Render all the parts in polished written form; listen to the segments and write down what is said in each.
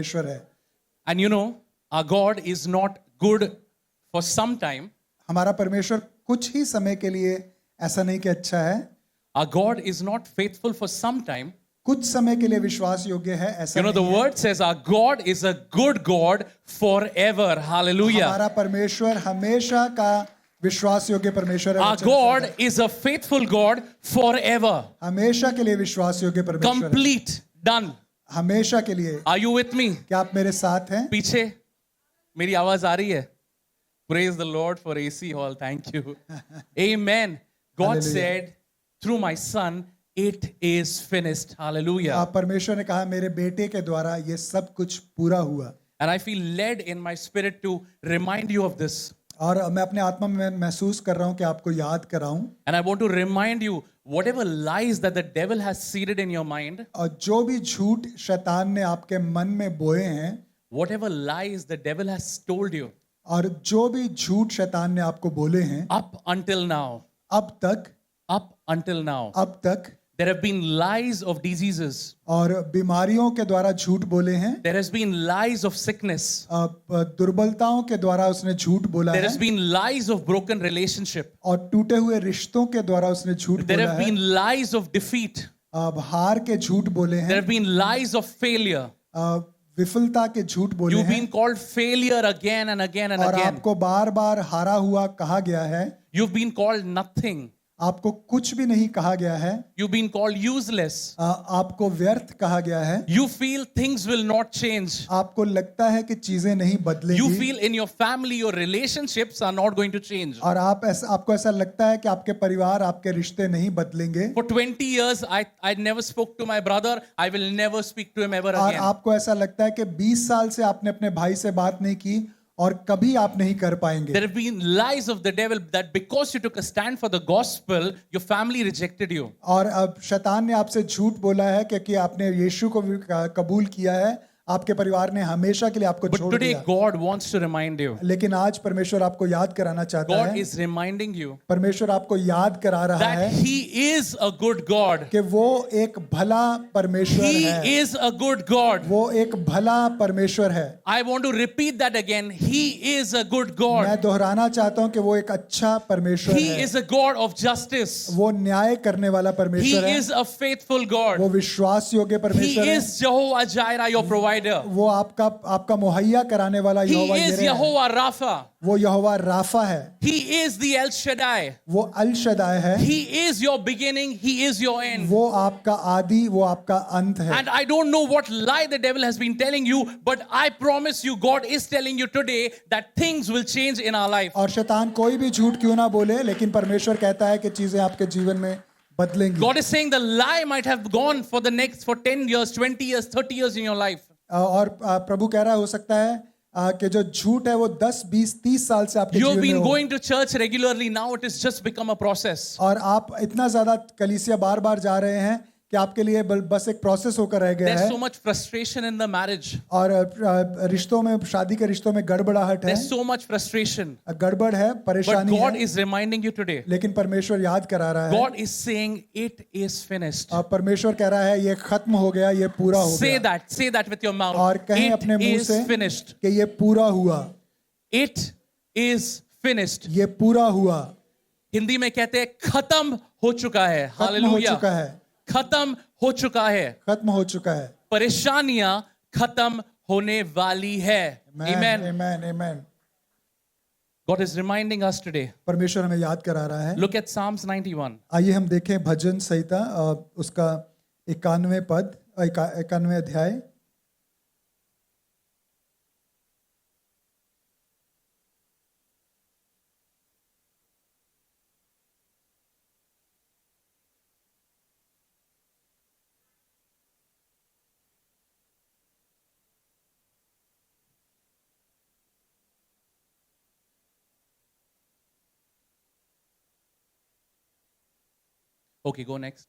परमेश्वर है। And you know, our God is not good for some time. हमारा परमेश्वर कुछ ही समय के लिए ऐसा नहीं कि अच्छा है, Our God is not faithful for some time. कुछ समय के लिए विश्वास योग्य है ऐसा You know, the नहीं है। word says our God is a good God forever. Hallelujah. हमारा परमेश्वर हमेशा का विश्वास योग्य परमेश्वर है। Our God is a faithful God forever. हमेशा के लिए विश्वास योग्य परमेश्वर है। Complete. Done. हमेशा के लिए। Are you with me? क्या आप मेरे साथ हैं? पीछे मेरी आवाज आ रही है? Praise the Lord for AC Hall. Thank you. Amen. God Hallelujah. said through my son, it is finished. Hallelujah. आप परमेश्वर ने कहा मेरे बेटे के द्वारा ये सब कुछ पूरा हुआ। And I feel led in my spirit to remind you of this. और मैं अपने आत्मा में महसूस कर रहा हूँ कि आपको याद कराऊं। And I want to remind you whatever lies that the devil has seeded in your mind, और जो भी झूठ शैतान ने आपके मन में बोए हैं, whatever lies the devil has told you और जो भी झूठ शैतान ने आपको बोले हैं, up until now, अब तक there have been lies of diseases. और बीमारियों के द्वारा झूठ बोले हैं, There has been lies of sickness. दुर्बलताओं के द्वारा उसने झूठ बोला There है, has been lies of broken relationship. और टूटे हुए रिश्तों के द्वारा उसने झूठ There बोला have है, been lies of defeat. अब हार के झूठ बोले There हैं, have been lies of failure. विफलता के झूठ बोले You've been हैं, called failure again and again and और again. आपको बार बार हारा हुआ कहा गया है, You've been called nothing. आपको कुछ भी नहीं कहा गया है, You've been called useless. आपको व्यर्थ कहा गया है, You feel things will not change. आपको लगता है कि चीजें नहीं You बदलेंगी, feel in your family your relationships are not going to change. और आपको ऐसा लगता है कि आपके परिवार आपके रिश्ते नहीं बदलेंगे, For 20 years, I never spoke to my brother. I will never speak to him ever और again. आपको ऐसा लगता है कि 20 साल से आपने अपने भाई से बात नहीं की और कभी आप नहीं कर पाएंगे। There have been lies of the devil that because you took a stand for the gospel, your family rejected you. और अब शैतान ने आपसे झूठ बोला है कि आपने यीशु को भी कबूल किया है, आपके परिवार ने हमेशा के लिए आपको But छोड़ today दिया। God wants to remind you. लेकिन आज परमेश्वर आपको याद कराना चाहता God है, is reminding you परमेश्वर आपको याद करा रहा that है He is a good God. कि वो एक भला परमेश्वर He है, is a good God. वो एक भला परमेश्वर है। I want to repeat that again. He is a good God. मैं दोहराना चाहता हूँ कि वो एक अच्छा परमेश्वर He है, is a God of justice. वो न्याय करने वाला He परमेश्वर है, is a faithful God. वो विश्वास योग्य He परमेश्वर है, is Jehovah Jireh, your provider. वो आपका मुहैया कराने वाला He यहोवा is यिरे है, Jehovah Rapha. वो यहोवा राफा है, He is the El Shaddai. वो अल शदाय है, He is your beginning. He is your end. वो आपका आदि, वो आपका अंत है। And I don't know what lie the devil has been telling you, but I promise you, God is telling you today that things will change in our life. और शैतान कोई भी झूठ क्यों ना बोले, लेकिन परमेश्वर कहता है कि चीजें आपके जीवन में बदलेंगी। God is saying the lie might have gone for 10 years, 20 years, 30 years in your life. और प्रभु कह रहा है, हो सकता है कि जो झूठ है वो 10, 20, 30 साल से आपके You have जीवन में been हो, going to church regularly. Now it has just become a process. और आप इतना ज्यादा कलीसिया बार बार जा रहे हैं कि आपके लिए बस एक प्रोसेस होकर रह गया There's है, so much frustration in the marriage. और रिश्तों में, शादी के रिश्तों में गड़बड़ाहट है, There's so much frustration. गड़बड़ है, But परेशानी God है, is reminding you today. लेकिन परमेश्वर याद करा रहा है, God is saying it is finished. परमेश्वर कह रहा है ये खत्म हो गया, ये पूरा हो Say गया, that with your mouth. और कहें अपने It मुंह is से finished. कि ये पूरा हुआ, It is finished. ये पूरा हुआ, हिंदी में कहते हैं खत्म हो चुका है. खत्म हो हालेलुया. चुका है, खत्म हो चुका है. खत्म हो चुका है। परेशानियां खत्म होने वाली है. Amen. Amen, amen. God is reminding us today. परमेश्वर हमें याद करा रहा है। Look at Psalms 91. आइए हम देखें भजन संहिता, उसका 91 पद, 91 अध्याय। Okay, go next.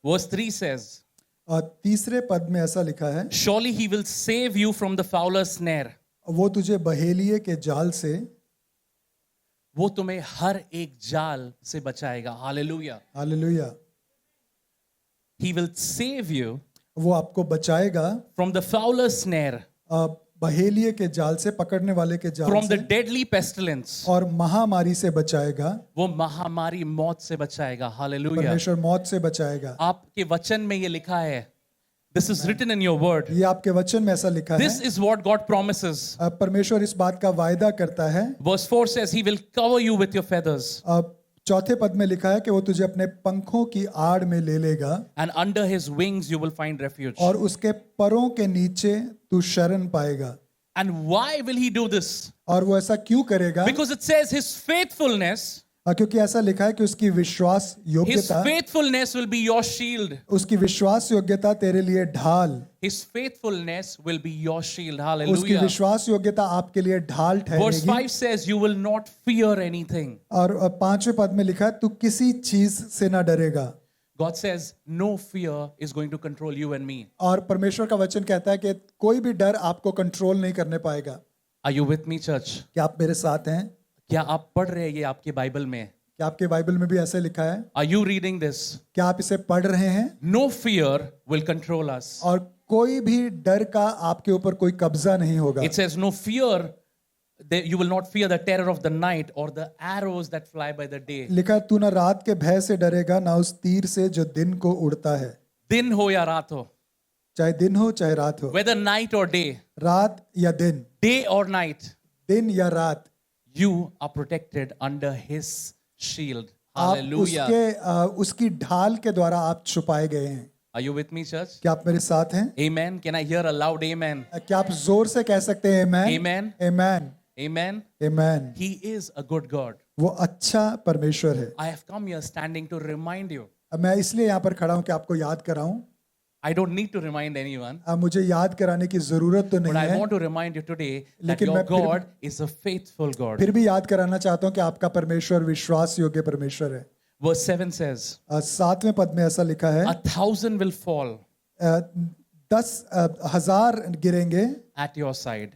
Verse 3 says, और तीसरे पद में ऐसा लिखा है, surely he will save you from the fowler's snare वो तुझे बहेलिए के जाल से वो तुम्हें हर एक जाल से बचाएगा. Hallelujah. Hallelujah. He will save you वो आपको बचाएगा from the fowler's snare, बहेलिए के जाल से, पकड़ने वाले के जाल from the से, deadly pestilence. और महामारी से बचाएगा. वो महामारी मौत से बचाएगा. हालेलुया. परमेश्वर मौत से बचाएगा. आपके वचन में ये लिखा है. This is written in your word. ये आपके वचन में ऐसा लिखा है. This is what God promises. परमेश्वर इस बात का वायदा करता है. Verse 4 says he will cover you with your feathers. चौथे पद में लिखा है कि वो तुझे अपने पंखों की आड़ में ले लेगा. And under his wings you will find refuge. और उसके परों के नीचे तू शरण पाएगा. And why will he do this? और वो ऐसा क्यों करेगा? Because it says his faithfulness, क्योंकि ऐसा लिखा है कि उसकी विश्वास his योग्यता, faithfulness will be your shield. उसकी विश्वास योग्यता तेरे लिए ढाल. His faithfulness will be your shield. उसकी Hallelujah. विश्वास योग्यता आपके लिए ढाल Verse ठहरेगी. 5 says you will not fear anything. और पांचवें पद में लिखा है तू किसी चीज से ना डरेगा. God says no fear is going to control you and me. और परमेश्वर का वचन कहता है कि कोई भी डर आपको कंट्रोल नहीं करने पाएगा. Are you with me, church? क्या आप मेरे साथ हैं? क्या आप पढ़ रहे हैं ये आपके बाइबल में? क्या आपके बाइबल में भी ऐसे लिखा है? Are you reading this? क्या आप इसे पढ़ रहे हैं? No fear will control us. और कोई भी डर का आपके ऊपर कोई कब्जा नहीं होगा. It says no fear, you will not fear the terror of the night or the arrows that fly by the day. लिखा है, तू ना रात के भय से डरेगा, ना उस तीर से जो दिन को उड़ता है. दिन हो या रात हो, चाहे दिन हो चाहे रात हो, whether night or day, रात या दिन, day or night, दिन या रात, you are protected under his shield. आप Hallelujah. उसकी ढाल के द्वारा आप छुपाए गए हैं. Are you with me, church? क्या आप मेरे साथ हैं? Amen. Can I hear a loud amen? क्या आप जोर से कह सकते हैं amen? Amen. Amen. Amen. Amen. He is a good God. वो अच्छा परमेश्वर है. I have come here standing to remind you. अब मैं इसलिए यहाँ पर खड़ा हूँ कि आपको याद कराऊं. I don't need to remind anyone, अब मुझे याद कराने की जरूरत तो but नहीं I है. want to remind you today that लेकिन your मैं फिर- God is a faithful God. फिर भी याद कराना चाहता हूँ कि आपका परमेश्वर विश्वास योग्य परमेश्वर है. Verse 7 says, 7वें पद में ऐसा लिखा है, 1,000 will fall 10,000 गिरेंगे at your side,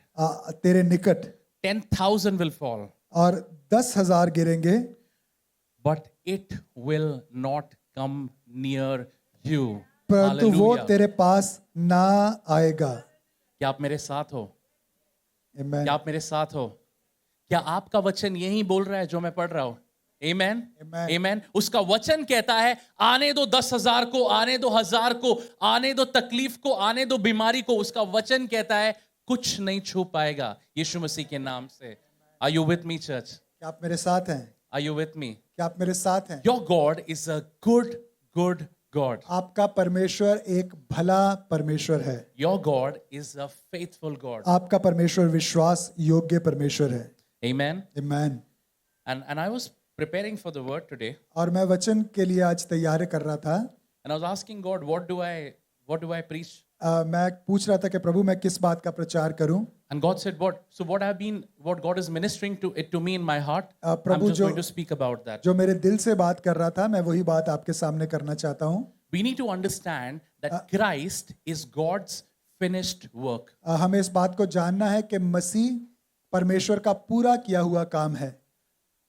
तेरे निकट, 10,000 will fall, और 10,000 गिरेंगे, but it will not come near you. परंतु वो Hallelujah. तेरे पास ना आएगा. क्या आप मेरे साथ हो? Amen. क्या आप मेरे साथ हो? क्या आपका वचन यही बोल रहा है जो मैं पढ़ रहा हूं? Amen. Amen. Amen. उसका वचन कहता है आने दो 10,000 को, आने दो 1,000 को, आने दो तकलीफ को, आने दो बीमारी को. उसका वचन कहता है कुछ नहीं छू पाएगा यीशु मसीह के नाम से. Are you with me, church? क्या आप मेरे साथ हैं? Are you with me? क्या आप मेरे साथ हैं? Your God is a good God. आपका परमेश्वर एक भला परमेश्वर है. Your God is a faithful God. आपका परमेश्वर विश्वास योग्य परमेश्वर है. Amen. Amen. And I was preparing for the word today, और मैं वचन के लिए आज तैयारी कर रहा था. and I was asking God, what do I preach? मैं पूछ रहा था कि प्रभु मैं किस बात का प्रचार करूं. And God said, what God is ministering to me in my heart, I'm Prabhu just जो- going to speak about that. जो मेरे दिल से बात कर रहा था, मैं वही बात आपके सामने करना चाहता हूं. We need to understand that Christ is God's finished work. हमें इस बात को जानना है कि मसीह परमेश्वर का पूरा किया हुआ काम है.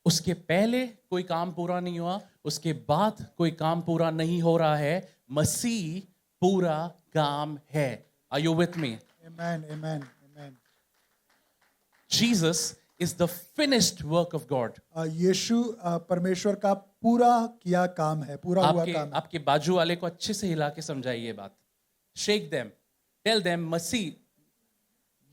उसके पहले कोई काम पूरा नहीं हुआ, उसके बाद कोई काम पूरा नहीं हो रहा है. मसीह पूरा काम है. Are you with me? Amen. Amen. Amen. Jesus is the finished work of God. यीशु परमेश्वर का पूरा किया काम है, पूरा हुआ काम है. आपके बाजू वाले को अच्छे से हिला के समझाइए बात. Shake them. Tell them मसीह.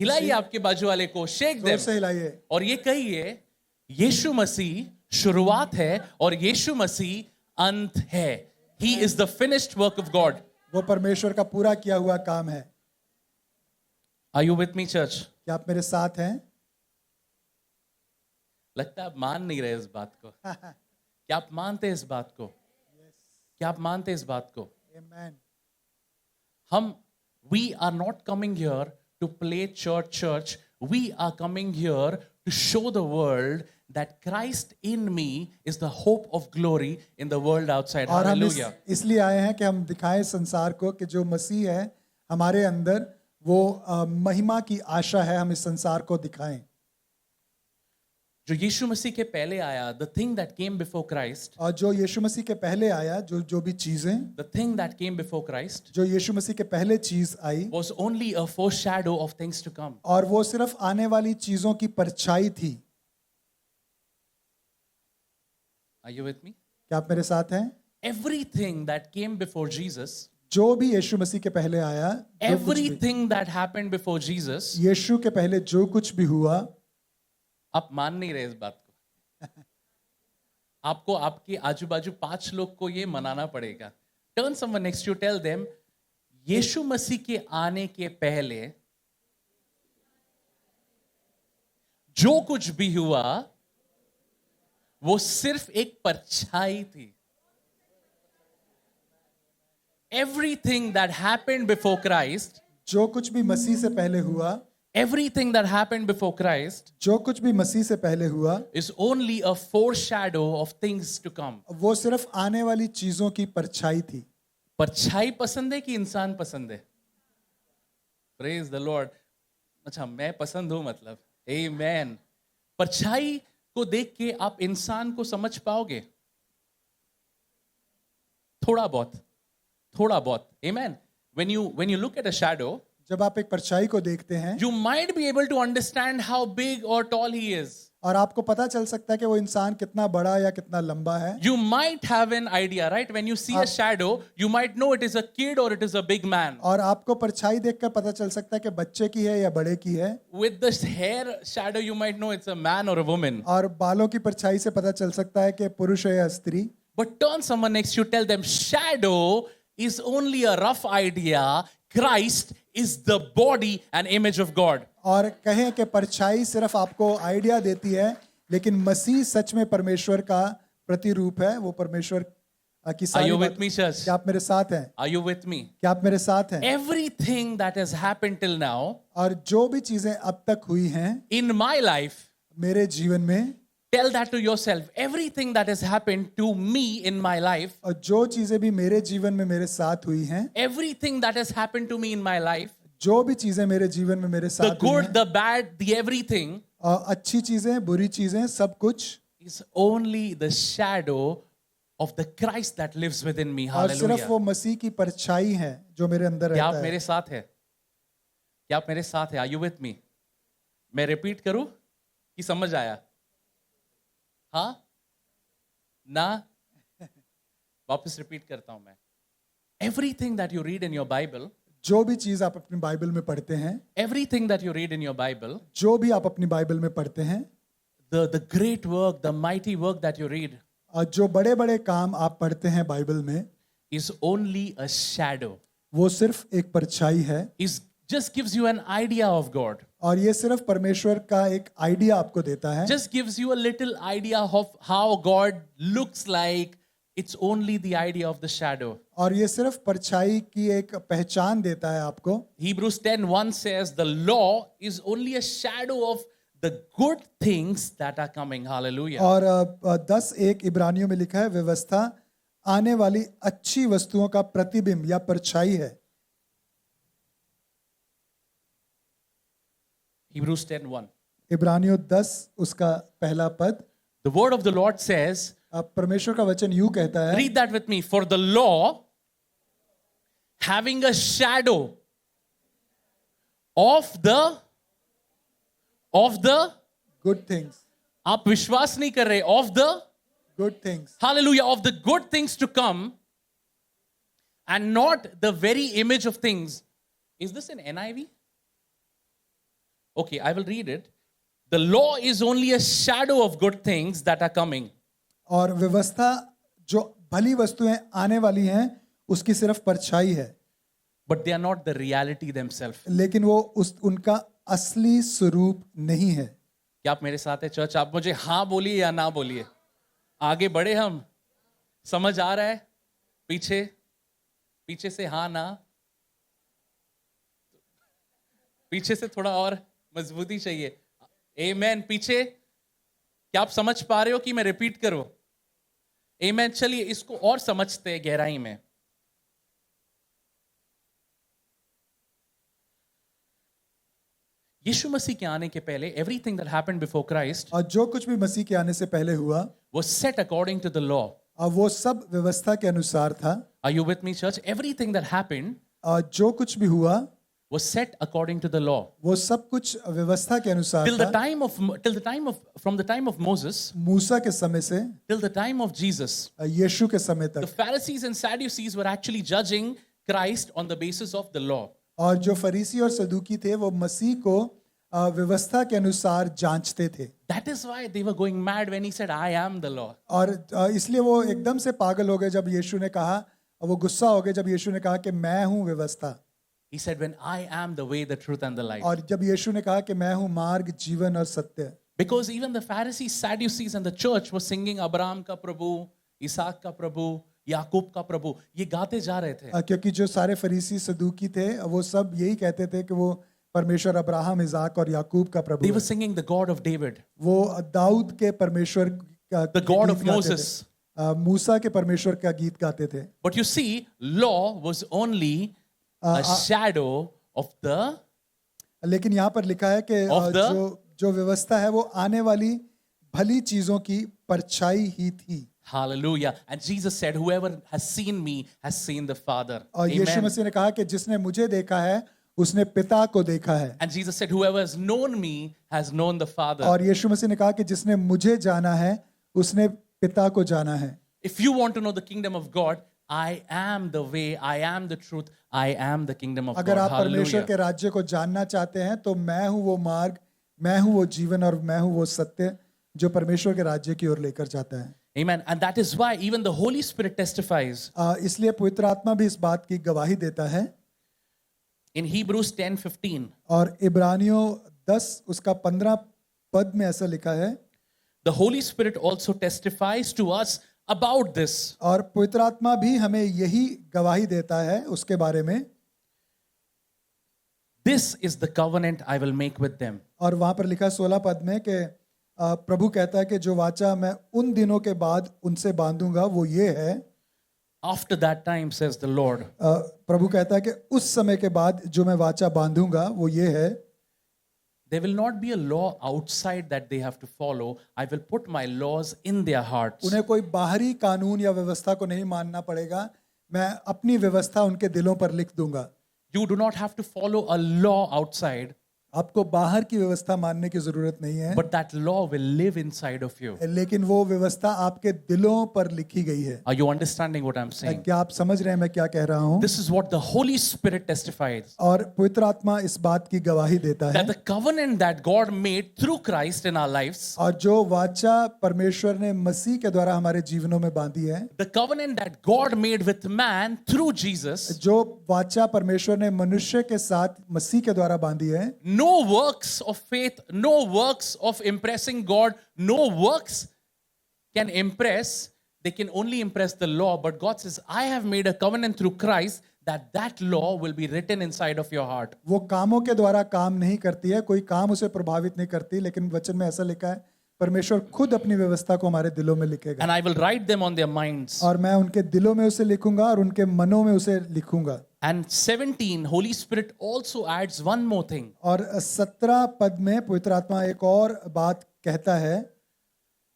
हिलाइए आपके बाजू वाले को. Shake जोर them. से हिलाइए. और ये कहिए यीशु मसीह शुरुआत है और यीशु मसीह अंत है. He is the finished work of God. वो परमेश्वर का पूरा किया हुआ काम है. Are you with me, church? क्या आप मेरे साथ हैं? लगता है आप मान नहीं रहे इस बात को. क्या आप मानते हैं इस बात को? क्या आप मानते हैं इस बात को? Amen. We are not coming here to play church. We are coming here to show the world that Christ in me is the hope of glory in the world outside. और हम Hallelujah. इसलिए आए हैं कि हम दिखाएं संसार को कि जो मसीह है हमारे अंदर, वो महिमा की आशा है. हम इस संसार को दिखाएं. जो यीशु मसीह के पहले आया, the thing that came before Christ, और जो यीशु मसीह के पहले आया, जो भी चीजें, the thing that came before Christ जो यीशु मसीह के पहले चीज आई, was only a foreshadow of things to come. और वो सिर्फ आने वाली चीजों की परछाई थी। Are you with me? क्या आप मेरे साथ हैं? Everything that came before Jesus, जो भी यीशु मसीह के पहले आया, जो कुछ भी, everything that happened before Jesus, यीशु के पहले जो कुछ भी हुआ, आप मान नहीं रहे इस बात को। आपको आपके आजू बाजू 5 लोग को ये मनाना पड़ेगा। Turn someone next to tell them, Yeshu Masih के आने के पहले जो कुछ भी हुआ वो सिर्फ एक परछाई थी। Everything that happened before Christ, जो कुछ भी मसीह से पहले हुआ, everything that happened before Christ जो कुछ भी मसीह से पहले हुआ, is only a foreshadow of things to come. वो सिर्फ आने वाली चीजों की परछाई थी। परछाई पसंद है कि इंसान पसंद है? Praise the Lord. अच्छा, मैं पसंद हूं मतलब। Amen. परछाई को देख के आप इंसान को समझ पाओगे? थोड़ा बहुत। Amen. When you look at a shadow, जब आप एक परछाई को देखते हैं, you might be able to understand how big or tall he is. और आपको पता चल सकता है कि वो इंसान कितना बड़ा या कितना लंबा है। You might have an idea, right? When you see a shadow, you might know it is a kid or it is a big man. और आपको परछाई देखकर पता चल सकता है कि बच्चे की है या बड़े की है। With the hair shadow, you might know it's a man or a woman. और बालों की परछाई से पता चल सकता है कि पुरुष है या स्त्री। But turn someone next to you, tell them, shadow is only a rough idea. Christ is the body and image of God. और कहें कि परछाई सिर्फ आपको आइडिया देती है, लेकिन मसीह सच में परमेश्वर का प्रतिरूप है। वो परमेश्वर की Are सारी you बात- with me, church? क्या आप मेरे साथ हैं? Are you with me? क्या आप मेरे साथ हैं? Everything that has happened till now और जो भी चीजें अब तक हुई हैं in my life, मेरे जीवन में, tell that to yourself. Everything that has happened to me in my life, और जो चीजें भी मेरे जीवन में मेरे साथ हुई हैं, everything that has happened to me in my life, जो भी चीजें मेरे जीवन में मेरे the साथ हुई good, हैं, the bad, the everything, और अच्छी चीजें, बुरी चीजें, सब कुछ, is only the shadow of the Christ that lives within me. और सिर्फ Hallelujah. वो मसीह की परछाई है जो मेरे अंदर क्या रहता आप है। मेरे साथ है? क्या आप मेरे साथ है? Are you with me? मैं रिपीट करूं कि समझ आया? हाँ ना? वापस रिपीट करता हूं मैं। Everything that you read in your Bible, जो भी चीज आप अपनी बाइबल में पढ़ते हैं, everything that you read in your Bible, जो भी आप अपनी बाइबल में पढ़ते हैं, the great work, the mighty work that you read और जो बड़े बड़े काम आप पढ़ते हैं बाइबल में, is only a shadow. वो सिर्फ एक परछाई है। It just gives you an idea of God. और ये सिर्फ परमेश्वर का एक आइडिया आपको देता है। Just gives you a little idea of how God looks like. It's only the idea of the shadow. और ये सिर्फ परछाई की एक पहचान देता है आपको। Hebrews 10:1 says the law is only a shadow of the good things that are coming. Hallelujah. और 10:1 इब्रानियों में लिखा है, व्यवस्था आने वाली अच्छी वस्तुओं का प्रतिबिंब या परछाई है। Hebrews 10:1. इब्रानियों 10 उसका पहला पद, The word of the Lord says, अब परमेश्वर का वचन यूं कहता है, read that with me. For the law, having a shadow of the good things, आप विश्वास नहीं कर रहे, of the good things, hallelujah, of the good things to come and not the very image of things. Is this in NIV? Okay, I will read it. The law is only a shadow of good things that are coming. और व्यवस्था जो भली वस्तुएं आने वाली हैं उसकी सिर्फ परछाई है, But they are not the reality themselves. लेकिन वो उनका असली स्वरूप नहीं है। क्या आप मेरे साथ है चर्च? आप मुझे हाँ बोलिए या ना बोलिए। आगे बढ़े हम? समझ आ रहा है? पीछे से हाँ ना, पीछे से थोड़ा और मजबूती चाहिए। आमेन। पीछे क्या आप समझ पा रहे हो कि मैं रिपीट करूं? आमेन। चलिए इसको और समझते हैं गहराई में। यीशु मसीह के आने के पहले everything that happened before Christ और जो कुछ भी मसीह के आने से पहले हुआ was set according to the law. वो सब व्यवस्था के अनुसार था। Are you with me, church? Everything that happened जो कुछ भी हुआ was set according to the law. वो सब कुछ व्यवस्था के अनुसार Till the था। time of from the time of Moses मूसा के समय से till the time of Jesus, यीशु के समय the तक। Pharisees and Sadducees were actually judging Christ on the basis of the law. और जो फरीसी और सदूकी थे वो मसीह को व्यवस्था के अनुसार जांचते थे। That is why they were going mad when he said, I am the law. और इसलिए वो एकदम से पागल हो गए जब यीशु ने कहा, वो गुस्सा हो गए जब यीशु ने कहा कि मैं हूं व्यवस्था। He said, when I am the way, the truth and the life. और जब यीशु ने कहा कि मैं हूं मार्ग, जीवन और सत्य। Because even the Pharisees, Sadducees and the church were singing Abraham का प्रभु, इसहाक का प्रभु, याकूब का प्रभु, ये गाते जा रहे थे। क्योंकि जो सारे फरीसी सदूकी थे वो सब यही कहते थे कि वो परमेश्वर अब्राहम, इसाक और याकूब का प्रभु They है। were singing the God of David, वो दाऊद के परमेश्वर का the God गीत of गाते Moses. थे। मूसा के परमेश्वर का गीत गाते थे। But you see, law was only a shadow of the लेकिन यहाँ पर लिखा है कि Of the- जो व्यवस्था है वो आने वाली भली चीजों की परछाई ही थी। Hallelujah. And Jesus said, whoever has seen me has seen the Father. और यीशु Amen. मसीह ने कहा कि जिसने मुझे देखा है उसने पिता को देखा है। And Jesus said, whoever has known me has known the Father. और यीशु मसीह ने कहा कि जिसने मुझे जाना है उसने पिता को जाना है। If you want to know the kingdom of God, I am the way, I am the truth, I am the kingdom of अगर God. आप परमेश्वर Hallelujah. के राज्य को जानना चाहते हैं तो मैं हूं वो मार्ग, मैं हूं वो जीवन और मैं हूं वो सत्य जो परमेश्वर के राज्य की ओर लेकर जाता है। Amen. And that is why even the Holy Spirit testifies इसलिए पवित्र आत्मा भी इस बात की गवाही देता है। in Hebrews 10:15. और इब्रानियों 10 उसका 15 पद में ऐसा लिखा है। The Holy Spirit also testifies to us about this. और पवित्र आत्मा भी हमें यही गवाही देता है उसके बारे में। This is the covenant I will make with them. और वहां पर लिखा है 16 पद में कि प्रभु कहता है कि जो वाचा मैं उन दिनों के बाद उनसे बांधूंगा वो ये है। After that time, says the Lord, प्रभु कहता है कि उस समय के बाद जो मैं वाचा बांधूंगा वो ये है। there will not be a law outside that they have to follow. I will put my laws in their hearts. उन्हें कोई बाहरी कानून या व्यवस्था को नहीं मानना पड़ेगा, मैं अपनी व्यवस्था उनके दिलों पर लिख दूंगा। You do not have to follow a law outside, आपको बाहर की व्यवस्था मानने की जरूरत नहीं है, but that law will live inside of you. लेकिन वो व्यवस्था आपके दिलों पर लिखी गई है। Are you understanding what I'm saying? क्या आप समझ रहे हैं मैं क्या कह रहा हूं? This is what the Holy Spirit testifies. और पवित्र आत्मा इस बात की गवाही देता है That the covenant that God made through Christ in our lives, और जो वाचा परमेश्वर ने मसीह के द्वारा हमारे जीवनों में बांधी है, the covenant that God made with man through Jesus, जो वाचा परमेश्वर ने मनुष्य के साथ मसीह के द्वारा बांधी है, no works of faith, no works of impressing God, no works can impress. They can only impress the law. But God says, I have made a covenant through Christ that law will be written inside of your heart. वो कामों के द्वारा काम नहीं करती है, कोई काम उसे प्रभावित नहीं करती, लेकिन वचन में ऐसा लिखा है परमेश्वर खुद अपनी व्यवस्था को हमारे दिलों में लिखेगा। And I will write them on their minds. और मैं उनके दिलों में उसे लिखूंगा और उनके मनों में उसे लिखूंगा। And 17, Holy Spirit also adds one more thing. और 17 पद में पवित्र आत्मा एक और बात कहता है,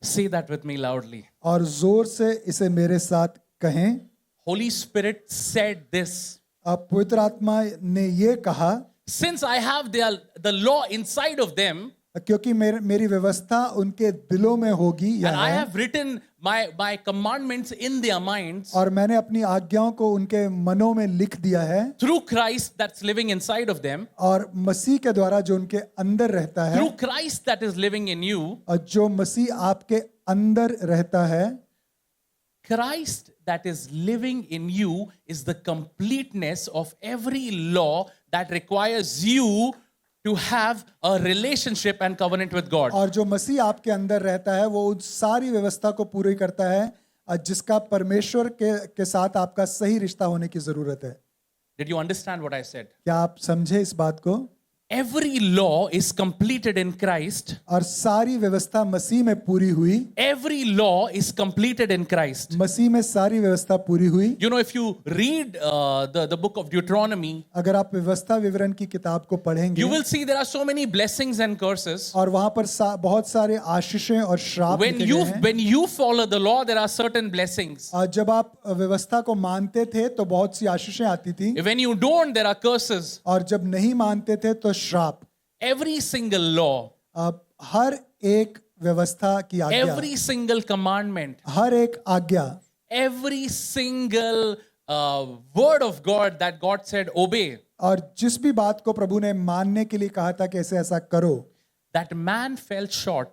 Say that with me loudly. और जोर से इसे मेरे साथ कहें। Holy Spirit said this. अब पवित्र आत्मा ने ये कहा, Since I have the law inside of them, क्योंकि मेरी व्यवस्था उनके दिलों में होगी या and I है, have written my commandments in their minds, और मैंने अपनी आज्ञाओं को उनके मनों में लिख दिया है, through Christ that's living inside of them, और मसीह के द्वारा जो उनके अंदर रहता है, through Christ that is living in you, और जो मसीह आपके अंदर रहता है, Christ that is living in you is the completeness of every law that requires you to have a relationship and covenant with God. और जो मसीह आपके अंदर रहता है वो उन सारी व्यवस्था को पूरी करता है जिसका परमेश्वर के साथ आपका सही रिश्ता होने की जरूरत है। Did you understand what I said? क्या आप समझे इस बात को? every law is completed in Christ. और सारी व्यवस्था मसीह में पूरी हुई, Every law is completed in Christ. मसीह में सारी व्यवस्था पूरी हुई। You know, if you read the book of Deuteronomy, अगर आप व्यवस्था विवरण की किताब को पढ़ेंगे, you will see there are so many blessings and curses. और वहां पर बहुत सारे आशीषें और श्राप When लिखे you गए हैं। when you follow the law, there are certain blessings. जब आप व्यवस्था को मानते थे तो बहुत सी आशीषें आती थी, When you don't, there are curses. और जब नहीं मानते थे तो श्राप। Every single law, हर एक व्यवस्था की आज्ञा, every single commandment, हर एक आज्ञा, every single word of God that God said obey, और जिस भी बात को प्रभु ने मानने के लिए कहा था कि ऐसे ऐसा करो, that man fell short.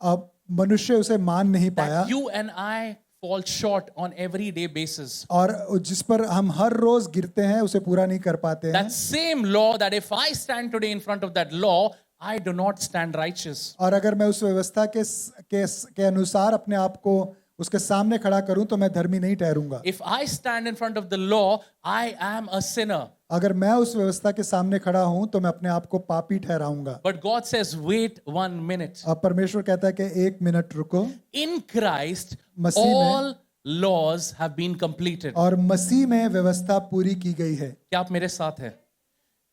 अब मनुष्य उसे मान नहीं पाया, That you and I fall short on everyday basis. और जिस पर हम हर रोज गिरते हैं उसे पूरा नहीं कर पाते हैं। That same law, that if I stand today in front of that law, I do not stand righteous. और अगर मैं उस व्यवस्था के अनुसार अपने आप को उसके सामने खड़ा करूं तो मैं धर्मी नहीं ठहरूंगा। If I stand in front of the law, I am a sinner. अगर मैं उस व्यवस्था के सामने खड़ा हूं तो मैं अपने आप को पापी ठहराऊंगा। But God says, wait 1 minute. अब परमेश्वर कहता है कि 1 मिनट रुको, In Christ, मसीह में- all laws have been completed. और मसीह में व्यवस्था पूरी की गई है। क्या आप मेरे साथ हैं?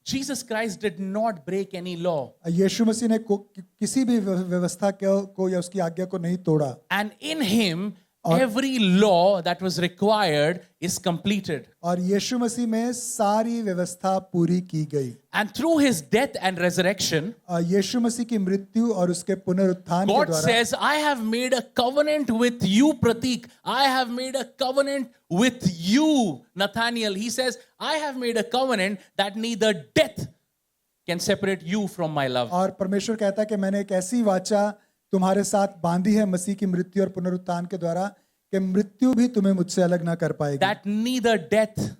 Jesus Christ did not break any law. यीशु मसीह ने किसी भी व्यवस्था को या उसकी आज्ञा को नहीं तोड़ा, And in him, every law that was required is completed. और यीशु मसीह में सारी व्यवस्था पूरी की गई। And through his death and resurrection, यीशु मसीह की मृत्यु और उसके पुनरुत्थान के God द्वारा says, I have made a covenant with you, Pratik. I have made a covenant with you, Nathaniel. He says, I have made a covenant that neither death can separate you from my love. और परमेश्वर कहता है कि मैंने एक ऐसी वाचा तुम्हारे साथ बांधी है मसीह की मृत्यु और पुनरुत्थान के द्वारा कि मृत्यु भी तुम्हें मुझसे अलग ना कर पाएगी। That neither death,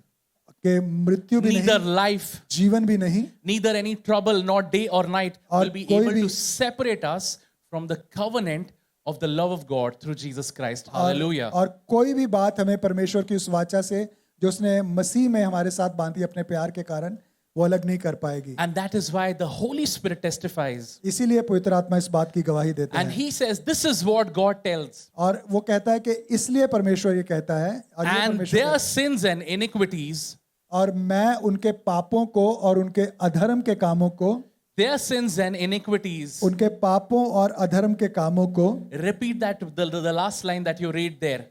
कि मृत्यु भी neither नहीं, life, जीवन भी नहीं, neither any trouble, nor day or night और will be कोई able भी- to separate us from the covenant of the love of God through Jesus Christ. Hallelujah. और कोई भी बात हमें परमेश्वर की उस वाचा से जो उसने मसीह में हमारे साथ बांधी अपने प्यार के कारण, वो अलग नहीं कर पाएगी। And that is why the Holy Spirit testifies. इसीलिए पवित्र आत्मा इस बात की गवाही देता And है, he says, this is what God tells. और वो कहता है कि इसलिए परमेश्वर ये कहता है, और ये And परमेश्वर their sins and iniquities, और मैं उनके पापों को और उनके अधर्म के कामों को, their sins and iniquities. उनके पापों और अधर्म के कामों को, Repeat that, the last line that you read there.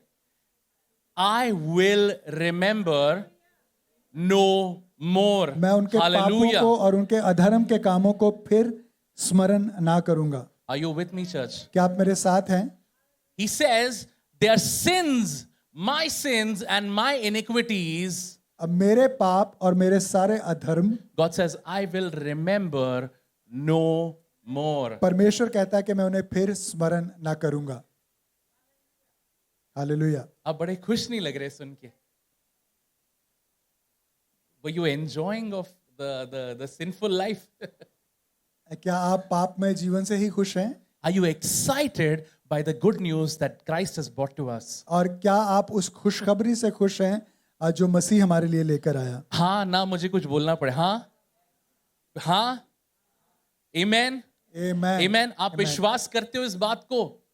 I will remember no more. मैं उनके पापों Hallelujah. को और उनके अधर्म के कामों को फिर स्मरण ना करूंगा। Are you with me, church? क्या आप मेरे साथ हैं? He says, their sins, my sins and my iniquities, अब मेरे पाप और मेरे सारे अधर्म, God says, I will remember no more. परमेश्वर कहता है कि मैं उन्हें फिर स्मरण ना करूंगा। हालेलुया। आप बड़े खुश नहीं लग रहे सुन के? Were you enjoying of the sinful life? क्या आप पाप में जीवन से ही खुश हैं? Are you excited by the good news that Christ has brought to us? और क्या आप उस खुशखबरी से खुश हैं जो मसीह हमारे लिए लेकर आया? हाँ ना, मुझे कुछ बोलना पड़े। हाँ हाँ, Amen. आमेन। Amen. आप विश्वास करते हो इस बात को?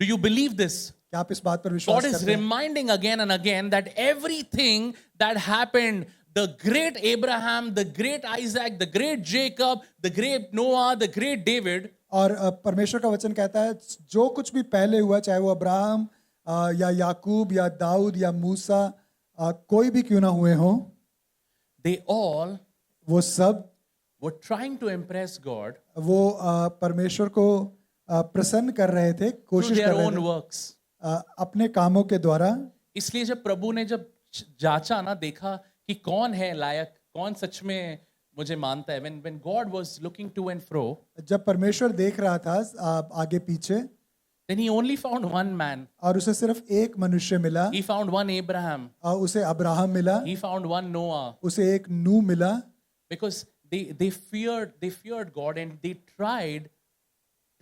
Do you believe this? क्या आप इस बात पर विश्वास God is करते हैं? reminding again and again that everything that happened, the great Abraham, the great Isaac, the great Jacob, the great Noah, the great David, और परमेश्वर का वचन कहता है जो कुछ भी पहले हुआ, चाहे वो अब्राहम या याकूब या दाऊद या मूसा, कोई भी क्यों ना हुए हों, they all वो सब were trying to impress God वो परमेश्वर को प्रसन्न कर रहे थे, through कोशिश their कर रहे own थे works. अपने कामों के द्वारा। इसलिए जब प्रभु ने जब जांचा ना, देखा कि कौन है लायक, कौन सच में मुझे मानता है, when God was looking to and fro, जब परमेश्वर देख रहा था आगे पीछे, then he only found one man. और उसे सिर्फ एक मनुष्य मिला, He found one Abraham. उसे अब्राहम मिला, He found one Noah. उसे एक नूह मिला, Because they feared God and they tried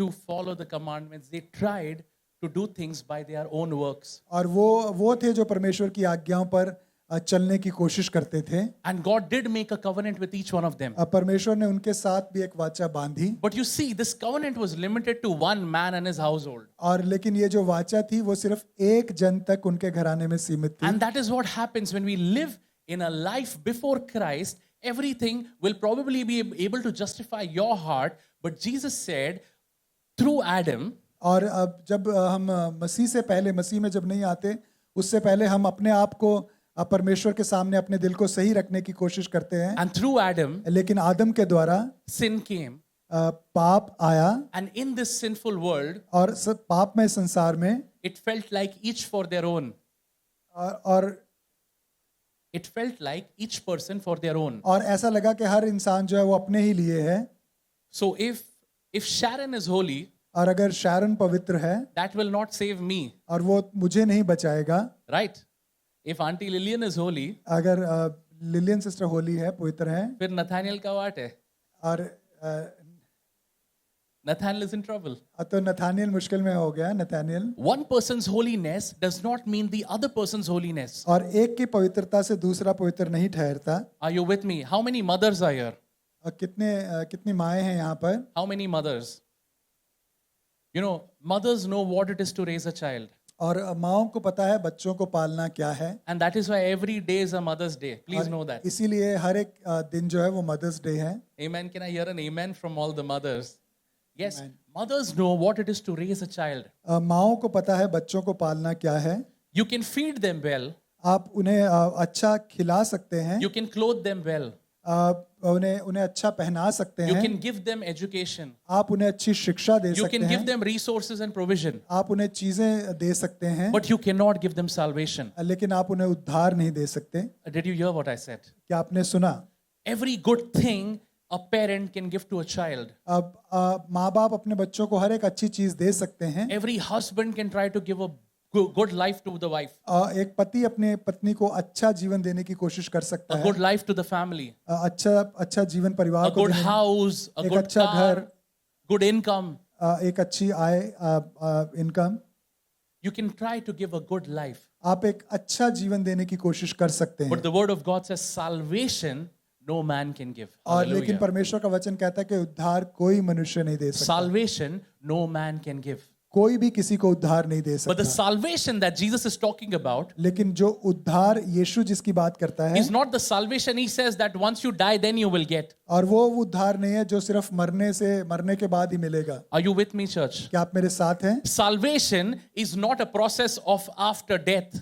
to follow the commandments. They tried to do things by their own works. और वो थे जो परमेश्वर की आज्ञाओं पर चलने की कोशिश करते थे। And God did make a covenant with each one of them. परमेश्वर ने उनके साथ भी एक वाचा बांधी, But you see, this covenant was limited to one man and his household. और लेकिन ये जो वाचा थी वो सिर्फ एक जन तक उनके घराने में सीमित थी। And that is what happens when we live in a life before Christ. Everything will probably be able to justify your heart. But Jesus said, through Adam, और अब जब हम मसीह से पहले, मसीह में जब नहीं आते उससे पहले हम अपने आप को परमेश्वर के सामने अपने दिल को सही रखने की कोशिश करते हैं, and through Adam, लेकिन आदम के द्वारा sin came. पाप आया, And in this sinful world, और पापमय संसार में it felt like each for their own. और It felt like each person for their own. और ऐसा लगा कि हर इंसान जो है वो अपने ही लिए है। So if Sharon is holy, और अगर शारन पवित्र है that will not save me, और वो मुझे नहीं बचाएगा, right? If Auntie Lillian is holy, अगर लिलियन सिस्टर होली है, पवित्र है, फिर Nathaniel का वाट है. और Nathaniel is in trouble. तो नथानियल मुश्किल में हो गया। Nathaniel, One person's holiness does not mean the other person's holiness. और एक की पवित्रता से दूसरा पवित्र नहीं ठहरता। Are you with me? How many mothers are here? और कितनी माएँ हैं यहाँ पर? How many mothers? You know, mothers know what it is to raise a child. और माँओं को पता है बच्चों को पालना क्या है, And that is why every day is a Mother's Day. Please know that. इसीलिए हर एक दिन जो है वो मदर्स डे है। Amen. Can I hear an amen from all the mothers? Yes. Mothers know what it is to raise a child. माँओं को पता है बच्चों को पालना क्या है। You can feed them well. आप उन्हें अच्छा खिला सकते हैं, You can clothe them well. उन्हें अच्छा पहना सकते You हैं, can give them education. आप उन्हें अच्छी शिक्षा दे You सकते can give हैं, them resources and provision. आप उन्हें चीजें दे सकते हैं, But you cannot give them salvation. लेकिन आप उन्हें उद्धार नहीं दे सकते। Did you hear what I said? क्या आपने सुना? Every good thing a parent can give to a child. अब माँ बाप अपने बच्चों को हर एक अच्छी चीज दे सकते हैं। Every husband can try to give a good life to the wife. एक पति अपने पत्नी को अच्छा जीवन देने की कोशिश कर सकता A है, good life to the family. अच्छा जीवन परिवार A को good देने, house, a एक good अच्छा car, घर, good income. एक अच्छी आय, income. You can try to give a good life. आप एक अच्छा जीवन देने की कोशिश कर सकते हैं, But the word of God says salvation no man can give. और लेकिन Hallelujah. परमेश्वर का वचन कहता है कि उद्धार कोई मनुष्य नहीं दे सकता, Salvation no man can give. कोई भी किसी को उद्धार नहीं दे But the सकता। salvation that Jesus is talking about लेकिन जो उद्धार यीशु जिसकी बात करता है, is not the salvation he says that once you die then you will get. और वो उद्धार नहीं है जो सिर्फ मरने के बाद ही मिलेगा। Are you with me, church? क्या आप मेरे साथ हैं? Salvation is not a process of after death.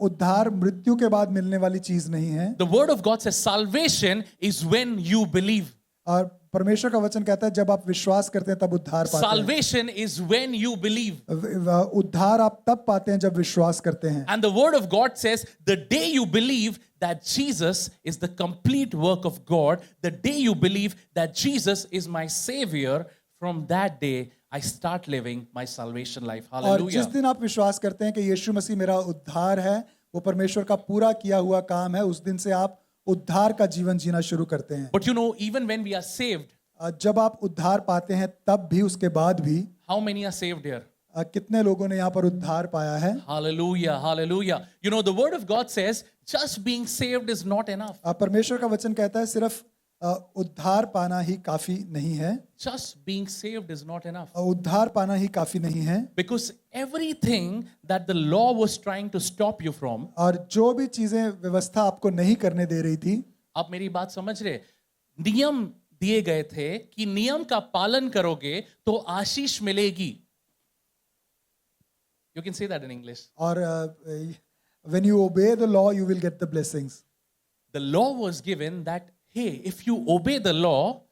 उद्धार मृत्यु के बाद मिलने वाली चीज नहीं है, The word of God says salvation is when you believe. और परमेश्वर का वचन कहता है जब आप विश्वास करते हैं तब उद्धार पाते हैं। Salvation is when you believe. उद्धार आप तब पाते हैं जब विश्वास करते हैं। And the word of God says the day you believe that Jesus is the complete work of God, the day you believe that Jesus is my savior, from that day I start living my salvation life. और Hallelujah. जिस दिन आप विश्वास करते हैं कि यीशु मसीह मेरा उद्धार है, वो परमेश्वर का पूरा किया हुआ काम है, उस दिन से आप उद्धार का जीवन जीना शुरू करते हैं। But you know, even when we are saved, जब आप उद्धार पाते हैं तब भी, उसके बाद भी, how many are saved here? कितने लोगों ने यहाँ पर उद्धार पाया है? Hallelujah, hallelujah. You know, the word of God says just being saved is not enough. परमेश्वर का वचन कहता है सिर्फ उद्धार पाना ही काफी नहीं है। Just being saved is not enough. उद्धार पाना ही काफी नहीं है, Because everything that the law was trying to stop you from, और जो भी चीजें व्यवस्था आपको नहीं करने दे रही थी, आप मेरी बात समझ रहे, नियम दिए गए थे कि नियम का पालन करोगे तो आशीष मिलेगी. You can say that in English. और when you obey the law you will get the blessings. The law was given that, hey, if you obey the law,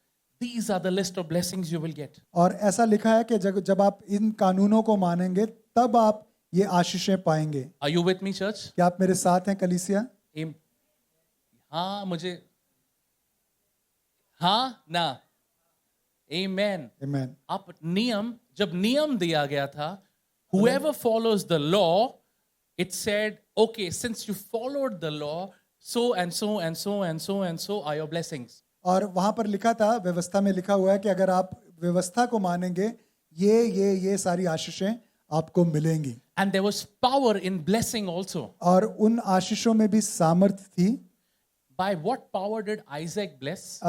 these are the list of blessings you will get. और ऐसा लिखा है कि जब आप इन कानूनों को मानेंगे तब आप ये आशीषें पाएंगे। Are you with me, church? क्या आप मेरे साथ हैं कलीसिया? हाँ, मुझे हाँ ना, Amen. Amen. आप जब नियम दिया गया था, whoever follows the law, it said, okay, since you followed the law, so and so and so and so and so are your blessings. और वहां पर लिखा था, व्यवस्था में लिखा हुआ है कि अगर आप व्यवस्था को मानेंगे, ये सारी आशीषें आपको मिलेंगी। And there was power in blessing also. और उन आशीषों में भी सामर्थ थी। By what power did Isaac bless?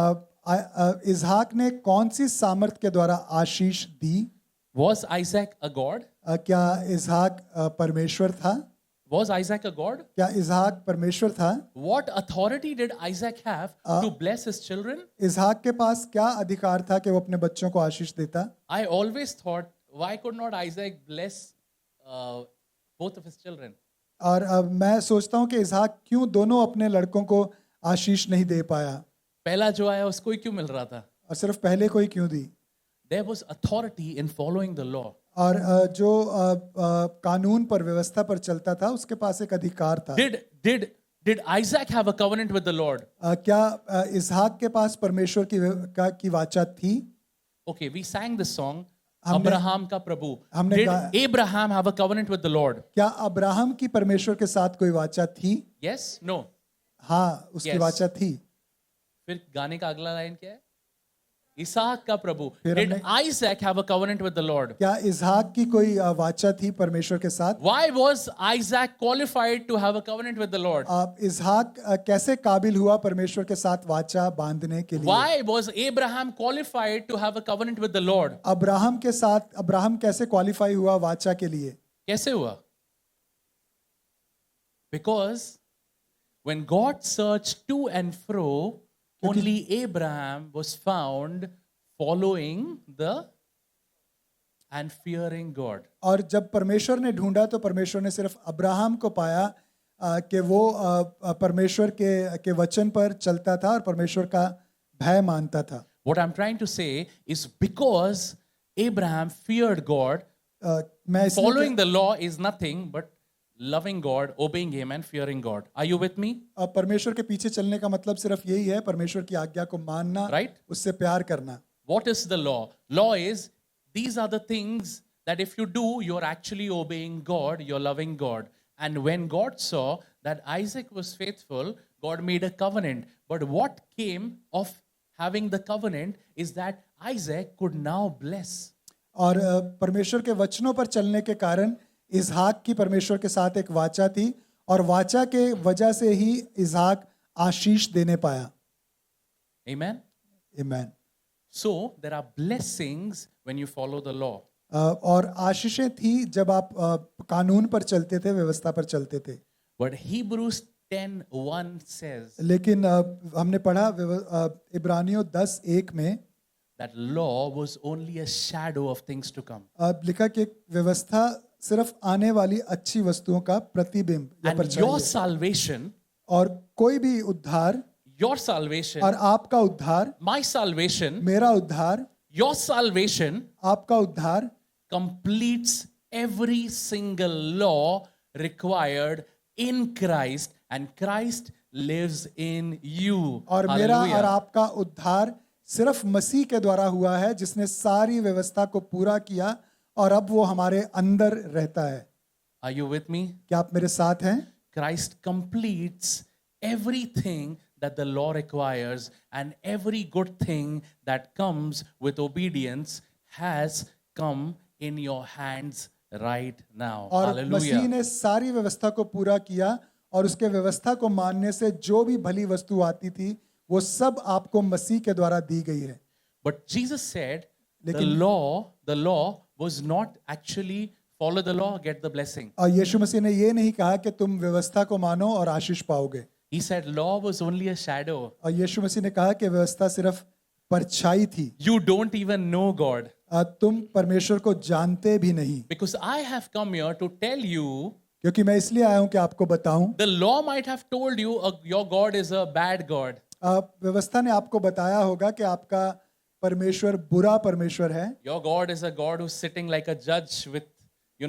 इसहाक ने कौन सी सामर्थ के द्वारा आशीष दी? Was Isaac a god? क्या इसहाक परमेश्वर था? Was Isaac a god? क्या इसहाक परमेश्वर था? What authority did Isaac have to bless his children? इसहाक के पास क्या अधिकार था कि वो अपने बच्चों को आशीष देता? I always thought, why could not Isaac bless both of his children? और मैं सोचता हूँ कि इसहाक क्यों दोनों अपने लड़कों को आशीष नहीं दे पाया, पहला जो आया उसको ही क्यों मिल रहा था? और सिर्फ पहले को ही क्यों दी? There was authority in following the law. और जो कानून पर, व्यवस्था पर चलता था, उसके पास एक अधिकार था। Did Isaac have a covenant with the Lord? क्या इसहाक के पास परमेश्वर की वाचा थी? Okay, we sang this song, हमने- अब्राहम का प्रभु. हमने Did गा- Abraham have a covenant with the Lord? क्या अब्राहम की परमेश्वर के साथ कोई वाचा थी? Yes? No? हाँ, उसकी Yes. वाचा थी। फिर गाने का अगला लाइन क्या है? इसहाक का प्रभु. फिर Did हमने- Isaac have a covenant with the Lord? क्या इसहाक की कोई वाचा थी परमेश्वर के साथ? Why was Isaac qualified to have a covenant with the Lord? इसहाक कैसे काबिल हुआ परमेश्वर के साथ वाचा बांधने के लिए? Why was Abraham qualified to have a covenant with the Lord? Abraham कैसे क्वालिफाई हुआ वाचा के लिए? कैसे हुआ? Because when God searched to and fro, only Abraham was found following the and fearing God. और जब परमेश्वर ने ढूंढा तो परमेश्वर ने सिर्फ अब्राहम को पाया कि वो परमेश्वर के वचन पर चलता था और परमेश्वर का भय मानता था। What I'm trying to say is because Abraham feared God, मैं इसलिए following the law is nothing but loving God, obeying Him and fearing God. Are you with me? परमेश्वर के पीछे चलने का मतलब सिर्फ यही है, परमेश्वर की आज्ञा को मानना, Right? उससे प्यार करना। What is the law? Law is these are the things that if you do, you're actually obeying God, you're loving God. And when God saw that Isaac was faithful, God made a covenant. But what came of having the covenant is that Isaac could now bless. और परमेश्वर के वचनों पर चलने के कारण इसहाक की परमेश्वर के साथ एक वाचा थी और वाचा के वजह से ही इसहाक आशीष देने पाया। Amen? आमीन। So there are blessings when you follow the law. और आशीषें थी जब आप कानून पर चलते थे, व्यवस्था पर चलते थे। But Hebrews 10:1 says लेकिन हमने पढ़ा इब्रानियों 10:1 में that law was only a shadow of things to come. लिखा कि व्यवस्था सिर्फ आने वाली अच्छी वस्तुओं का प्रतिबिंब या And परछाई your है। salvation, और कोई भी उद्धार your salvation, और आपका उद्धार, my salvation, मेरा उद्धार, your salvation आपका उद्धार completes every single law required in Christ, and Christ lives in you. और मेरा और Hallelujah. आपका उद्धार सिर्फ मसीह के द्वारा हुआ है, जिसने सारी व्यवस्था को पूरा किया और अब वो हमारे अंदर रहता है। Are you with me? क्या आप मेरे साथ हैं? Christ completes everything that the law requires, and every good thing that comes with obedience has come in your hands right now. और मसीह Hallelujah. ने सारी व्यवस्था को पूरा किया और उसके व्यवस्था को मानने से जो भी भली वस्तु आती थी वो सब आपको मसीह के द्वारा दी गई है। But Jesus said the लेकिन- law was not actually follow the law, get the blessing. और यीशु मसीह ने ये नहीं कहा कि तुम व्यवस्था को मानो और आशीष पाओगे। He said law was only a shadow. और यीशु मसीह ने कहा कि व्यवस्था सिर्फ परछाई थी। You don't even know God. तुम परमेश्वर को जानते भी नहीं। Because I have come here to tell you, क्योंकि मैं इसलिए आया हूं कि आपको बताऊं, the law might have told you your God is a bad God. व्यवस्था ने आपको बताया होगा कि आपका परमेश्वर बुरा परमेश्वर है। Your God is a God who's sitting like a judge with,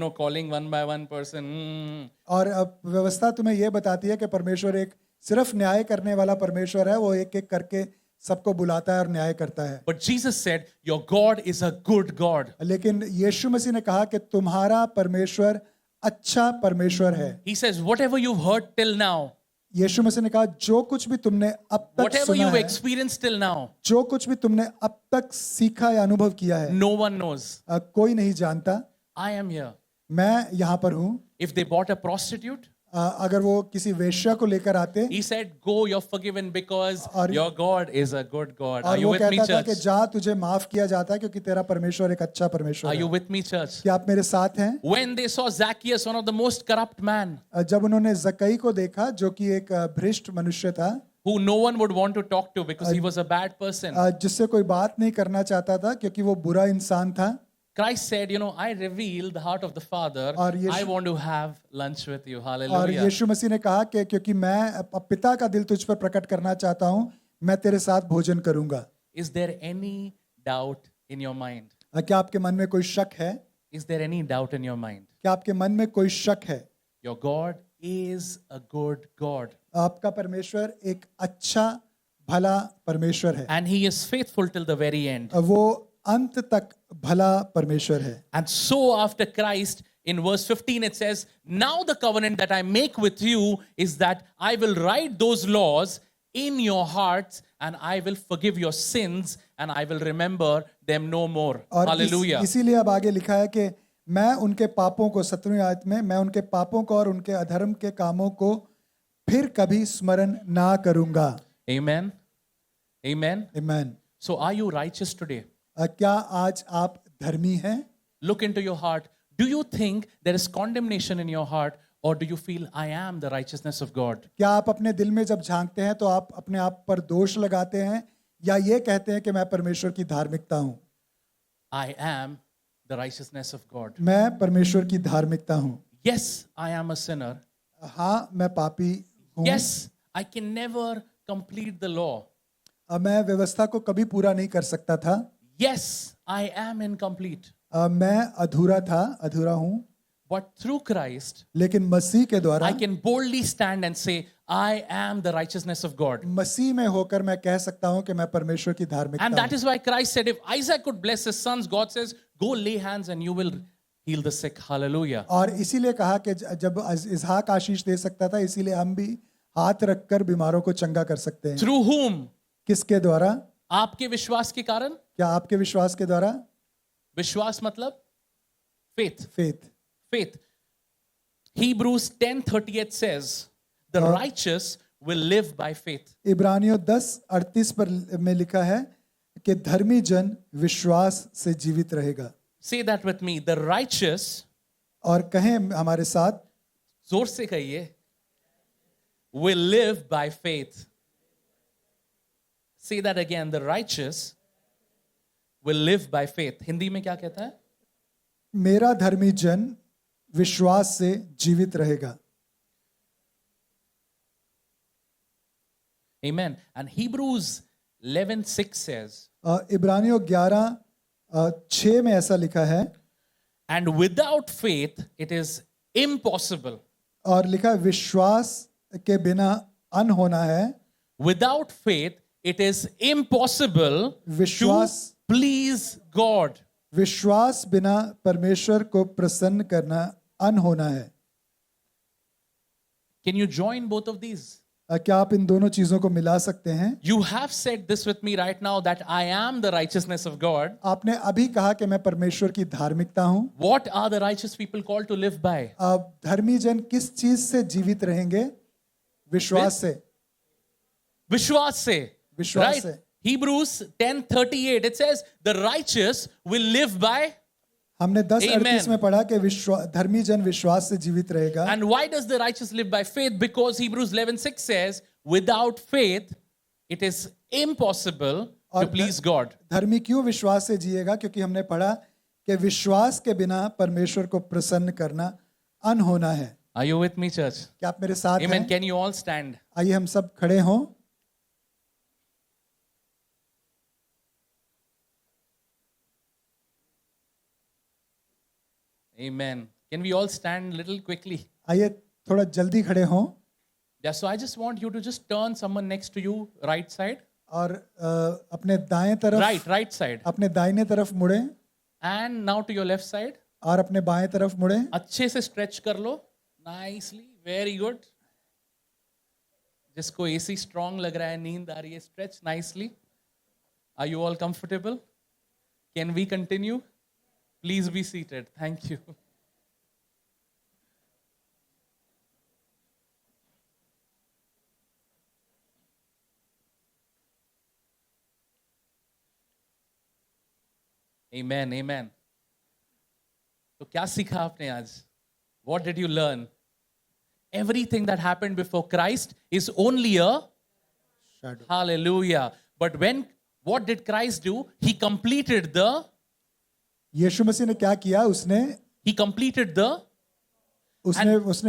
calling one by one person. और व्यवस्था तुम्हें यह बताती है कि परमेश्वर एक सिर्फ न्याय करने वाला परमेश्वर है, वो एक एक करके सबको बुलाता है और न्याय करता है। But Jesus said, your God is a good God. लेकिन यीशु मसीह ने कहा कि तुम्हारा परमेश्वर अच्छा परमेश्वर है। He says, whatever you've heard till now, यीशु मसीह ने कहा जो कुछ भी तुमने अब तक whatever सुना you've है, experienced till now, जो कुछ भी तुमने अब तक सीखा या अनुभव किया है, no one knows. कोई नहीं जानता। I am here. मैं यहाँ पर हूँ। If they bought a prostitute, अगर वो किसी वेश्या को लेकर आते he said, "Go, you're forgiven because और- your God is a good God." Are और you वो with me, कहता था कि church? जा, तुझे माफ किया जाता है क्योंकि तेरा परमेश्वर एक अच्छा Are परमेश्वर you है। with me, church? क्या आप मेरे साथ हैं? When they saw Zacchaeus, one of the most corrupt man, जब उन्होंने जक्कई को देखा जो कि एक भ्रष्ट मनुष्य था, who no one would want to talk to because he was a bad person, जिससे कोई बात नहीं करना चाहता था क्योंकि वो बुरा इंसान था, Christ said, I reveal the heart of the Father. और यीशु- I want to have lunch with you. और Hallelujah. यीशु मसीह ने कहा कि क्योंकि मैं पिता का दिल तुझ पर प्रकट करना चाहता हूँ, मैं तेरे साथ भोजन करूंगा। Is there any doubt in your mind? क्या आपके मन में कोई शक है? Is there any doubt in your mind? क्या आपके मन में कोई शक है? Your God is a good God. आपका परमेश्वर एक अच्छा भला परमेश्वर है, And He is faithful till the very end. वो अंत तक भला परमेश्वर है। And so after Christ, in verse 15 it says, "Now the covenant that I make with you is that I will write those laws in your hearts and I will forgive your sins and I will remember them no more." और Hallelujah. इसीलिए अब आगे लिखा है कि मैं उनके पापों को, 17वीं आयत में, मैं उनके पापों को और उनके अधर्म के कामों को फिर कभी स्मरण ना करूंगा। Amen. Amen. आमीन। So are you righteous today? क्या आज आप धर्मी हैं? Look into your heart. Do you think there is condemnation in your heart or do you feel I am the righteousness of God? क्या आप अपने दिल में जब झांकते हैं तो आप अपने आप पर दोष लगाते हैं या ये कहते हैं कि मैं परमेश्वर की धार्मिकता हूं? I am the righteousness of God. मैं परमेश्वर की धार्मिकता हूं। Yes, I am a sinner. हाँ, मैं पापी हूं। Yes, I can never complete the law. मैं व्यवस्था को कभी पूरा नहीं कर सकता था। Yes, I am incomplete. मैं अधूरा हूं। But through Christ, लेकिन मसीह के द्वारा, I can boldly stand and say, I am the righteousness of God. मसीह में होकर मैं कह सकता हूं कि मैं परमेश्वर की धार्मिकता And that हूं। is why Christ said, if Isaac could bless his sons, God says, go lay hands and you will heal the sick. Hallelujah. और इसीलिए कहा कि जब इसहाक आशीष दे सकता था, इसीलिए हम भी हाथ रखकर बीमारों को चंगा कर सकते हैं। Through whom? किसके द्वारा? आपके विश्वास के कारण? क्या आपके विश्वास के द्वारा? विश्वास मतलब faith. Faith. Faith. Hebrews 10:38 says, the righteous will live by faith. इब्रानियों 10:38 पर में लिखा है कि धर्मी जन विश्वास से जीवित रहेगा। Say that with me. The righteous, और कहें हमारे साथ, जोर से कहिए, will live by faith. Say that again. The righteous will live by faith. Hindi में क्या कहता है? मेरा धर्मी जन विश्वास से जीवित रहेगा। Amen. And Hebrews 11:6 says, इब्रानियों 11:6 में ऐसा लिखा है, and without faith it is impossible. और लिखा है विश्वास के बिना अन होना है। Without faith it is impossible to विश्वास please God. विश्वास बिना परमेश्वर को प्रसन्न करना अन होना है। Can you join both of these? क्या आप इन दोनों चीजों को मिला सकते हैं? You have said this with me right now that I am the righteousness of God. आपने अभी कहा कि मैं परमेश्वर की धार्मिकता हूं। What are the righteous people called to live by? अब धर्मी जन किस चीज से जीवित रहेंगे? विश्वास से। विश्वास से. विश्वास Right? से। Hebrews 10:38 it says the righteous will live by. हमने 10:38 Amen. में पढ़ा कि धर्मी जन विश्वास से जीवित रहेगा। And why does the righteous live by faith? Because Hebrews 11:6 says without faith it is impossible to please God. धर्मी क्यों विश्वास से जिएगा? क्योंकि हमने पढ़ा कि विश्वास के बिना परमेश्वर को प्रसन्न करना अन होना है। Are you with me, church? क्या आप मेरे साथ Amen. हैं? Can you all stand? आइए हम सब खड़े हों। Amen. Can we all stand little quickly? आइए थोड़ा जल्दी खड़े हों। Yeah, so I just want you to just turn someone next to you, right side. और अपने दाएं तरफ, Right side. अपने दाहिने तरफ मुड़े And now to your left side. और अपने बाएं तरफ मुड़े। अच्छे से stretch कर लो. Nicely. Very good. जिसको AC strong लग रहा है, नींद आ रही है, stretch nicely. Are you all comfortable? Can we continue? Please be seated. Thank you. Amen, amen. तो क्या सीखा आपने आज? What did you learn? Everything that happened before Christ is only a Shadow. hallelujah. But what did Christ do? He completed यीशु मसीह ने क्या किया? उसने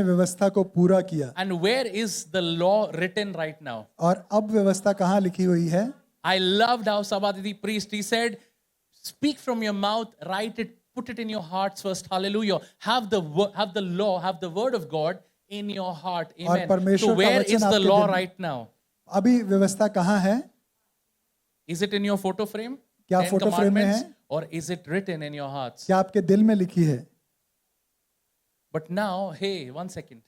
व्यवस्था को पूरा किया. and where is the law written right now? और अब व्यवस्था कहाँ लिखी हुई है? I loved how Sabaditi preached. He said, speak from your mouth, write it, put it in your hearts first. Hallelujah. Have the law, have the word of God in your heart. Amen. परमेश्वर So का where वचन is the आपके law दिल में- right now? अभी व्यवस्था कहाँ है? Is it in your photo frame? क्या 10 photo frame में commandments? है? Or is it written in your hearts? क्या आपके दिल में लिखी है? But now, hey, 1 second.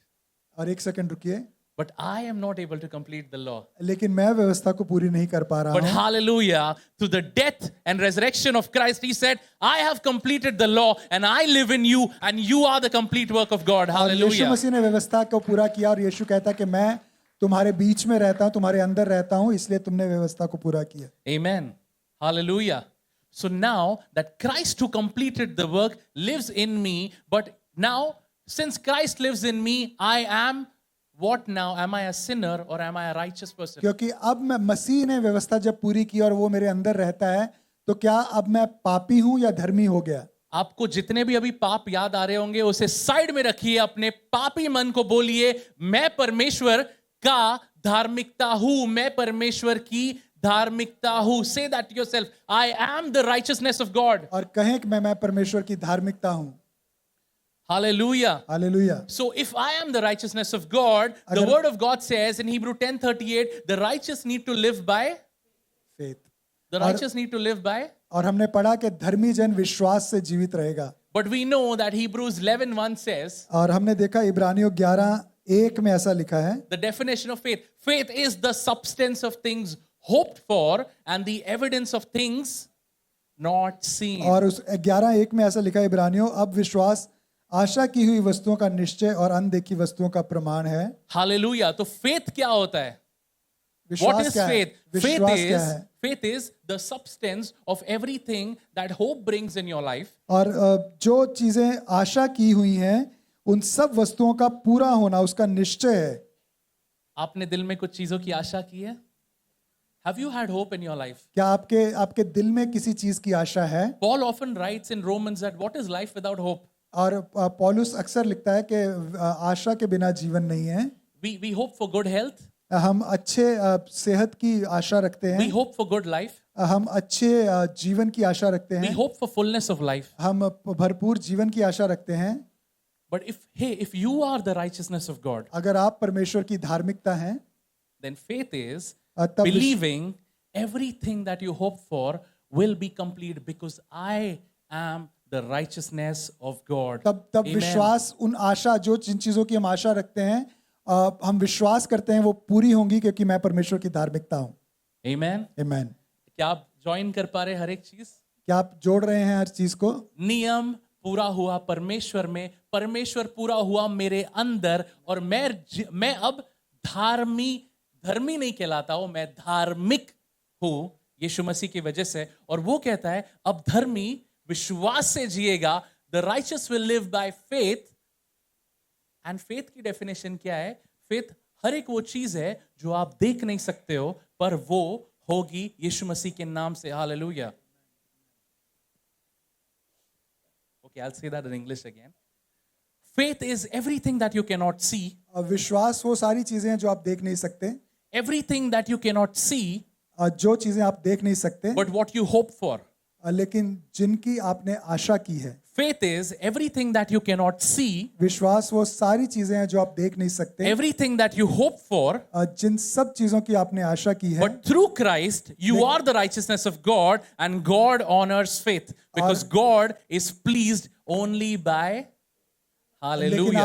और एक सेकंड रुकिए. But I am not able to complete the law. लेकिन मैं व्यवस्था को पूरी नहीं कर पा रहा But हूँ. hallelujah, through the death and resurrection of Christ, he said, I have completed the law and I live in you and you are the complete work of God. और यीशु Hallelujah. मसीह ने व्यवस्था को पूरा किया और यीशु कहता है कि मैं तुम्हारे बीच में रहता हूँ, तुम्हारे अंदर रहता हूँ, इसलिए तुमने व्यवस्था को पूरा किया. Amen. Hallelujah. So now that Christ who completed the work lives in me, but now since Christ lives in me, I am what now? Am I a sinner or am I a righteous person? क्योंकि अब मैं मसीह ने व्यवस्था जब पूरी की और वो मेरे अंदर रहता है, तो क्या अब मैं पापी हूँ या धर्मी हो गया? आपको जितने भी अभी पाप याद आ रहे होंगे उसे साइड में रखिए, अपने पापी मन को बोलिए, मैं परमेश्वर का धार्मिकता हूं, मैं परमेश्वर की धार्मिकता हूं. Say that to yourself. I am the righteousness of God. और कहें कि मैं परमेश्वर की धार्मिकता हूँ. Hallelujah. Hallelujah. So if I am the righteousness of God, the अगर- word of God says in Hebrew 10:38, the righteous need to live by, Faith. the righteous need to live by. और हमने पढ़ा कि धर्मी जन विश्वास से जीवित रहेगा. But we know that Hebrews 11:1 says, और हमने देखा इब्रानियों 11:1 में ऐसा लिखा है, the definition of faith. Faith is the substance of things hoped for and the evidence of things not seen. और उस 11:1 में ऐसा लिखा है इब्रानियों, अब विश्वास आशा की हुई वस्तुओं का निश्चय और अनदेखी वस्तुओं का प्रमाण है. Hallelujah. तो faith क्या होता है? What विश्वास is क्या है? faith? विश्वास क्या है? Faith is the substance of everything that hope brings in your life. और जो चीजें आशा की हुई हैं, उन सब वस्तुओं का पूरा होना उसका निश्चय है. आपने दिल में कुछ चीजों की आशा की है? Have you had hope in your life? क्या आपके दिल में किसी चीज की आशा है? Paul often writes in Romans that what is life without hope? और पौलुस अक्सर लिखता है कि आशा के बिना जीवन नहीं है. We hope for good health. हम अच्छे सेहत की आशा रखते We हैं. hope for good life. हम अच्छे जीवन की आशा रखते We हैं. hope for fullness of life. हम भरपूर जीवन की आशा रखते हैं. But if you are the righteousness of God, अगर आप परमेश्वर की धार्मिकता हैं, then faith is तब believing everything that you hope for will be complete because I am the righteousness of God. तब Amen. विश्वास, उन आशा, जो जिन चीजों की हम आशा रखते हैं, हम विश्वास करते हैं वो पूरी होंगी क्योंकि मैं परमेश्वर की धार्मिकता हूँ. Amen. आमेन. क्या आप ज्वाइन कर पा रहे हैं हर एक चीज? क्या आप जोड़ रहे हैं हर चीज को? नियम पूरा हुआ परमेश्वर में, परमेश्वर पूरा हुआ मेरे अंदर, और मैं अब धर्मी नहीं कहलाता हूं, मैं धार्मिक हूं यीशु मसीह की वजह से. और वो कहता है अब धर्मी विश्वास से जिएगा. The righteous will live by faith. And faith की डेफिनेशन क्या है? फेथ हर एक वो चीज है जो आप देख नहीं सकते हो, पर वो होगी यीशु मसीह के नाम से. Hallelujah. Okay, I'll say that in English again. Faith is everything that you cannot see. विश्वास वो सारी चीजें हैं जो आप देख नहीं सकते. Everything that you cannot see, जो चीजें आप देख नहीं सकते, but what you hope for. लेकिन जिनकी आपने आशा की है. Faith is everything that you cannot see, विश्वास वो सारी चीजें हैं जो आप देख नहीं सकते, everything that you hope for, जिन सब चीजों की आपने आशा की है. but through Christ, you are the righteousness of God, and God honors faith because God is pleased only by. लेकिन Hallelujah.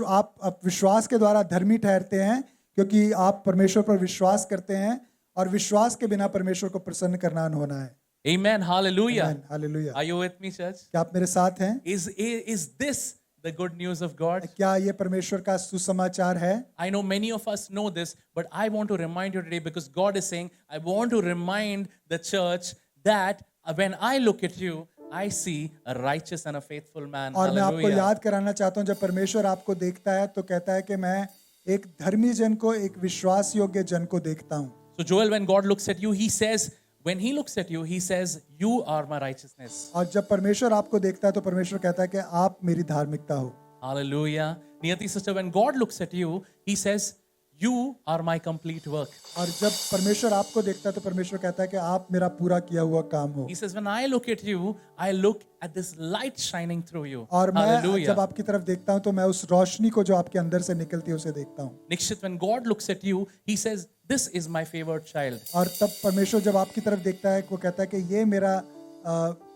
आप विश्वास के द्वारा धर्मी ठहरते हैं क्योंकि आप परमेश्वर पर विश्वास करते हैं, और विश्वास के बिना परमेश्वर को प्रसन्न करना होना है. Amen. Hallelujah. Hallelujah. Are you with me, church? क्या आप मेरे साथ हैं? Is this the good news of God? क्या ये परमेश्वर का सुसमाचार है? I know many of us know this, but I want to remind you today because God is saying, I want to remind the church that when I look at you, I see a righteous and a faithful man. और मैं आपको Hallelujah. याद कराना चाहता हूँ, जब परमेश्वर आपको देखता है तो कहता है कि मैं एक धर्मी जन को, एक विश्वास योग्य जन को देखता हूँ. So Joel, when God looks at you, he says, when he looks at you, he says, you are my righteousness. और जब परमेश्वर आपको देखता है तो परमेश्वर कहता है कि आप मेरी धार्मिकता हो. Hallelujah. Niyati sister, when God looks at you, he says, you are my complete work. और जब परमेश्वर आपको देखता है तो परमेश्वर कहता है कि आप मेरा पूरा किया हुआ काम हो. He says, when I look at you, I look at this light shining through you. और मैं जब Hallelujah. आपकी तरफ देखता हूँ तो मैं उस रोशनी को जो आपके अंदर से निकलती है उसे देखता हूँ. Nikshit, when God looks at you, he says, this is my favored child. और तब परमेश्वर जब आपकी तरफ देखता है वो कहता है कि ये मेरा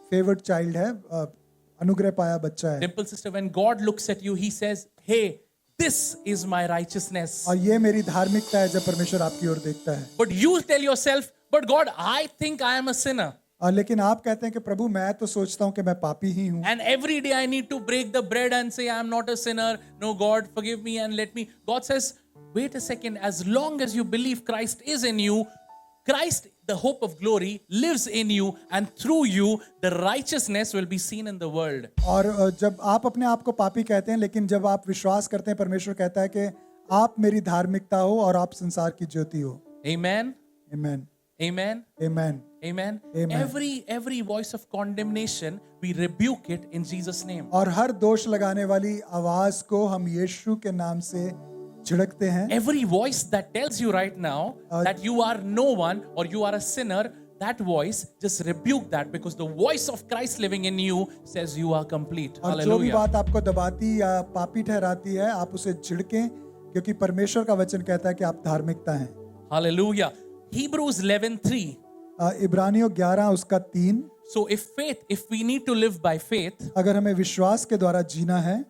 फेवरेट चाइल्ड है, अनुग्रह पाया बच्चा है. Dimple sister, when God looks at you, he says, hey, this is my righteousness. और ये मेरी धार्मिकता है जब परमेश्वर आपकी ओर देखता है. But you tell yourself, but God, I think I am a sinner. और लेकिन आप कहते हैं कि प्रभु मैं तो सोचता हूँ कि मैं पापी ही हूँ. And every day I need to break the bread and say, I am not a sinner. No, God, forgive me and let me. God says, wait a second. As long as you believe Christ is in you, Christ, the hope of glory, lives in you, and through you, the righteousness will be seen in the world. और जब आप अपने आप को पापी कहते हैं, लेकिन जब आप विश्वास करते हैं, परमेश्वर कहता है कि आप मेरी धार्मिकता हो और आप संसार की ज्योति हो. Amen. Amen. Amen. Amen. Amen. Amen. Every voice of condemnation, we rebuke it in Jesus' name. और हर दोष लगाने वाली आवाज को हम यीशु के नाम से झिड़कते हैं. Every voice that tells you right now that you are no one or you are a sinner, that voice, just rebuke that, because the voice of Christ living in you says you are complete. और जो भी Hallelujah. बात आपको दबाती या पापी ठहराती है, आप उसे झिड़कें, क्योंकि परमेश्वर का वचन कहता है कि आप धार्मिकता हैं. Hallelujah. Hebrews 11:3. इब्रानियों 11 उसका 3. So if we need to live by faith, अगर हमें विश्वास के द्वारा जीना है,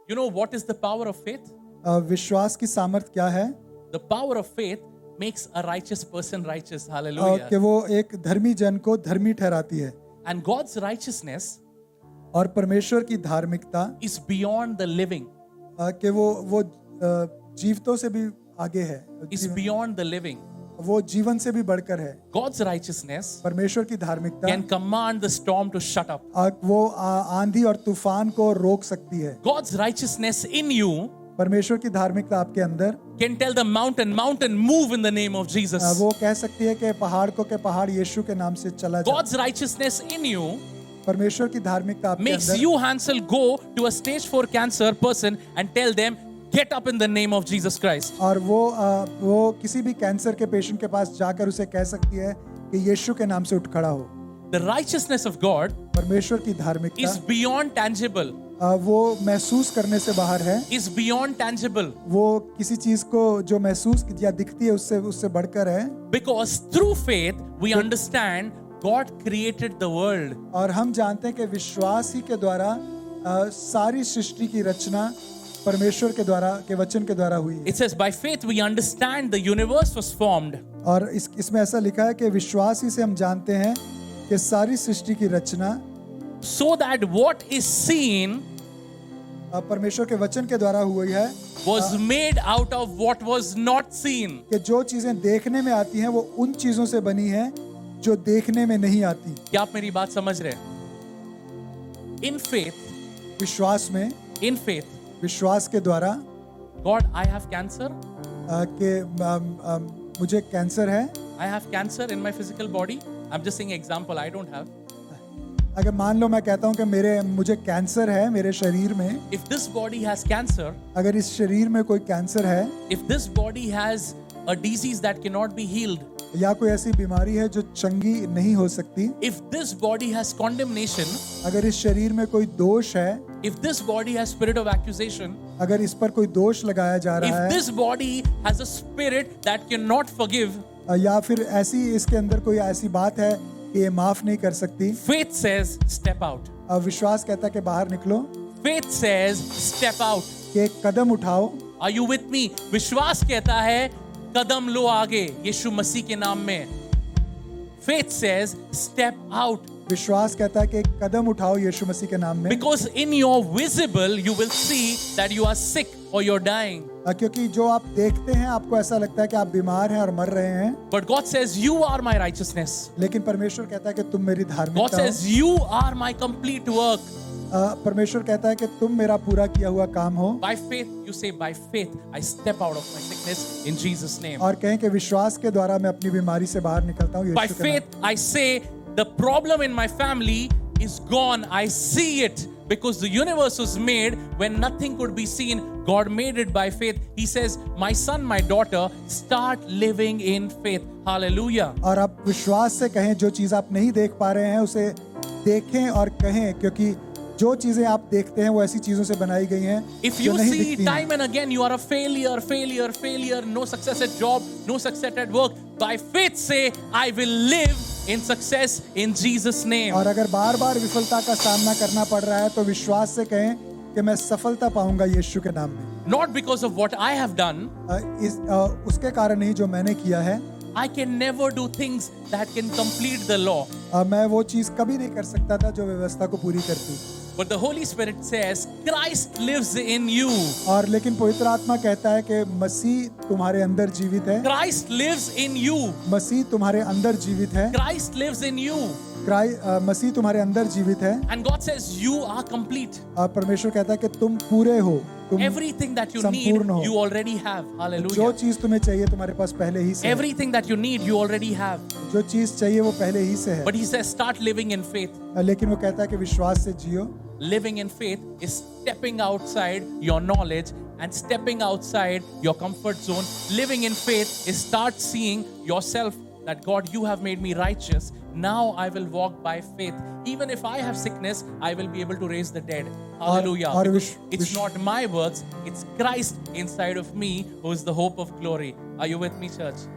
you know what is the power of faith? विश्वास की सामर्थ क्या है? The power of faith makes a righteous person righteous. कि Hallelujah. वो एक धर्मी जन को धर्मी ठहराती है. And God's righteousness और परमेश्वर की धार्मिकता is beyond the living, कि वो जीवतों से भी आगे है, is beyond the living. वो जीवन से भी बढ़कर है. God's righteousness परमेश्वर की धार्मिकता can command the storm to shut up. वो आंधी और तूफान को रोक सकती है. God's righteousness in you परमेश्वर की धार्मिकता आपके अंदर can tell the mountain, move in the name of Jesus. वो कह सकती है कि पहाड़ को के पहाड़ यीशु के नाम से चला जाए. God's righteousness in you परमेश्वर की धार्मिकता आपके makes अंदर you, Hansel, go to a stage 4 cancer person and tell them, get up in the name of Jesus Christ. और वो किसी भी कैंसर के पेशेंट के पास जाकर उसे कह सकती है कि यीशु के नाम से उठ खड़ा हो. The righteousness of God परमेश्वर की धार्मिकता is beyond tangible, वो महसूस करने से बाहर है. is beyond tangible, वो किसी चीज को जो महसूस या दिखती है उससे बढ़कर है. because through faith we understand God created the world. और हम जानते हैं कि विश्वास ही के द्वारा सारी सृष्टि की रचना परमेश्वर के द्वारा, के वचन के द्वारा हुई है. It says by faith we understand the universe was formed. और इसमें ऐसा लिखा है कि विश्वास ही से हम जानते हैं कि सारी सृष्टि की रचना So that what is seen परमेश्वर के वचन के द्वारा हुई है, was made out of what was not seen. कि जो चीजें देखने में आती हैं वो उन चीजों से बनी हैं जो देखने में नहीं आती. क्या आप मेरी बात समझ रहे हैं? In faith, विश्वास में, in faith, विश्वास के द्वारा God, I have cancer. कि मुझे कैंसर है. I have cancer in my physical body. I'm just saying example. I don't have. अगर मान लो मैं कहता हूँ कि मुझे कैंसर है मेरे शरीर में. If this body has cancer, अगर इस शरीर में कोई कैंसर है if this body has a disease that cannot be healed, या कोई ऐसी बीमारी है जो चंगी नहीं हो सकती, if this body has condemnation, अगर इस शरीर में कोई दोष है, if this body has spirit of accusation, अगर इस पर कोई दोष लगाया जा रहा if है, this body has a spirit that cannot forgive, या फिर ऐसी इसके अंदर कोई ऐसी बात है कि ये माफ नहीं कर सकती, faith says step out. विश्वास कहता है कि बाहर निकलो, Faith says step out. कि एक कदम उठाओ. Are you with me? विश्वास कहता है कदम लो आगे यीशु मसीह के नाम में. Faith says step out. विश्वास कहता है कि एक कदम उठाओ यीशु मसीह के नाम में. Because in your visible you will see that you are sick. or you're dying. क्योंकि जो आप देखते हैं आपको ऐसा लगता है कि आप बीमार हैं और मर रहे हैं, But God says, you are my righteousness. लेकिन परमेश्वर कहता है कि तुम मेरी God धार्मिकता हो। says, you are my complete work. परमेश्वर कहता है कि तुम मेरा पूरा किया हुआ काम हो। By faith, you say, by faith, I step out of my sickness in Jesus' name. और कहें कि विश्वास के द्वारा मैं अपनी बीमारी से बाहर निकलता हूँ By यीशु के नाम। faith, I say, the problem in my family is gone. I see it because the universe was made when nothing could be seen. God made it by faith. He says, my son, my daughter, start living in faith. Hallelujah. और आप विश्वास से कहें, जो चीज आप नहीं देख पा रहे हैं उसे देखें और कहें, क्योंकि जो चीजें आप देखते हैं वो ऐसी चीजों से बनाई गई हैं If जो you नहीं see दिखती हैं। time and again you are a failure, no success at job, no success at work, by faith say, I will live in success in Jesus' name. और अगर बार बार विफलता का सामना करना पड़ रहा है तो विश्वास से कहें कि मैं सफलता पाऊंगा यीशु के नाम में। Not because of what I have done. उसके कारण नहीं जो मैंने किया है। I can never do things that can complete the law. मैं वो चीज कभी नहीं कर सकता था जो व्यवस्था को पूरी करती। But the Holy Spirit says, Christ lives in you. और लेकिन पवित्र आत्मा कहता है कि मसीह तुम्हारे अंदर जीवित है। Christ lives in you. मसीह तुम्हारे अंदर जीवित है। Christ lives in you. मसीह तुम्हारे अंदर जीवित है। And God says, you are complete. और परमेश्वर कहता है कि तुम पूरे हो, तुम Everything that you need, संपूर्ण हो। you already have. जो Hallelujah. चीज तुम्हें चाहिए तुम्हारे पास पहले ही से है। Everything that you need, you already have. जो चीज चाहिए वो पहले ही से है। But He says, start living in faith. लेकिन वो कहता है कि विश्वास से जियो। Living in faith is stepping outside your knowledge and stepping outside your comfort zone. Living in faith is start seeing yourself that God, you have made me righteous. Now I will walk by faith. Even if I have sickness, I will be able to raise the dead. Hallelujah. और Because it's not my works, it's Christ inside of me who is the hope of glory. Are you with me, church?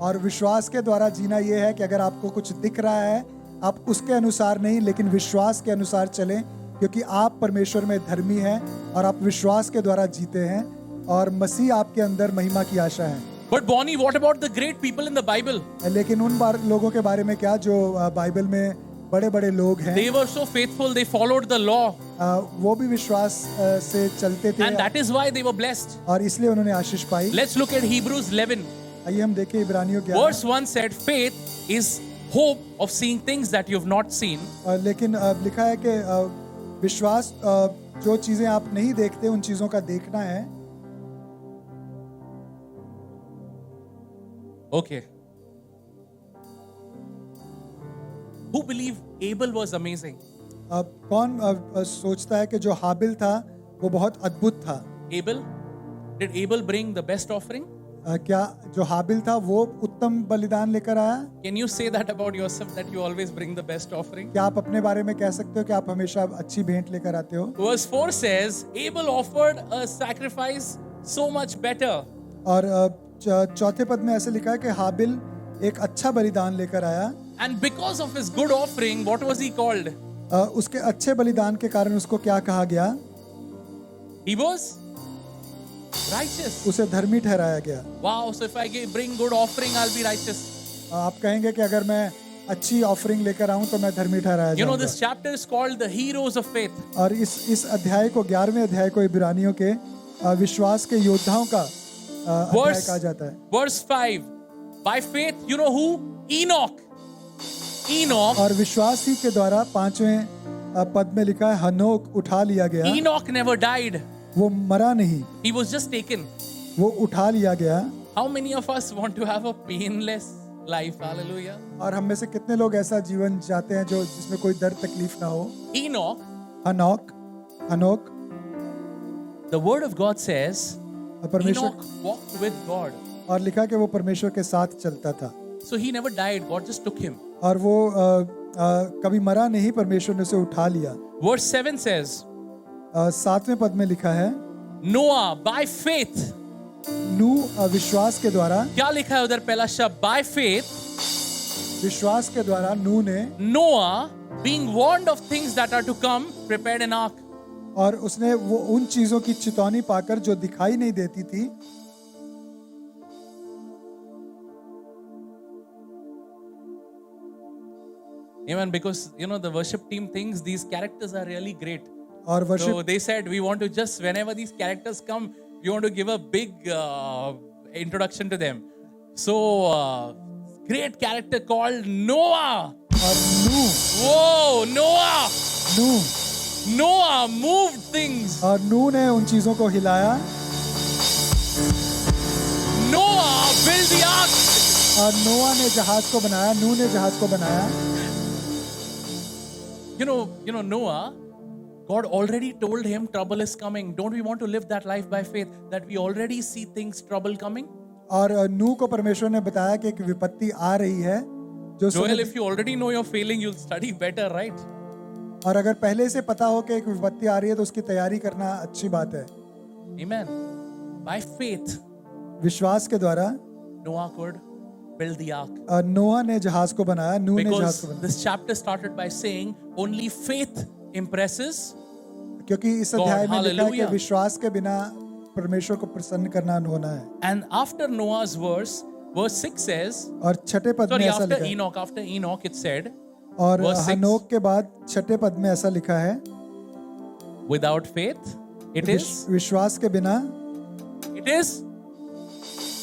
और विश्वास के द्वारा जीना ये है कि अगर आपको कुछ दिख रहा है आप उसके अनुसार नहीं लेकिन विश्वास के अनुसार चलें, क्योंकि आप परमेश्वर में धर्मी हैं और आप विश्वास के द्वारा जीते हैं और मसीह आपके अंदर महिमा की आशा है। But Bonnie, what about the great people in the Bible? लेकिन उन लोगों के बारे में क्या जो बाइबल में बड़े-बड़े लोग हैं, They were so faithful, they followed the law. वो भी विश्वास से चलते थे And that is why they were blessed. और इसलिए उन्होंने आशीष पाई। Let's look at Hebrews 11. आइए हम देखें इब्रानियों 11। Verse 1 said, faith is hope of seeing things that you have not seen. लेकिन लिखा है कि विश्वास जो चीजें आप नहीं देखते उन चीजों का देखना है। Okay. Who believe Abel was amazing? कौन सोचता है कि जो हाबिल था वो बहुत अद्भुत था? Abel? Did Abel bring the best offering? क्या जो हाबिल था वो उत्तम बलिदान लेकर आया? Can you say that about yourself, that you always bring the best offering? क्या आप अपने बारे में कह सकते हो कि आप हमेशा अच्छी भेंट लेकर आते हो? Verse 4 says, Abel offered a sacrifice so much better. और चौथे पद में ऐसे लिखा है कि हाबिल एक अच्छा बलिदान लेकर आया। And because of his good offering, what was he called? उसके अच्छे बलिदान के कारण उसको क्या कहा गया? He was righteous. उसे धर्मी ठहराया गया। Wow, so if I bring good offering, I'll be righteous. आप कहेंगे कि अगर मैं अच्छी ऑफरिंग लेकर आऊं तो मैं धर्मी ठहराया You know, जाऊंगा। this chapter is called the heroes of faith. और इस अध्याय को 11वें अध्याय को इब्रानियों के विश्वास के योद्धाओं का अध्याय कहा जाता है। Verse 5. By faith, you know who? Enoch. Enoch. और विश्वास ही के द्वारा 5वें पद में लिखा है हनोक उठा लिया गया। Enoch never died. वो मरा नहीं, He was just taken. वो उठा लिया गया। How many of us want to have a painless life? Hallelujah. और हम में से कितने लोग ऐसा जीवन चाहते हैं जो जिसमें कोई दर्द तकलीफ ना हो? Enoch, हनोक the word of God says, परमेश्वर Enoch walked with God. और लिखा कि वो परमेश्वर के साथ चलता था So he never died. God just took him. और वो कभी मरा नहीं, परमेश्वर ने उसे उठा लिया। Verse 7 says, 7वें पद में लिखा है Noah, by faith. नूह विश्वास के द्वारा, क्या लिखा है उधर पहला शब्द? By faith, विश्वास के द्वारा नूह ने, Noah, being warned of things that are to come, prepared an ark. और उसने वो उन चीजों की चेतावनी पाकर जो दिखाई नहीं देती थी, Amen. Because you know the worship team thinks these characters are really great. और So worship they said, we want to just, whenever these characters come, we want to give a big introduction to them. So, great character called Noah. और नू Whoa, Noah! नू Noah moved things. और नू ने उन चीजों को हिलाया Noah built the ark. और नोआ ने जहाज को बनाया, नू ने जहाज को बनाया। You know, Noah, God already told him trouble is coming. Don't we want to live that life by faith, that we already see things, trouble coming? और नू को परमेश्वर ने बताया कि एक विपत्ति आ रही है जो Joel, if you already know you're failing, you'll study better, right? और अगर पहले से पता हो कि एक विपत्ति आ रही है तो उसकी तैयारी करना अच्छी बात है। Amen. By faith, विश्वास के द्वारा Noah could build the ark. नोआ ने जहाज को बनाया, नू ने जहाज Because को बनाया। this chapter started by saying only faith impresses. क्योंकि इस God, अध्याय में लिखा है कि hallelujah. विश्वास के बिना परमेश्वर को प्रसन्न करना होना है। And after Noah's verse 6 says, और छठे पद में sorry, ऐसा लिखा है, after Enoch it said, और verse 6, हनोक के बाद छठे पद में ऐसा लिखा है, without faith, it is, विश्वास के बिना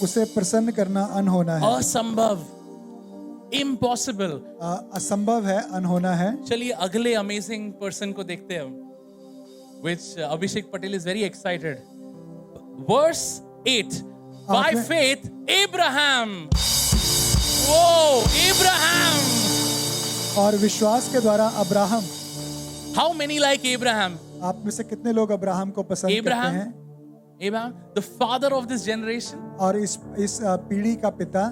उसे प्रसन्न करना अनहोना है। असंभव, impossible. असंभव है, अनहोना है। चलिए अगले अमेजिंग पर्सन को देखते हैं हम, which Abhishek Patel is very excited. Verse 8. By faith, Abraham. Whoa, Abraham. और विश्वास के द्वारा Abraham. How many like Abraham? आप में से कितने लोग अब्राहम को पसंद करते हैं? Abraham, the father of this generation. और इस पीढ़ी का पिता।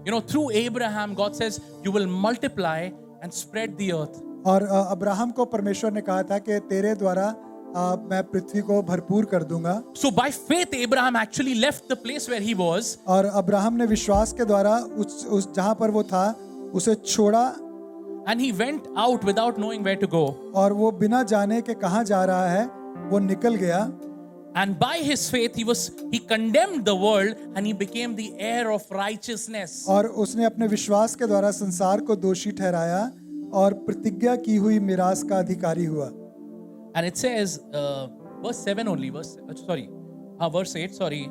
You know, through Abraham, God says, you will multiply and spread the earth. और अब्राहम को परमेश्वर ने कहा था कि तेरे द्वारा मैं पृथ्वी को भरपूर कर दूंगा। So by faith, Abraham actually left the place where he was. और अब्राहम ने विश्वास के द्वारा उस जहां पर वो था उसे छोड़ा। And he went out without knowing where to go. और वो बिना जाने के कहां जा रहा है वो निकल गया। And by his faith, he condemned the world and he became the heir of righteousness. और उसने अपने विश्वास के द्वारा संसार को दोषी ठहराया और प्रतिज्ञा की हुई मिरास का अधिकारी हुआ। And it says, verse 7 only, verse 8, sorry.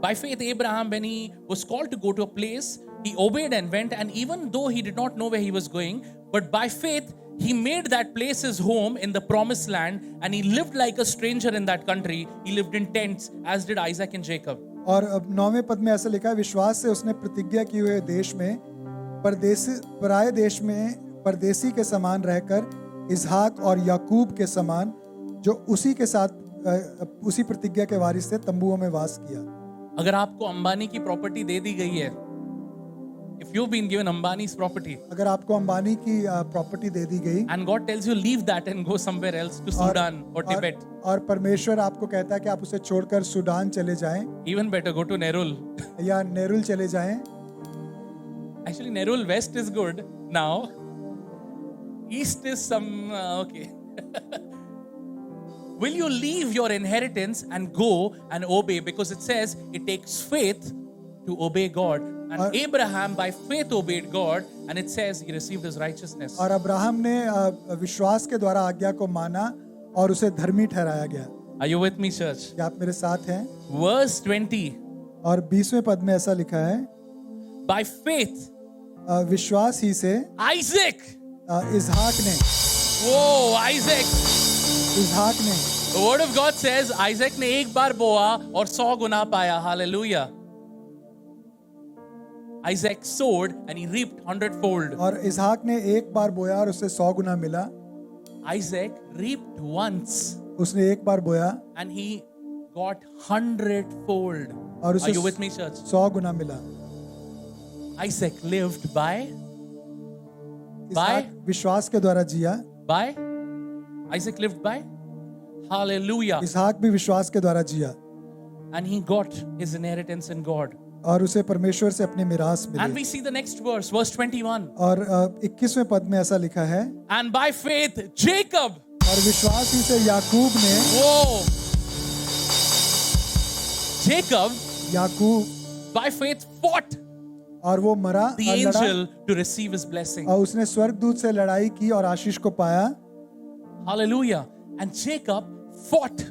By faith, Abraham, when he was called to go to a place, he obeyed and went, and even though he did not know where he was going, but by faith, he made that place his home in the promised land, and he lived like a stranger in that country. He lived in tents, as did Isaac and Jacob. और 9वें पद में ऐसा लिखा है, विश्वास से उसने प्रतिज्ञा की हुए देश में पराये देश में परदेसी के समान रहकर इसहाक और याकूब के समान जो उसी के साथ उसी प्रतिज्ञा के वारिस थे तंबुओं में वास किया। अगर आपको अंबानी की प्रॉपर्टी दे दी गई है, if you've been given Ambani's property, अगर आपको अंबानी की प्रॉपर्टी दे दी गई and God tells you leave that and go somewhere else to Sudan or Tibet, और परमेश्वर आपको कहता है कि आप उसे छोड़कर सूडान चले जाएं, even better go to Nerul. या नेरुल चले जाएं। Actually, Nerul West is good now. East is some okay. Will you leave your inheritance and go and obey? Because it says it takes faith to obey God. And Abraham by faith obeyed God, and it says he received his righteousness. और Abraham ने विश्वास के द्वारा आज्ञा को माना और उसे धर्मी ठहराया गया। Are you with me, church? क्या आप मेरे साथ हैं? Verse 20. और 20वें पद में ऐसा लिखा है, By faith, विश्वास ही से Isaac. इसहाक ने Whoa, Isaac. इसहाक ने The word of God says Isaac ने एक बार बोआ और 100 गुना पाया. Hallelujah. Isaac sowed and he reaped 100-fold. और इसहाक ने एक बार बोया और उसे 100 गुना मिला। Isaac reaped once उसने एक बार बोया and he got 100-fold. और Are उसे you with me, church? 100 गुना मिला। Isaac lived by इसहाक विश्वास के द्वारा जिया। Isaac lived by Hallelujah. इसहाक भी विश्वास के द्वारा जिया And he got his inheritance in God. और उसे परमेश्वर से अपनी मिरास And milli. we see the next verse 21. और 21वें पद में ऐसा लिखा है, And by faith Jacob. और विश्वास ही से याकूब ने Whoa. Jacob Yakub by faith fought और वो मरा the और लड़ा angel to receive his blessing. और उसने स्वर्गदूत से लड़ाई की और आशीष को पाया। Hallelujah. And Jacob fought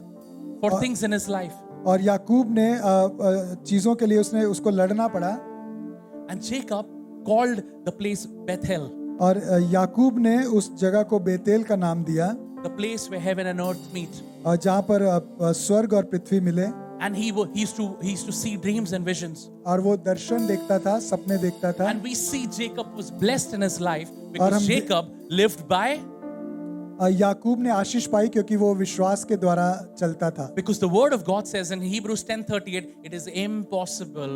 for things in his life. और याकूब ने चीजों के लिए उसको लड़ना पड़ा. And Jacob called the place Bethel, और याकूब ने उस जगह को बेतेल का नाम दिया, the place where heaven and earth meet. जहाँ पर स्वर्ग और पृथ्वी मिले. And he used to see dreams and visions. और वो दर्शन देखता था, सपने देखता था. And we see Jacob was blessed in his life because Jacob lived by, याकूब ने आशीष पाई क्योंकि वो विश्वास के द्वारा चलता था. because the word of God says in Hebrews 10:38, it is impossible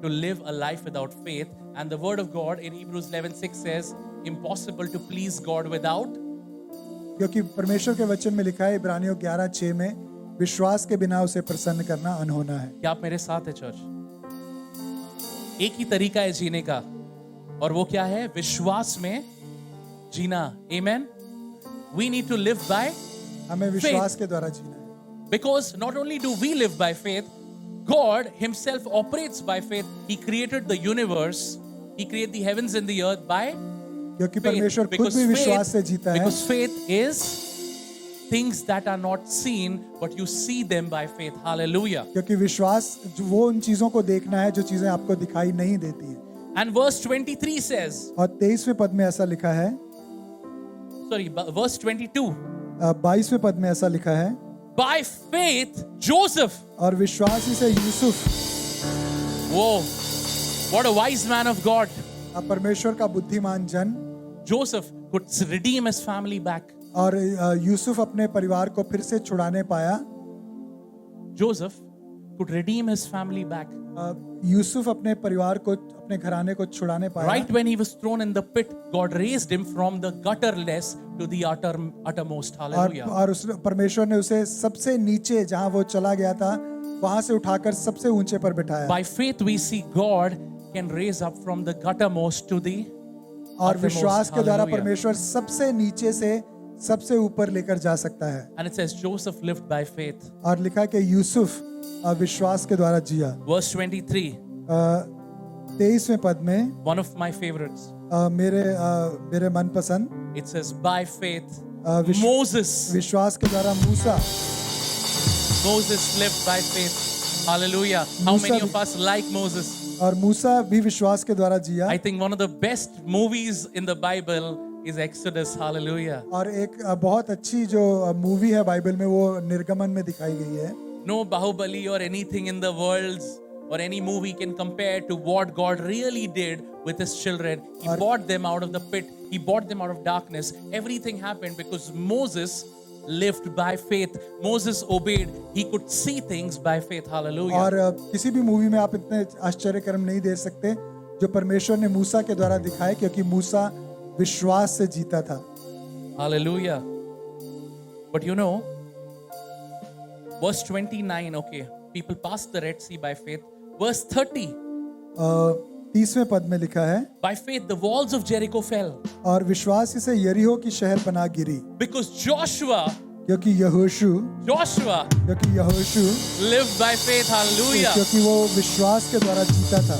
to live a life without faith. And the word of God in Hebrews 11:6 says, impossible to please God without. क्योंकि परमेश्वर के वचन में लिखा है इब्रानियों 11:6 में, विश्वास के बिना उसे प्रसन्न करना अनहोना है. क्या आप मेरे साथ है चर्च? एक ही तरीका है जीने का, और वो क्या है? विश्वास में जीना. Amen. We need to live by, हमें विश्वास के द्वारा जीना है. because not only do we live by faith, God himself operates by faith. He created the universe. He created the heavens and the earth by क्योंकि faith. परमेश्वर खुद भी विश्वास से जीता है. Because faith is things that are not seen, but you see them by faith. Hallelujah. क्योंकि विश्वास वो उन चीजों को देखना है जो चीजें आपको दिखाई नहीं देती हैं. And verse 23 says, और 23वें पद में ऐसा लिखा है, verse 22, 22वें पद में ऐसा लिखा है, by faith Joseph. और विश्वास ही से Yusuf. Whoa, what a wise man of God. परमेश्वर का बुद्धिमान जन. Joseph could redeem his family back. और यूसुफ अपने परिवार को फिर से छुड़ाने पाया. Joseph could redeem his family back. Yusuf अपने परिवार को, अपने घराने को छुड़ाने पाया. Right when he was thrown in the pit, God raised him from the gutterless to the uttermost. Hallelujah. और परमेश्वर ने उसे सबसे नीचे जहां वो चला गया था वहां से उठाकर सबसे ऊंचे पर बिठाया. By faith we see God can raise up from the guttermost to the और विश्वास के द्वारा Hallelujah. परमेश्वर सबसे नीचे से सबसे ऊपर लेकर जा सकता है. And it says Joseph lived by faith. और लिखा कि यूसुफ विश्वास के द्वारा जिया. Verse 23, 23वें पद में, one of my favorites. मेरे मनपसंद, It says by faith विश्व- Moses विश्वास के द्वारा मूसा. Moses lived by faith. Hallelujah. How Musa many भी- of us like Moses? और मूसा भी विश्वास के द्वारा जिया. I think one of the best movies in the Bible is Exodus. Hallelujah. और एक बहुत अच्छी जो मूवी है बाइबल में वो निर्गमन में दिखाई गई है. No Bahubali or anything in the world or any movie can compare to what God really did with his children. He brought them out of the pit. He brought them out of darkness. Everything happened because Moses lived by faith. Moses obeyed. He could see things by faith. Hallelujah. और किसी भी movie में आप इतने आश्चर्यकर्म नहीं दे सकते जो परमेश्वर ने मूसा के द्वारा दिखाए, क्योंकि मूसा विश्वास से जीता था. Hallelujah. But you know, verse 29, okay, people passed the Red Sea by faith. Verse 30, 30वें पद में लिखा है, by faith the walls of Jericho fell. और विश्वास ही से यरीहो की शहर पनाह गिरी. Because Joshua क्योंकि यहोशू lived by faith. Hallelujah. क्योंकि वो विश्वास के द्वारा जीता था.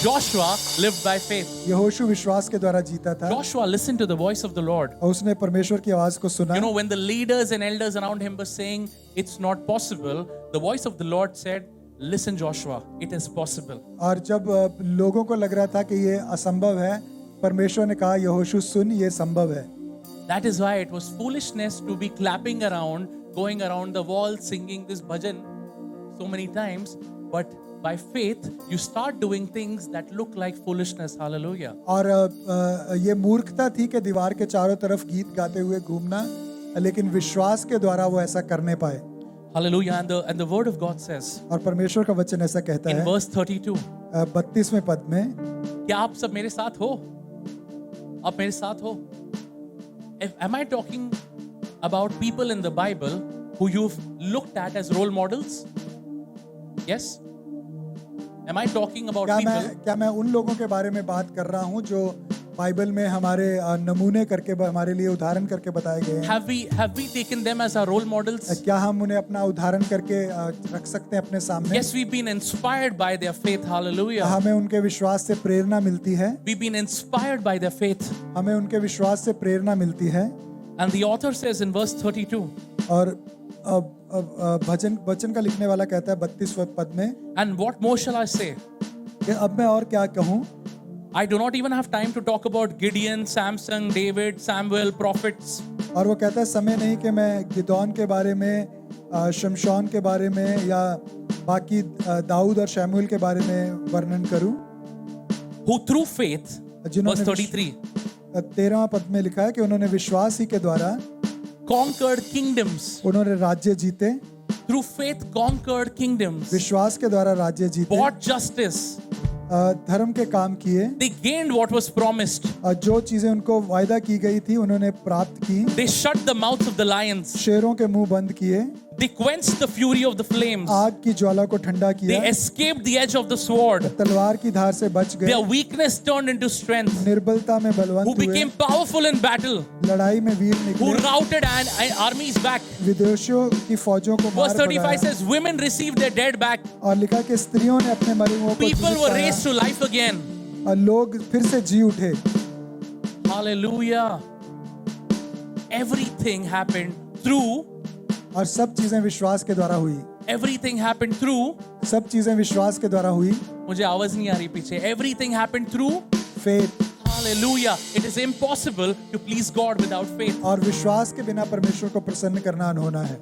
Joshua lived by faith. यहोशू विश्वास के द्वारा जीता था. Joshua listened to the voice of the Lord. और उसने परमेश्वर की आवाज को सुना. You know, when the leaders and elders around him were saying it's not possible, the voice of the Lord said, listen Joshua, it is possible. और जब लोगों को लग रहा था कि ये असंभव है, परमेश्वर ने कहा यहोशू सुन, ये संभव है. That is why it was foolishness to be clapping around, going around the wall, singing this bhajan so many times. But by faith, you start doing things that look like foolishness. Hallelujah. और ये मूर्खता थी कि दीवार के चारों तरफ गीत गाते हुए घूमना, लेकिन विश्वास के द्वारा वो ऐसा करने पाए. Hallelujah. And the word of God says और परमेश्वर का वचन ऐसा कहता in है verse 32, 32वें पद में, क्या आप सब मेरे साथ हो? आप मेरे साथ हो? Am I talking about people in the Bible who you've looked at as role models? Yes? Am I talking about people? क्या मैं उन लोगों के बारे में बात कर रहा हूँ जो बाइबल में हमारे नमूने करके हमारे लिए उदाहरण करके बताए गए हैं? Have we taken them as our role models? क्या हम उन्हें अपना उदाहरण करके रख सकते हैं अपने सामने? Yes, we've been inspired by their faith. Hallelujah. हमें उनके विश्वास से प्रेरणा मिलती है. We've been inspired by their faith. हमें उनके विश्वास से प्रेरणा मिलती है. And the author says in verse 32, और वचन का लिखने वाला कहता है 32वें पद में and what more shall I say? कि अब मैं और क्या कहूँ. I do not even have time to talk about Gideon, Samson, David, Samuel, prophets. और वो कहता है समय नहीं कि मैं गिदोन के बारे में, शमशोन के बारे में या बाकी दाऊद और शमूएल के बारे में वर्णन करूं. Who through faith, verse 33, 13वां पद में लिखा है कि उन्होंने विश्वास ही के द्वारा conquered kingdoms. उन्होंने राज्य जीते. Through faith conquered kingdoms. विश्वास के द्वारा राज्य जीते. Bought justice. धर्म के काम किए. They gained what was promised. जो चीजें उनको वायदा की गई थी उन्होंने प्राप्त की. They shut the mouths of the lions. शेरों के मुंह बंद किए. They quenched the fury of the flames. आग की ज्वाला को ठंडा They किया. escaped the edge of the sword. तलवार की धार से बच गए. Their weakness turned into strength. निर्बलता में Who बलवंत हुए. became powerful in battle. लड़ाई में वीर Who निकले. routed armies back. विदेशियों की फौजों को Verse मार 35 भगाया. says, women received their dead back. और लिखा कि स्त्रियों ने अपने मरे हुओं को People जीवित were पाया. raised to life again. और लोग फिर से जी उठे. Hallelujah. Everything happened through. और सब चीजें विश्वास के द्वारा हुई. Everything happened through. सब चीजें विश्वास के द्वारा हुई. मुझे आवाज नहीं आ रही पीछे. Everything happened through faith. Hallelujah. It is impossible to please God without faith. और विश्वास के बिना परमेश्वर को प्रसन्न करना अनहोना है.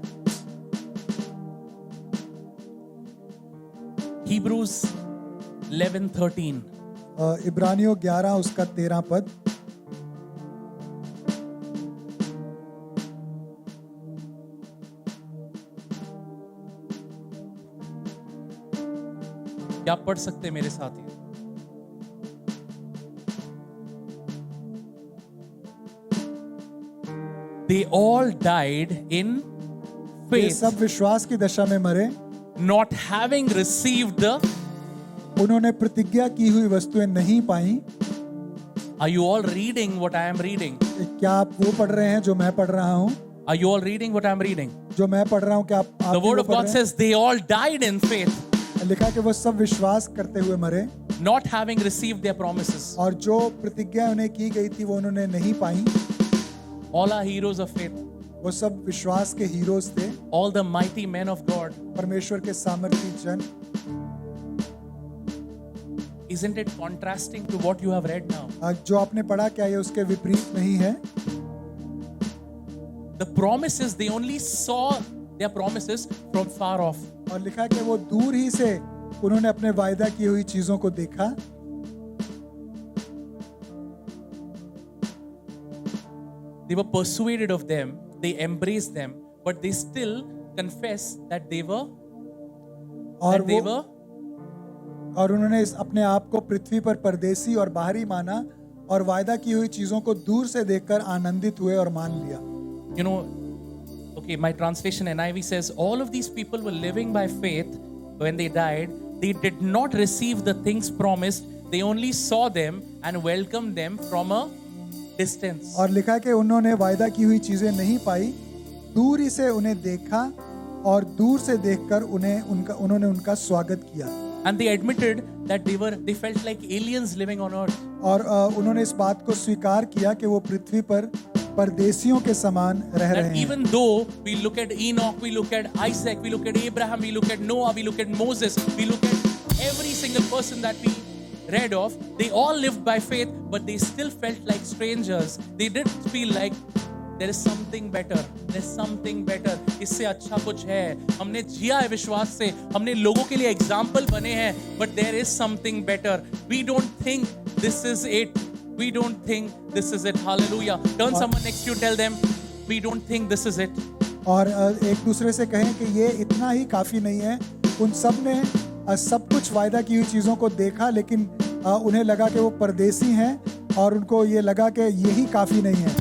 Hebrews 11:13. इब्रानियों 11 उसका 13 पद. क्या आप पढ़ सकते हैं मेरे साथ ही? They all died in ये faith, सब विश्वास की दशा में मरे. not having received the. उन्होंने प्रतिज्ञा की हुई वस्तुएं नहीं पाई. Are you all reading what I am reading? क्या आप वो पढ़ रहे हैं जो मैं पढ़ रहा हूँ? Are you all reading what I am reading? जो मैं पढ़ रहा हूँ क्या आप The भी word वो of पढ़ God रहे हैं? says they all died in faith, लिखा कि वो सब विश्वास करते हुए मरे. not having received their promises. और जो प्रतिज्ञा उन्हें की गई थी वो उन्होंने नहीं पाई. All are heroes of faith. वो सब विश्वास के हीरोज थे. All the mighty men of God. परमेश्वर के सामर्थी जन. Isn't it contrasting to what you have read now? जो आपने पढ़ा क्या ये उसके विपरीत नहीं है? The promises, they only saw their promises from far off. और लिखा कि वो दूर ही से उन्होंने अपने वायदा की हुई चीजों को देखा. They were persuaded of them, they embraced them, but they still confess that they were. और उन्होंने अपने आप को पृथ्वी पर परदेसी और बाहरी माना और वायदा की हुई चीजों को दूर से देखकर आनंदित हुए और मान लिया. You know, okay, my translation NIV says all of these people were living by faith when they died. They did not receive the things promised. They only saw them and welcomed them from a distance. और लिखा कि उन्होंने वायदा की हुई चीजें नहीं पाई, दूर ही से उन्हें देखा और दूर से देखकर उन्होंने उनका स्वागत किया. And they admitted that they felt like aliens living on earth. और उन्होंने इस बात को स्वीकार किया कि वो पृथ्वी पर परदेसियों के समान रह रहे That हैं. even though we look at Enoch, we look at Isaac, we look at Abraham, we look at Noah, we look at Moses, we look at every single person that we read of, they all lived by faith, but they still felt like strangers. They didn't feel like there is something better. There's something better. इससे अच्छा कुछ है. हमने जिया है विश्वास से. हमने लोगों के लिए एग्जाम्पल बने हैं. But there is something better. We don't think this is it. We don't think this is it. Hallelujah. Turn someone next to you, tell them, we don't think this is it. और एक दूसरे से कहें कि ये इतना ही काफी नहीं है. उन सब ने सब कुछ वायदा की हुई चीजों को देखा, लेकिन उन्हें लगा कि वो परदेसी हैं और उनको ये लगा कि यही काफी नहीं है.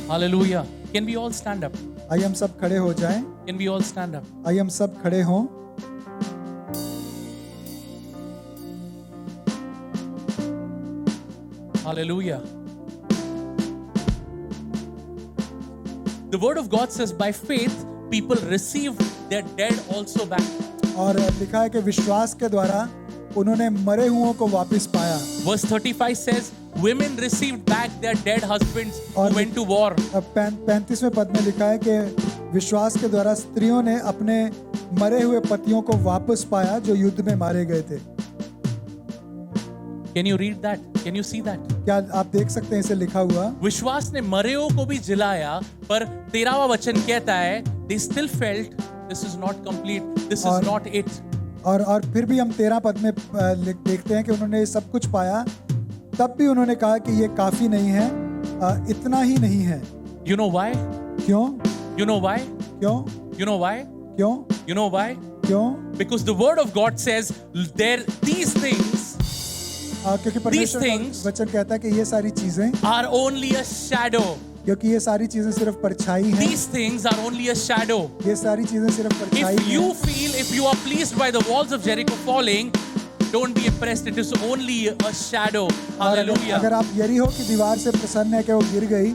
Hallelujah. Can we all stand up? आइए हम सब खड़े हो जाएं. Can we all stand up? आइए हम सब खड़े हों. Hallelujah. The word of God says by faith people receive their dead also back. और लिखा है कि विश्वास के द्वारा उन्होंने मरे हुओं को वापस पाया. Verse 35 says women received back their dead husbands who और- went to war. अब 35वें पद में लिखा है कि विश्वास के द्वारा स्त्रियों ने अपने मरे हुए पतियों को वापस पाया जो युद्ध में मारे गए थे। Can you read that? Can you see that? क्या आप देख सकते हैं इसे लिखा हुआ? विश्वास ने मरेओं को भी जिलाया, पर 13वां वचन कहता है they still felt this is not complete, this is और- not it. और फिर भी हम 13 पद में देखते हैं कि उन्होंने ये सब कुछ पाया, तब भी उन्होंने कहा कि ये काफी नहीं है, इतना ही नहीं है। You know why? क्यों? You know why? क्यों? You know why? क्यों? You know why? क्यों? Because the word of God says there these things क्योंकि परमेश्वर का things- वचन कहता है कि ये सारी चीजें, are only a shadow. क्योंकि ये सारी चीजें सिर्फ परछाई हैं, These things are only a shadow. ये सारी चीजें सिर्फ परछाई If you हैं। feel, if you are pleased by the walls of Jericho falling, don't be impressed. It is only a shadow. और Hallelujah. अगर आप यरीहो की दीवार से प्रसन्न है कि वो गिर गई,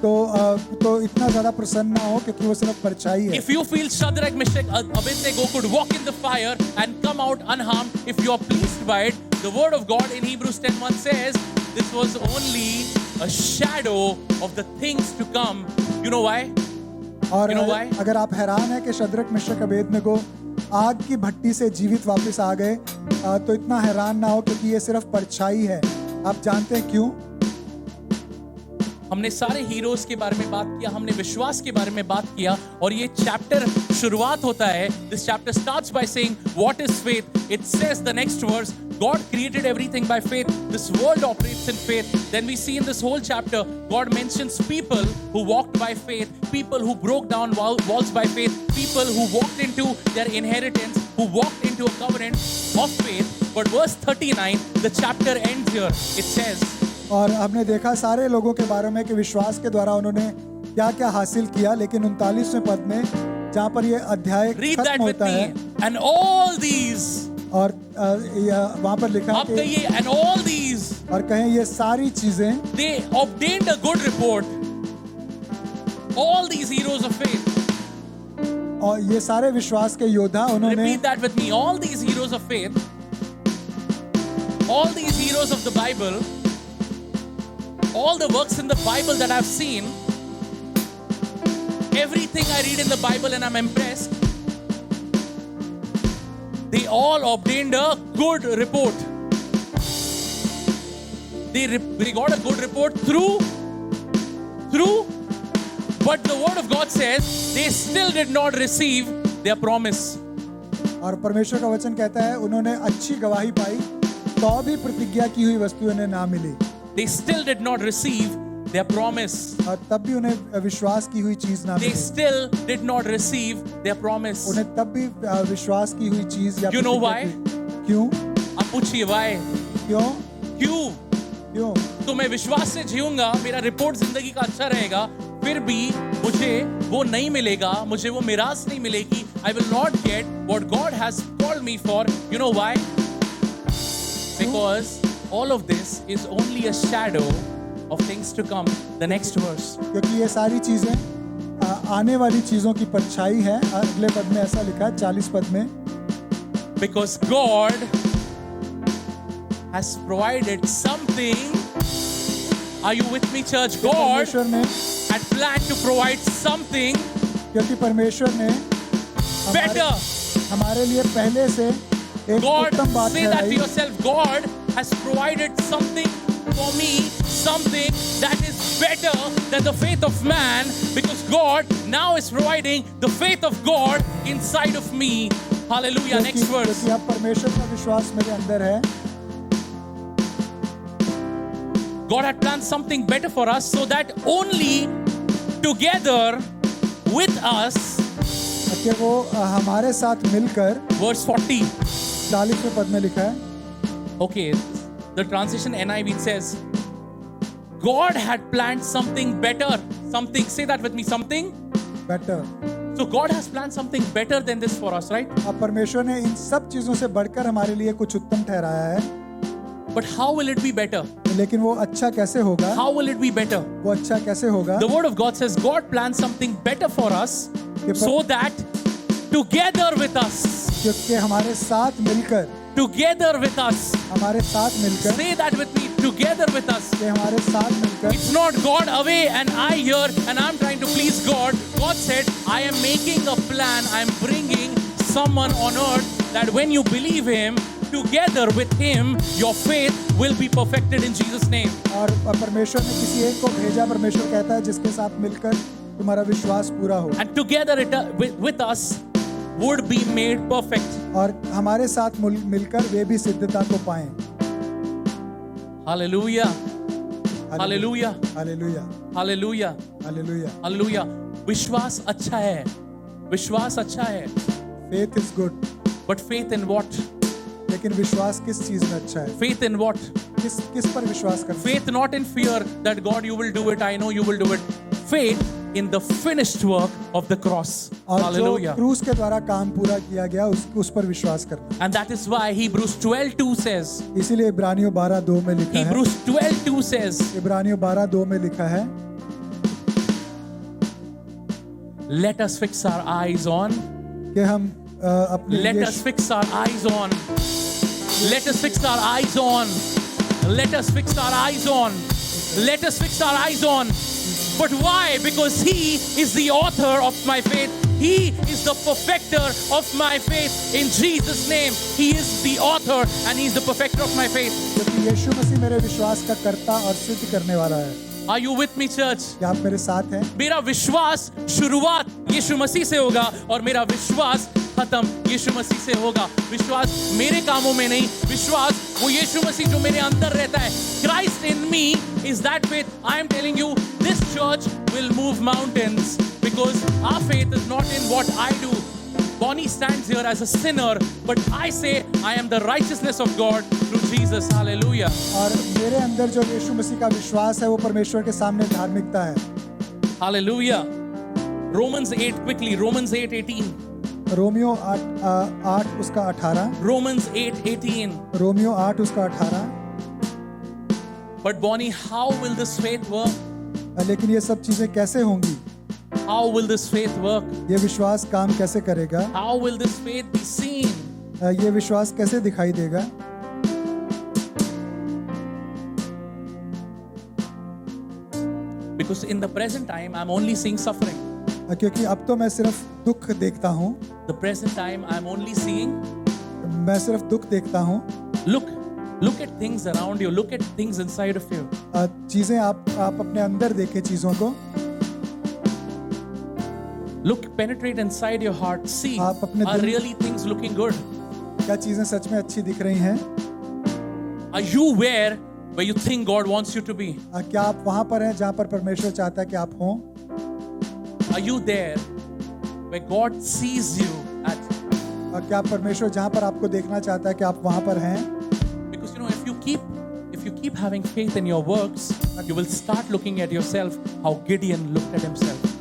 तो इतना ज्यादा प्रसन्न ना हो, क्योंकि वो सिर्फ परछाई है। If you feel Shadrach, Meshach, Abednego could walk in the fire and come out unharmed, if you are pleased by it, the word of God in Hebrews 10:1 says this was only a shadow of the things to come. You know why? और You know why? अगर आप हैरान है कि Shadrach मिशक Abednego आग की भट्टी से जीवित वापस आ गए, तो इतना हैरान ना हो, क्योंकि ये सिर्फ परछाई है। आप जानते हैं क्यों? हमने सारे हीरोज के बारे में बात किया, हमने विश्वास के बारे में बात किया, और ये चैप्टर शुरुआत होता है, this chapter starts by saying what is faith. It says the next verse, God created everything by faith. This world operates in faith. Then we see in this whole chapter, God mentions people who walked by faith, people who broke down walls by faith, people who walked into their inheritance, who walked into a covenant of faith. But verse 39, the chapter ends here. It says, और हमने देखा सारे लोगों के बारे में कि विश्वास के द्वारा उन्होंने क्या क्या हासिल किया, लेकिन 39वें पद में जहाँ पर ये अध्याय read that खत्म with होता me. है, And all these, और वहाँ पर लिखा आप है कहिए, and all these, और कहें ये सारी चीजें, they obtained a good report. All these heroes of faith. और ये सारे विश्वास के योद्धा, उन्होंने Repeat that with me. All these heroes of faith, all these heroes of the Bible, all the works in the Bible that I've seen, everything I read in the Bible and I'm impressed, they all obtained a good report. They got a good report through, but the word of God says they still did not receive their promise. और परमेश्वर का वचन कहता है उन्होंने अच्छी गवाही पाई, तो भी प्रतिज्ञा की हुई वस्तु उन्हें ना मिली, They still did not receive their promise. और तब भी उन्हें विश्वास की हुई चीज ना They milli, still did not receive their promise. उन्हें तब भी विश्वास की हुई चीज या You know प्रतिज्ञा why? की- क्यों? आप पूछिए why? क्यों? क्यों? क्यों? तो मैं विश्वास से जीऊंगा, मेरा रिपोर्ट जिंदगी का अच्छा रहेगा, फिर भी मुझे वो नहीं मिलेगा, मुझे वो मिरास नहीं मिलेगी. I will not get what God has called me for. You know why? Because all of this is only a shadow of things to come. The next verse. क्योंकि ये सारी चीजें आने वाली चीजों की परछाई है। अगले पद में ऐसा लिखा है, 40 पद में, Because God has provided something. Are you with me, church? God परमेश्वर ने, had planned to provide something क्योंकि परमेश्वर ने better. हमारे लिए पहले से एक God, उत्तम बात say that to ठहराई। yourself. God has provided something for me, something that is better than the faith of man, because God now is providing the faith of God inside of me. Hallelujah. Next verse. क्योंकि अब परमेश्वर का विश्वास मेरे अंदर है। God had planned something better for us, so that only together with us, कि वो हमारे साथ मिलकर, verse 40. 40वें पद में लिखा है, Okay, the translation NIV says, God had planned something better. Something, say that with me, something. Better. So God has planned something better than this for us, right? अब परमेश्वर ने इन सब चीजों से बढ़कर हमारे लिए कुछ उत्तम ठहराया है, But how will it be better? लेकिन वो अच्छा कैसे होगा? How will it be better? वो अच्छा कैसे होगा? The word of God says God planned something better for us, so that together with us, क्योंकि हमारे साथ मिलकर together with us. हमारे साथ मिलकर, Say that with me, together with us. कि हमारे साथ मिलकर, It's not God away and I here and I'm trying to please God. God said, I am making a plan. I'm bringing someone on earth that when you believe Him, together with Him, your faith will be perfected in Jesus' name. और परमेश्वर ने किसी एक को भेजा, परमेश्वर कहता है जिसके साथ मिलकर तुम्हारा विश्वास पूरा हो, And together with us would be made perfect. और हमारे साथ मिलकर वे भी सिद्धता को पाएं। Hallelujah. Hallelujah. Hallelujah, Hallelujah. Hallelujah. Hallelujah. विश्वास अच्छा है. विश्वास अच्छा है. Faith is good, But faith in what? लेकिन विश्वास किस चीज में अच्छा है? Faith in what? किस पर विश्वास करना? Faith not in fear that God you will do it, I know you will do it. Faith in the finished work of the cross. और जो Hallelujah. क्रूस के द्वारा काम पूरा किया गया उस पर विश्वास करना। And that is why Hebrews 12:2 says, इसीलिए इब्रानियों 12:2 में लिखा है, Hebrews 12:2 says, इब्रानियों 12:2 में लिखा है, let us fix our eyes on, कि हम अपने let us fix our eyes on, let us fix our eyes on, let us fix our eyes on, let us fix our eyes on. But why? Because He is the author of my faith. He is the perfecter of my faith. In Jesus' name, He is the author and He is the perfecter of my faith. क्योंकि यीशु मसीह मेरे विश्वास का कर्ता और सिद्ध करने वाला है। Are you with me, church? क्या आप मेरे साथ हैं? मेरा विश्वास शुरुआत यीशु मसीह से होगा और मेरा विश्वास खत्म यीशु मसीह से होगा। विश्वास मेरे कामों में नहीं, विश्वास वो यीशु मसीह जो मेरे अंदर रहता है। Christ in me is that faith. I am telling you, this church will move mountains because our faith is not in what I do. Bonnie stands here as a sinner, but I say I am the righteousness of God through Jesus. Hallelujah. और मेरे अंदर जो यीशु मसीह का विश्वास है वो परमेश्वर के सामने धार्मिकता है। Hallelujah. Romans 8 quickly. Romans 8:18. Romeo 8 उसका 18, Romans 8:18. रोमियो 8 उसका 18। But Bonnie, how will this faith work? लेकिन ये सब चीजें कैसे होंगी? How will this faith work? ये विश्वास काम कैसे करेगा? How will this faith be seen? ये विश्वास कैसे दिखाई देगा? Because in the present time, I'm only seeing suffering. क्योंकि अब तो मैं सिर्फ दुख देखता हूँ, The present time, I'm only seeing. मैं सिर्फ दुख देखता हूँ। Look at things around you. Look at things inside of you. चीजें आप अपने अंदर देखें चीजों को। Look, penetrate inside your heart. See, आप अपने are दिल- really things looking good? क्या चीजें सच में अच्छी दिख रही हैं? Are you where you think God wants you to be? क्या आप वहां पर हैं जहां पर परमेश्वर चाहता है कि आप हों? Are you there where God sees you at? क्या परमेश्वर जहां पर आपको देखना चाहता है कि आप वहां पर हैं? Because you know, if you keep having faith in your works, you will start looking at yourself how Gideon looked at himself.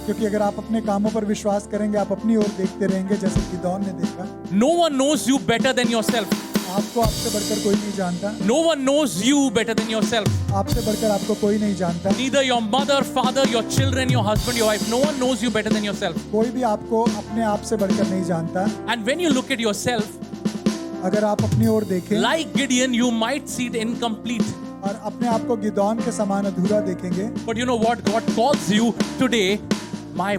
क्योंकि अगर आप अपने कामों पर विश्वास करेंगे, आप अपनी ओर देखते रहेंगे जैसे गिदोन ने देखा। No one knows you better than yourself. आपको आपसे बढ़कर कोई नहीं जानता। No one knows you better than yourself. आपसे बढ़कर आपको कोई नहीं जानता। Neither your mother, father, your children, your husband, your wife. No one knows you better than yourself. कोई भी आपको अपने आप से बढ़कर नहीं जानता। And when you look at yourself, अगर आप अपनी ओर देखें like Gideon, you might see it incomplete. और अपने आप को गिदोन के समान अधूरा देखेंगे, But you know what? God calls you today, my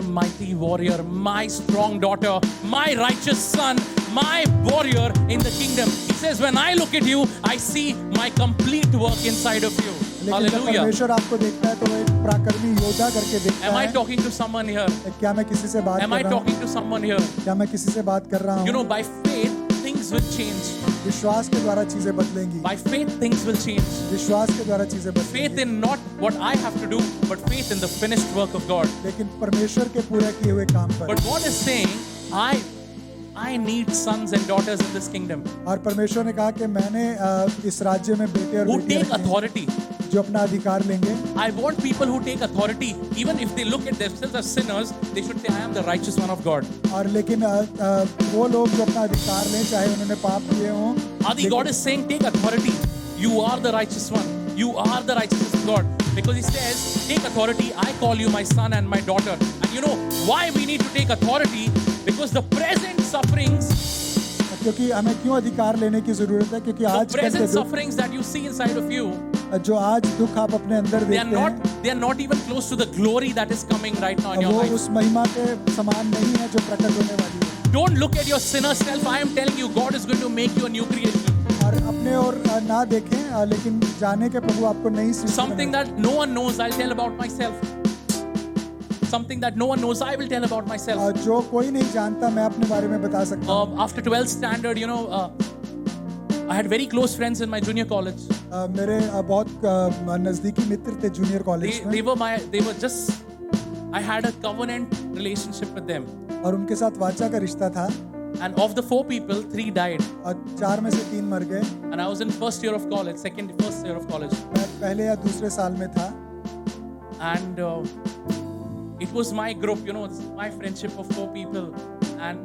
mighty warrior, my strong daughter, my righteous son, my warrior in the kingdom. He says, when I look at you, I see my complete work inside of you. लेकिन जब Hallelujah. परमेश्वर आपको देखता है तो वो एक पराक्रमी योद्धा करके देखता Am I है। talking to someone here? क्या मैं किसी से बात Am कर I रहा हूँ? talking to someone here? क्या मैं किसी से बात कर रहा You know, हूँ? by faith, things will change. विश्वास के द्वारा चीजें बदलेंगी। By faith, things will change. विश्वास के द्वारा चीजें Faith बदलेंगी। in not what I have to do, but faith in the finished work of God. लेकिन परमेश्वर के पूरे किए हुए काम पर। But God is saying, I need sons and daughters in this kingdom और परमेश्वर ने कहा कि मैंने इस राज्य में बेटे और who बेटियां take रखे हैं, authority. जो अपना अधिकार लेंगे। I want people who take authority, even if they look at themselves as sinners, they should say, I am the righteous one of God. और लेकिन वो लोग जो अपना अधिकार लें, चाहे उन्होंने पाप किए हों, Adi, God is saying, take authority. You are the righteous one. You are the righteousness of God. Because He says, take authority. I call you my son and my daughter. And you know why we need to take authority? Because the present sufferings क्योंकि हमें क्यों अधिकार लेने की जरूरत है, क्योंकि The आज present sufferings that you see inside of you, जो आज दुख आप अपने अंदर देखते हैं, they are not even close to the glory that is coming right now in your वो life. उस महिमा के समान नहीं है जो प्रकट होने वाली है। Don't look at your sinner self. I am telling you, God is going to make you a new creation. और अपने और ना देखें, लेकिन जाने के प्रभु आपको नई सृष्टि Something that no one knows, I'll tell about myself. Something that no one knows, I will tell about myself. जो कोई नहीं जानता मैं अपने बारे में बता सकता हूँ। After 12th standard, you know, I had very close friends in my junior college. मेरे बहुत नजदीकी मित्र थे जूनियर कॉलेज में, They were just, I had a covenant relationship with them. और उनके साथ वाचा का रिश्ता था, And of the 4 people, 3 died. और 4 में से 3 मर गए। And I was in first year of college, first year of college. मैं पहले या दूसरे साल में था, And it was my group, you know, it's my friendship of 4 people. And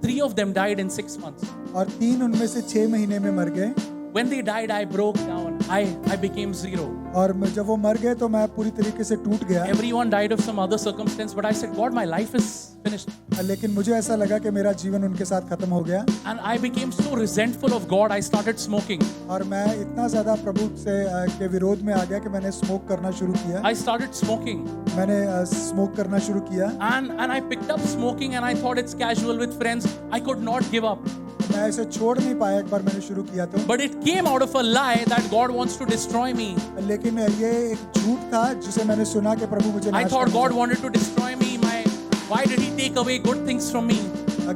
3 of them died in 6 months. और 3 उनमें से 6 महीने में मर गए। When they died, I broke down. I became zero. और जब वो मर गए तो मैं पूरी तरीके से टूट गया। Everyone died of some other circumstance, but I said, God, my life is finished. लेकिन मुझे ऐसा लगा कि मेरा जीवन उनके साथ खत्म हो गया। And I became so resentful of God, I started smoking. और मैं इतना ज्यादा प्रभु से के विरोध में आ गया कि मैंने स्मोक करना शुरू किया। I started smoking. मैंने स्मोक करना शुरू किया। And I picked up smoking and I thought it's casual with friends. I could not give up. मैं इसे छोड़ नहीं पाया एक बार मैंने शुरू किया तो। But it came out of a lie that God wants to destroy me. लेकिन ये एक झूठ था जिसे मैंने सुना कि प्रभु मुझे I thought God wanted to destroy me. Why did He take away good things from me?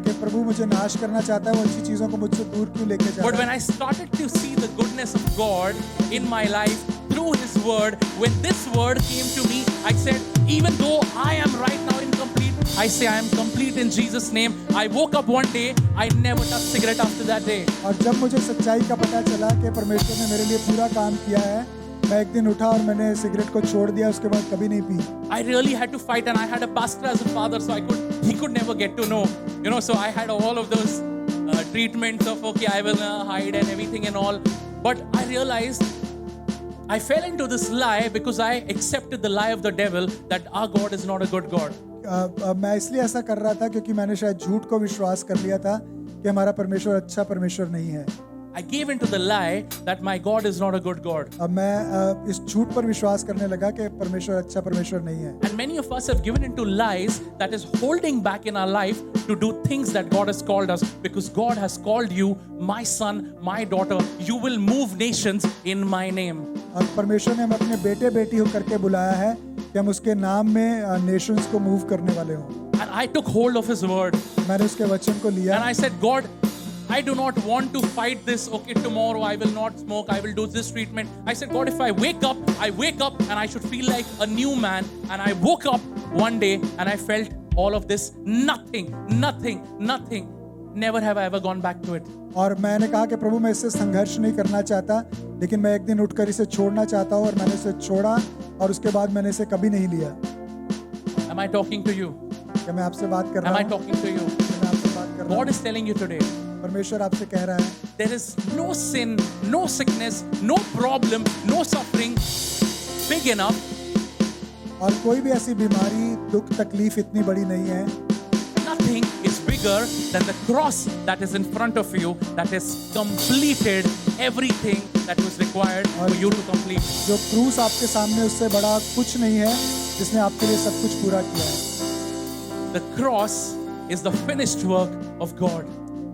कि प्रभु मुझे नाश करना चाहता है, वो अच्छी चीजों को मुझसे दूर क्यों लेके जा रहा है? But when I started to see the goodness of God in my life through His word, when this word came to me, I said, even though I am right now incomplete, I say I am complete in Jesus' name. I woke up one day, I never touched cigarette after that day. और जब मुझे सच्चाई का पता चला कि परमेश्वर ने मेरे लिए पूरा काम किया है, मैं एक दिन उठा और मैंने सिगरेट को छोड़ दिया, उसके बाद कभी नहीं P. I really had to fight, and I had a pastor as a father, so he could never get to know, you know. So I had all of those treatments of okay, I will hide and everything and all. But I realized I fell into this lie because I accepted the lie of the devil that our God is not a good God. मैं इसलिए ऐसा कर रहा था क्योंकि मैंने शायद झूठ को विश्वास कर लिया था कि हमारा परमेश्वर अच्छा परमेश्वर नहीं है। I gave into the lie that my God is not a good God. अब मैं इस झूठ पर विश्वास करने लगा कि परमेश्वर अच्छा परमेश्वर नहीं है। And many of us have given into lies that is holding back in our life to do things that God has called us, because God has called you, my son, my daughter, you will move nations in my name. और परमेश्वर ने हमें अपने बेटे बेटी होकर के बुलाया है कि हम उसके नाम में नेशंस को मूव करने वाले हों। And I took hold of His word. मैंने उसके वचन को लिया। And I said, God, I do not want to fight this. Okay, tomorrow I will not smoke. I will do this treatment. I said, God, if I wake up and I should feel like a new man. And I woke up one day and I felt all of this. Nothing. Never have I ever gone back to it. और मैंने कहा कि प्रभु मैं इससे संघर्ष नहीं करना चाहता, लेकिन मैं एक दिन उठकर इसे छोड़ना चाहता हूँ, और मैंने इसे छोड़ा और उसके बाद मैंने इसे कभी नहीं लिया। Am I talking to you? क्या मैं आपसे बात कर रहा Am हूँ? I talking to you? मैं आपसे बात कर रहा God हूँ। is telling you today, परमेश्वर आपसे कह रहा है there is no sin, no sickness, no problem, no suffering big enough और कोई भी ऐसी बीमारी दुख तकलीफ इतनी बड़ी नहीं है, nothing is bigger than the cross that is in front of you, that has completed everything that was required for you to complete. जो क्रूस आपके सामने उससे बड़ा कुछ नहीं है जिसने आपके लिए सब कुछ पूरा किया है। The cross is the finished work of God.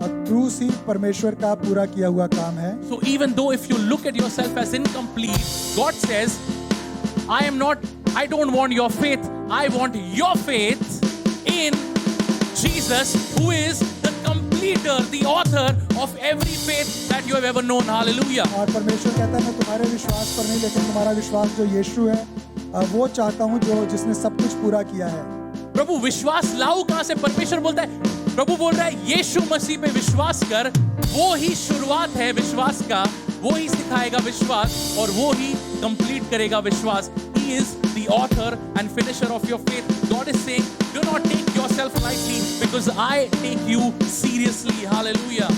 और क्रूस ही परमेश्वर का पूरा किया हुआ काम है। So even though if you look at yourself as incomplete, God says, I don't want your faith, I want your faith in Jesus, who is the completer, the author of every faith that you have ever known. Hallelujah. और परमेश्वर कहता है मैं तुम्हारे विश्वास पर नहीं, लेकिन तुम्हारा विश्वास जो यीशु है वो चाहता हूँ जो जिसने सब कुछ पूरा किया है। प्रभु विश्वास लाओ कहां से? परमेश्वर बोलता है, प्रभु बोल रहा है यीशु मसीह पे विश्वास कर, वो ही शुरुआत है विश्वास का, वो ही सिखाएगा विश्वास और वो ही कंप्लीट करेगा विश्वास। He is the author and finisher of your faith. God is saying, do not take yourself lightly because I take you seriously. Hallelujah.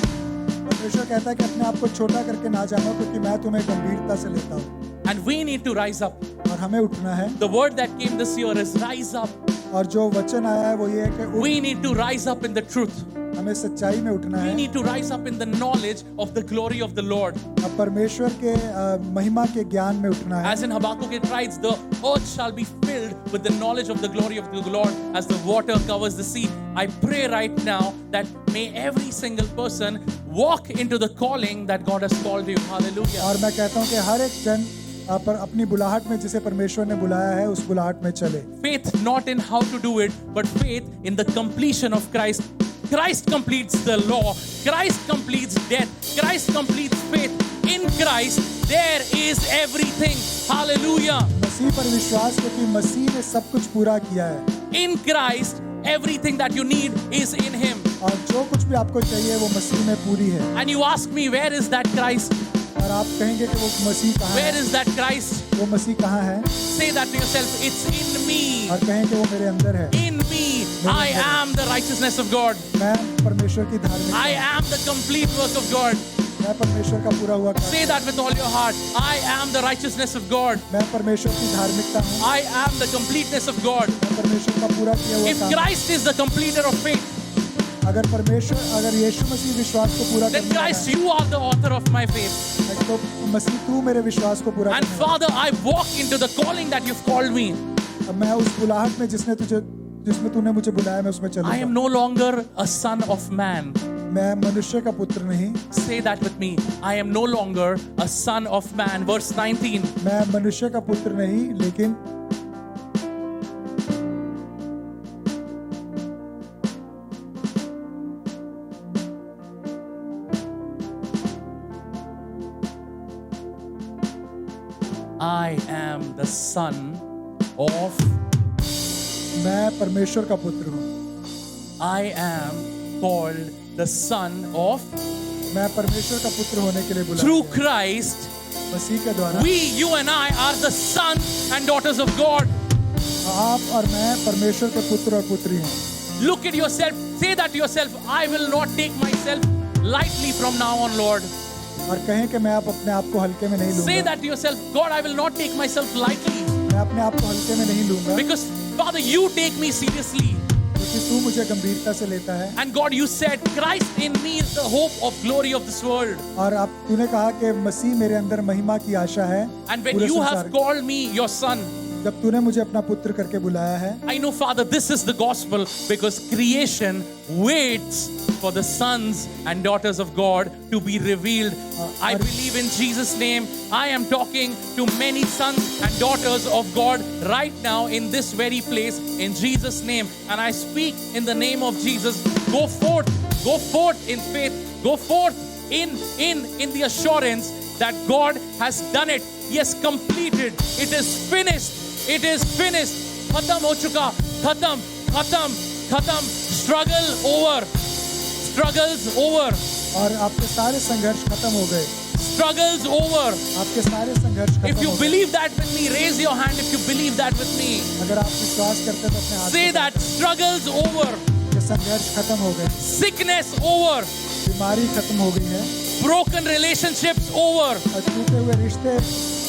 परमेश्वर कहता है कि अपने आप को छोटा करके ना जानो क्योंकि मैं तुम्हें गंभीरता से लेता हूँ। And we need to rise up. और हमें उठना है। The word that came this year is rise up. और जो वचन आया है वो ये है कि We need to rise up in the truth. हमें सच्चाई में उठना We है। need to rise up in the knowledge of the glory of the Lord. अब परमेश्वर के महिमा के ज्ञान में उठना है। As in Habakkuk it writes, the earth shall be filled with the knowledge of the glory of the Lord as the water covers the sea. I pray right now that may every single person walk into the calling that God has called you. Hallelujah. और मैं कहता हूँ कि हर एक जन पर अपनी बुलाहट में जिसे परमेश्वर ने बुलाया है उस बुलाहट में चले। Faith not in how to do it, but faith in the completion of Christ. Christ completes the law. Christ completes death. Christ completes faith. In Christ there is everything. Hallelujah. मसीह पर विश्वास क्योंकि मसीह ने सब कुछ पूरा किया है। In Christ everything that you need is in Him. और जो कुछ भी आपको चाहिए वो मसीह में पूरी है। And you ask me, where is that Christ? और आप कहेंगे कि वो मसीह कहाँ Where है? is that Christ? वो मसीह कहाँ है? Say that to yourself. It's in me. और कहें कि वो मेरे अंदर है। In me. I am the righteousness of God. मैं परमेश्वर की धार्मिकता I am the complete work of God. मैं परमेश्वर का पूरा हुआ काम। Say that with all your heart. I am the righteousness of God. मैं परमेश्वर की धार्मिकता हूँ। I am the completeness of God. मैं परमेश्वर का पूरा किया हुआ If काम। Christ is the completer of faith, अगर यीशु मसीह विश्वास को पूरा then करने वाला Christ, you are the author of my faith. है, तो मसीह तू मेरे विश्वास को पूरा And करने वाला Father, I walk into the calling that you've called me. है। अब मैं उस बुलाहट में जिसमें तूने मुझे बुलाया मैं उसमें I चलूंगा। am no longer a son of man. मैं मनुष्य का पुत्र नहीं, Say that with me. I am no longer a son of man. Verse 19. मैं मनुष्य का पुत्र नहीं लेकिन I am the son of, मैं परमेश्वर का पुत्र हूँ। I am called the son of, मैं परमेश्वर का पुत्र होने के लिए बुलाया through गया। Christ, मसीह के द्वारा we, you and I are the sons and daughters of God. आप और मैं परमेश्वर के पुत्र और पुत्री हैं। Look at yourself. Say that to yourself. I will not take myself lightly from now on, Lord. और कहें कि मैं अपने आप को हल्के में नहीं Say लूंगा। that to yourself. God, I will not take myself lightly. मैं अपने आप को हल्के में नहीं लूंगा Because, Father, you take me seriously. क्योंकि तू मुझे गंभीरता से लेता है। And God, you said, Christ in me is the hope of glory of this world. और अब तूने कहा कि मसीह मेरे अंदर महिमा की आशा है। And when पूरे you संसार have की। called me your son, जब तूने मुझे अपना पुत्र करके बुलाया है, I know, Father, this is the gospel because creation waits for the sons and daughters of God to be revealed. I believe in Jesus' name. I am talking to many sons and daughters of God right now in this very place in Jesus' name. And I speak in the name of Jesus. Go forth in faith. Go forth in the assurance that God has done it. He has completed. It is finished. It is finished. Khatam ho chuka. Khatam. Struggle over. Struggles over. और आपके सारे संघर्ष खत्म हो गए। Struggles over. आपके सारे संघर्ष खत्म If you हो गए। believe that with me, raise your hand if you believe that with me. अगर आप विश्वास करते तो अपने हाथ Say that struggles over. के संघर्ष खत्म हो गए। Sickness over. बीमारी खत्म हो गई है Broken relationships over. और टूटे हुए रिश्ते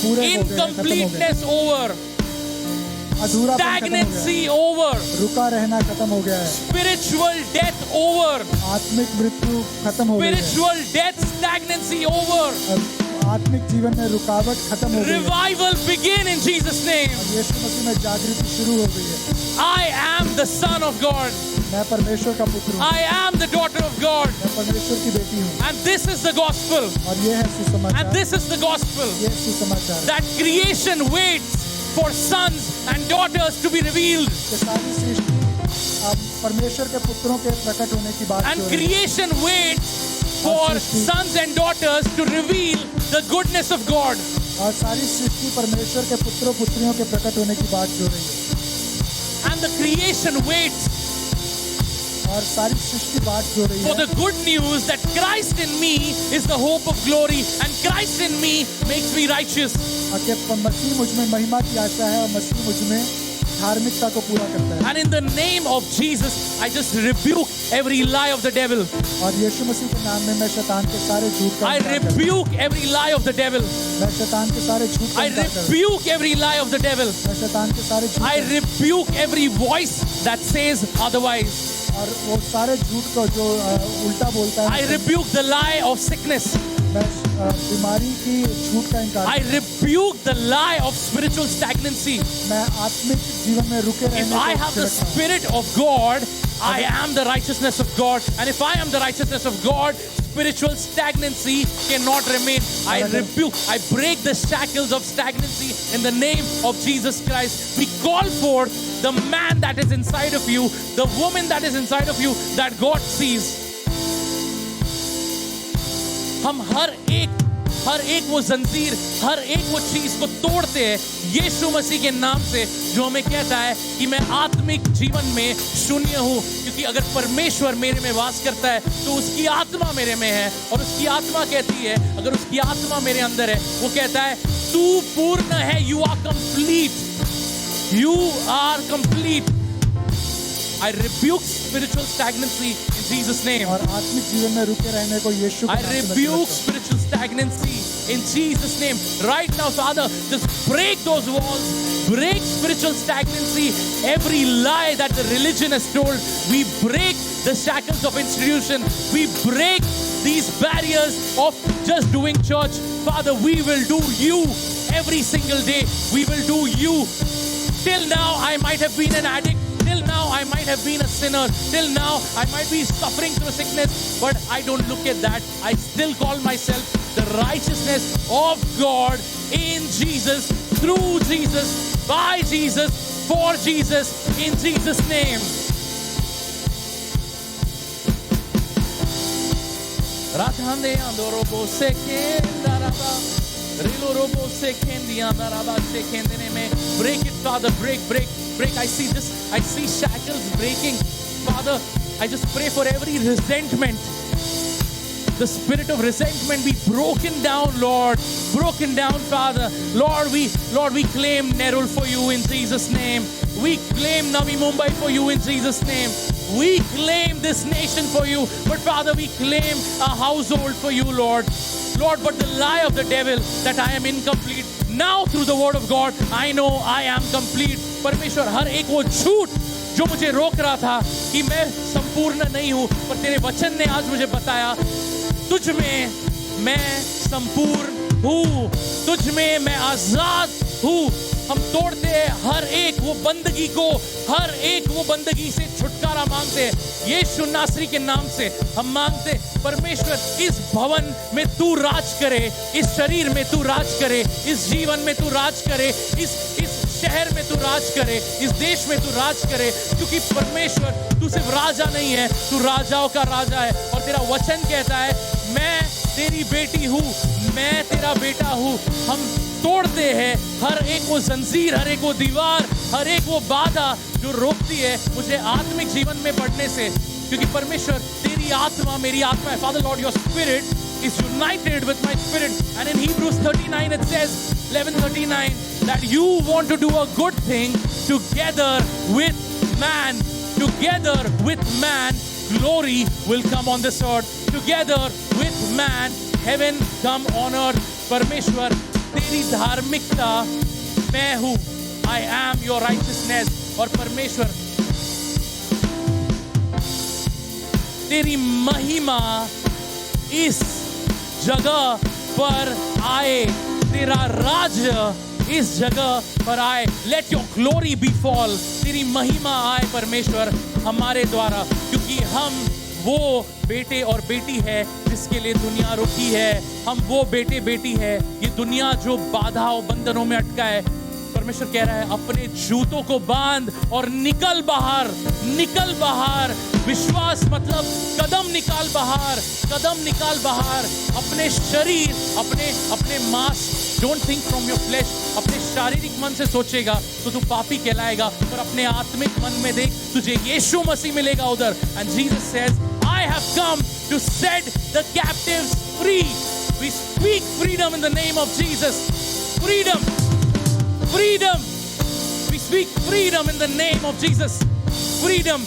पूरे हो गए, खत्म हो गए। Incompleteness over. अधूरापन खत्म हो गया। Stagnancy over. रुका रहना खत्म हो गया है। Spiritual death over. आत्मिक मृत्यु खत्म हो गई है। Spiritual death, stagnancy over. अब आत्मिक जीवन में रुकावट खत्म हो गई है। Revival begin in Jesus' name. अब यीशु मसीह में जागृति शुरू हो गई है। I am the son of God. मैं परमेश्वर का पुत्र हूँ। I am the daughter of God. मैं परमेश्वर की बेटी हूँ। And this is the gospel. और ये है सुसमाचार। And this is the gospel. ये सुसमाचार है। That creation waits for sons and daughters to be revealed. कि सारी सृष्टि अब परमेश्वर के पुत्रों के प्रकट होने की बात And हो रही है। creation waits for sons and daughters to reveal the goodness of God. और सारी सृष्टि परमेश्वर के पुत्रों पुत्रियों के प्रकट होने की बात हो रही है। And the creation waits और सारी सृष्टि बात हो रही for है the good news that Christ in me is the hope of glory and Christ in me makes me righteous. कि मसीह मुझ में महिमा की आशा है और मसीह मुझ में धार्मिकता को पूरा करता है। And in the name of Jesus, I just rebuke every lie of the devil. और यीशु मसीह के नाम में मैं शैतान के सारे झूठ का I इनकार करता हूं। rebuke every lie of the devil. मैं शैतान के सारे झूठ का I इनकार करता हूं। rebuke every lie of the devil. मैं शैतान के सारे झूठ I rebuke every voice that says otherwise. और वो सारे झूठ को जो उल्टा बोलता I है, rebuke the lie of sickness. मैं बीमारी की झूठ का इनकार I rebuke the lie of spiritual stagnancy. मैं आत्मिक जीवन में रुके If रहने I को have the छिड़कता हूं। Spirit of God, I am the righteousness of God. And if I am the righteousness of God, spiritual stagnancy cannot remain. I rebuke, I break the shackles of stagnancy in the name of Jesus Christ. We call forth the man that is inside of you, the woman that is inside of you, that God sees. हम हर एक वो जंजीर, हर एक वो चीज को तोड़ते हैं यीशु मसीह के नाम से, जो हमें कहता है कि मैं आत्मिक जीवन में शून्य हूं, क्योंकि अगर परमेश्वर मेरे में वास करता है तो उसकी आत्मा मेरे में है, और उसकी आत्मा कहती है, अगर उसकी आत्मा मेरे अंदर है, वो कहता है तू पूर्ण है, you are complete, you are complete. I rebuke spiritual stagnancy in Jesus' name. और आत्मिक जीवन में रुके रहने को यीशु के I नाम से मैं rebuke छिड़कता हूं। spiritual stagnancy in Jesus' name. Right now, Father, just break those walls, break spiritual stagnancy, every lie that the religion has told. We break the shackles of institution. We break these barriers of just doing church. Father, we will do you every single day. We will do you. Till now, I might have been an addict. Till now, I might have been a sinner. Till now, I might be suffering through sickness. But I don't look at that. I still call myself the righteousness of God in Jesus, through Jesus, by Jesus, for Jesus, in Jesus' name. Rathande andorobo sekendaraba. Rilorobo sekendiandaraba sekendene. Break it, Father. Break. I see this. I see shackles breaking. Father, I just pray for every resentment. The spirit of resentment be broken down, Lord. Broken down, Father. Lord, we claim Nerul for you in Jesus' name. We claim Navi Mumbai for you in Jesus' name. We claim this nation for you. But Father, we claim a household for you, Lord. Lord, but the lie of the devil that I am incomplete, now through the word of God, I know I am complete. परमेश्वर, हर एक वो झूठ जो मुझे रोक रहा था कि मैं संपूर्ण नहीं हूं, पर तेरे वचन ने आज मुझे बताया तुझ में मैं संपूर्ण हूं, तुझ में मैं आजाद हूं. हम तोड़ते हैं हर एक वो बंदगी को, हर एक वो बंदगी से छुटकारा मांगते हैं यीशु नासरी के नाम से. हम मांगते परमेश्वर, इस भवन में तू राज करे, इस शरीर में तू राज करे, इस जीवन में तू राज करे, इस शहर में तू राज करे, इस देश में तू राज करे, क्योंकि परमेश्वर तू सिर्फ राजा नहीं है, तू राजाओं का राजा है. और तेरा वचन कहता है मैं तेरी बेटी हूं, मैं तेरा बेटा हूं. हम तोड़ते हैं हर एक वो जंजीर, हर एक वो दीवार, हर एक वो बाधा जो रोकती है मुझे आत्मिक जीवन में बढ़ने से, क्योंकि परमेश्वर तेरी आत्मा मेरी आत्मा है. Father Lord, your spirit is united with my spirit, and in Hebrews 39 it says 11:39 that you want to do a good thing together with man. Together with man, glory will come on this earth. Together with man, heaven come on earth. परमेश्वर, तेरी धार्मिकता मैं हूं. I am your righteousness. और परमेश्वर, तेरी महिमा इस जगह पर आए, तेरा राज्य इस जगह पर आए. Let your glory be fall. तेरी महिमा आए परमेश्वर हमारे द्वारा, क्योंकि हम वो बेटे और बेटी है जिसके लिए दुनिया रुकी है. हम वो बेटे बेटी है, ये दुनिया जो बाधा और बंधनों में अटका है. परमेश्वर कह रहा है अपने जूतों को बांध और निकल बाहर, निकल बाहर. विश्वास मतलब कदम निकाल बाहर, कदम निकाल बाहर. अपने शरीर, अपने मांस, don't think from your flesh. अपने शारीरिक मन से सोचेगा तो तू पापी कहलाएगा, पर अपने आत्मिक मन में देख, तुझे यीशु मसीह मिलेगा उधर. And Jesus says I have come to set the captives free. We speak freedom in the name of Jesus. Freedom. Freedom. We speak freedom in the name of Jesus. Freedom,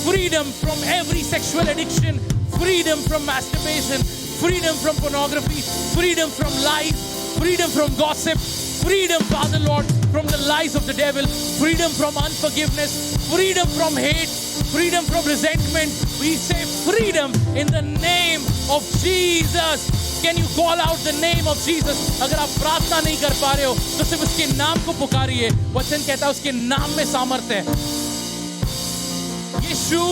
freedom from every sexual addiction, freedom from masturbation, freedom from pornography, freedom from lies, freedom from gossip, freedom, Father Lord, from the lies of the devil, freedom from unforgiveness, freedom from hate, freedom from resentment. We say freedom in the name of Jesus. Can you call out the name of Jesus? अगर आप प्रार्थना नहीं कर पा रहे हो तो सिर्फ उसके नाम को पुकारिए. वचन कहता है उसके नाम में सामर्थ्य है. यीशु,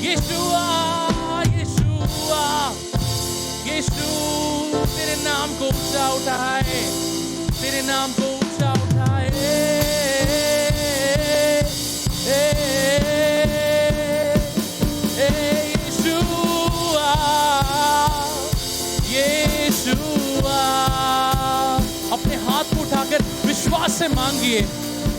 यीशुआ, यीशुआ, यीशु, तेरे नाम को ऊंचा उठाए, तेरे नाम को ऊंचा उठाए. यीशुआ, अपने हाथ को उठाकर विश्वास से मांगिए.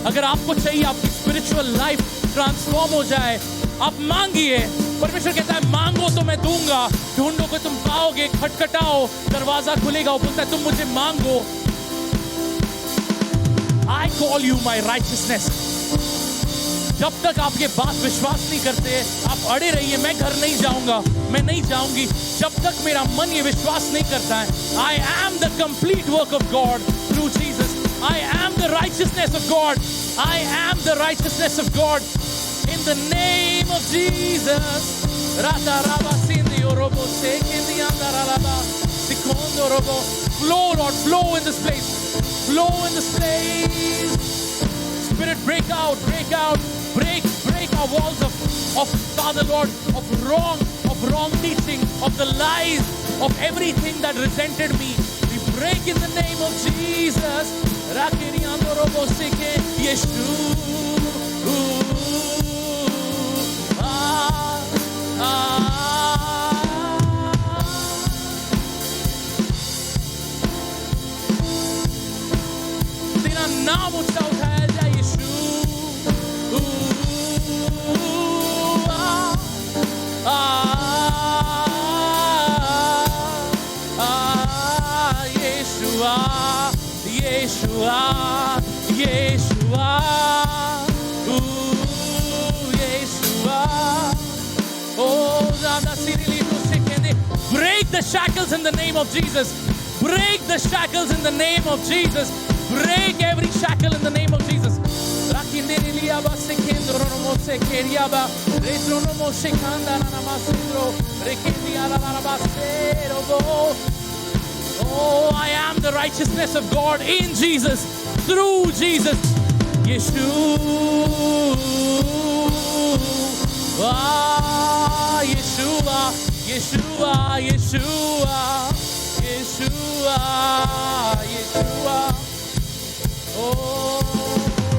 अगर आपको चाहिए आपकी स्पिरिचुअल लाइफ ट्रांसफॉर्म हो जाए, आप मांगिए. परमेश्वर कहता है मांगो तो मैं दूंगा, ढूंढो को तुम पाओगे, खटखटाओ दरवाजा खुलेगा. वो बोलता है तुम मुझे मांगो. I call you my righteousness. जब तक आप ये बात विश्वास नहीं करते, आप अड़े रहिए. मैं घर नहीं जाऊंगा, मैं नहीं जाऊंगी, जब तक मेरा मन ये विश्वास नहीं करता है. I am the complete work of God through Jesus. I am the righteousness of God. I am the righteousness of God. In the name of Jesus. Flow, Lord, flow in this place. Flow in this place. Spirit, break out, break out. Break our walls of Father Lord, of wrong teaching, of the lies, of everything that resented me. We break in the name of Jesus. तेरा नाम ऊंचा उठाया जाए यीशु. Yeshua, Yeshua, Yeshua. Oh, break the shackles in the name of Jesus. Break the shackles in the name of Jesus. Break every shackle in the name of Jesus. Oh, I am the righteousness of God in Jesus, through Jesus. Yeshua, Yeshua, Yeshua, Yeshua, Yeshua, Yeshua. Oh,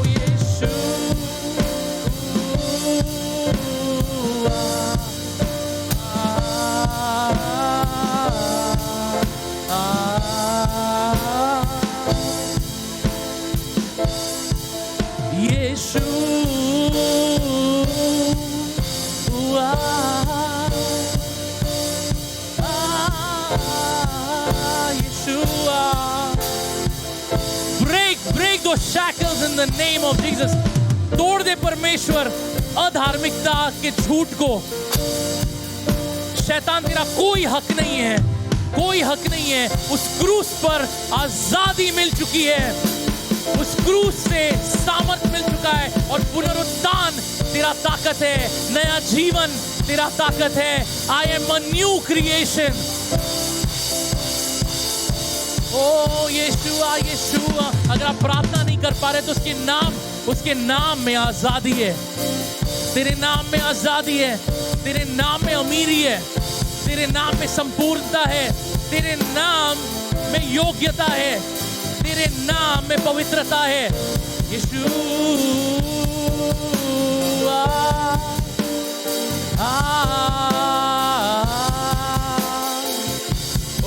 Yeshua. Break those shackles in the name of Jesus. तोड़ दे परमेश्वर अधार्मिकता के झूठ को. शैतान तेरा कोई हक नहीं है, कोई हक नहीं है. उस क्रूस पर आजादी मिल चुकी है, उस क्रूस से सामर्थ मिल चुका है और पुनरुत्थान तेरा ताकत है, नया जीवन तेरा ताकत है. I am a new creation. ओ यीशुआ, यीशुआ. अगर आप प्रार्थना नहीं कर पा रहे तो उसके नाम में आजादी है. तेरे नाम में आजादी है, तेरे नाम में अमीरी है, तेरे नाम में संपूर्णता है, तेरे नाम में योग्यता है, तेरे नाम में पवित्रता है. यीशुआ.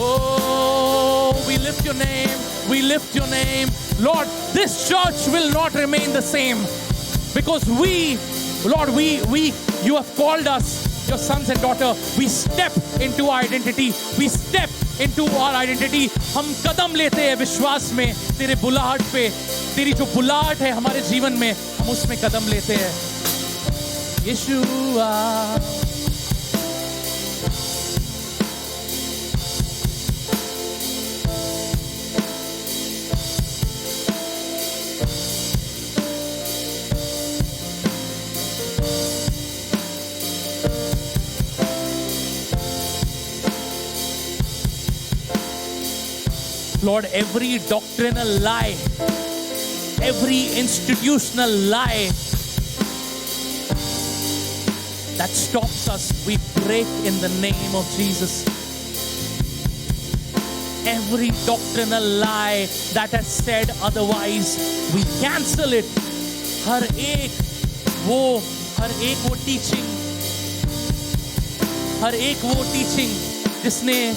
Oh, we lift your name. We lift your name. Lord, this church will not remain the same because Lord, you have called us your sons and daughter. We step into our identity. We step into our identity. हम कदम लेते हैं विश्वास में तेरे बुलाहट पे. तेरी जो बुलाहट है हमारे जीवन में, हम उसमें कदम लेते हैं. यीशुआ. Lord, every doctrinal lie, every institutional lie that stops us, we break in the name of Jesus. Every doctrinal lie that has said otherwise, we cancel it. हर एक वो teaching जिसने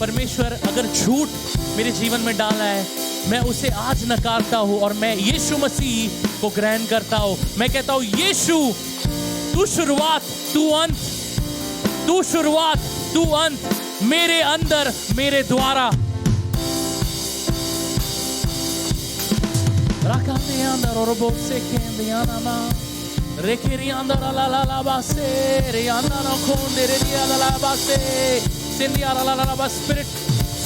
परमेश्वर अगर झूठ मेरे जीवन में डाला है, मैं उसे आज नकारता हूं और मैं यीशु मसीह को ग्रहण करता हूं. मैं कहता हूं यीशु, तू शुरुआत तू अंत मेरे अंदर, मेरे द्वारा. राकाते अंदर और बोल से केंदियाना मा रेकेरी अंदर ला ला ला बासे रे अंदर खोंदे रे ला ला बासे सिंदिया ला ला ला.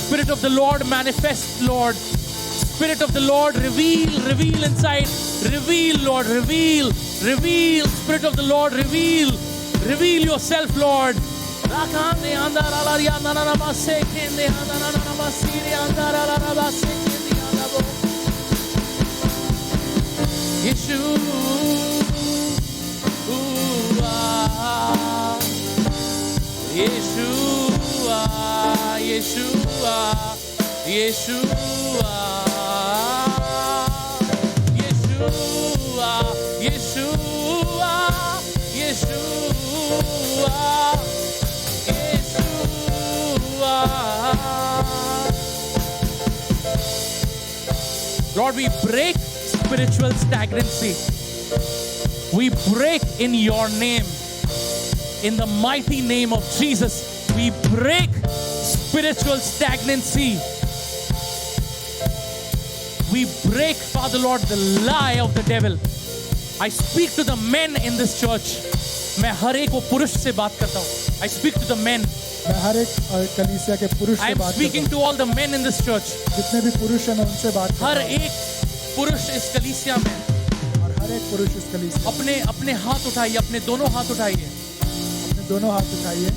Spirit of the Lord manifest, Lord. Spirit of the Lord reveal inside. Reveal, Lord, reveal. Spirit of the Lord, reveal yourself, Lord. Lord, we break spiritual stagnancy. We break in your name. In the mighty name of Jesus, we break spiritual stagnancy. We break, Father Lord, the lie of the devil. I speak to the men in this church. मैं हर एक वो पुरुष से बात करता हूँ. I speak to the men. मैं हर एक कलीसिया के पुरुष से I am बात speaking to all the men in this church. जितने भी पुरुष हैं मैं उनसे बात करता हर हूँ. एक पुरुष इस कलीसिया में और हर एक पुरुष इस कलीसिया अपने हाथ उठाइए, अपने दोनों हाथ उठाइए. अपने दोनों हाथ उठाइए.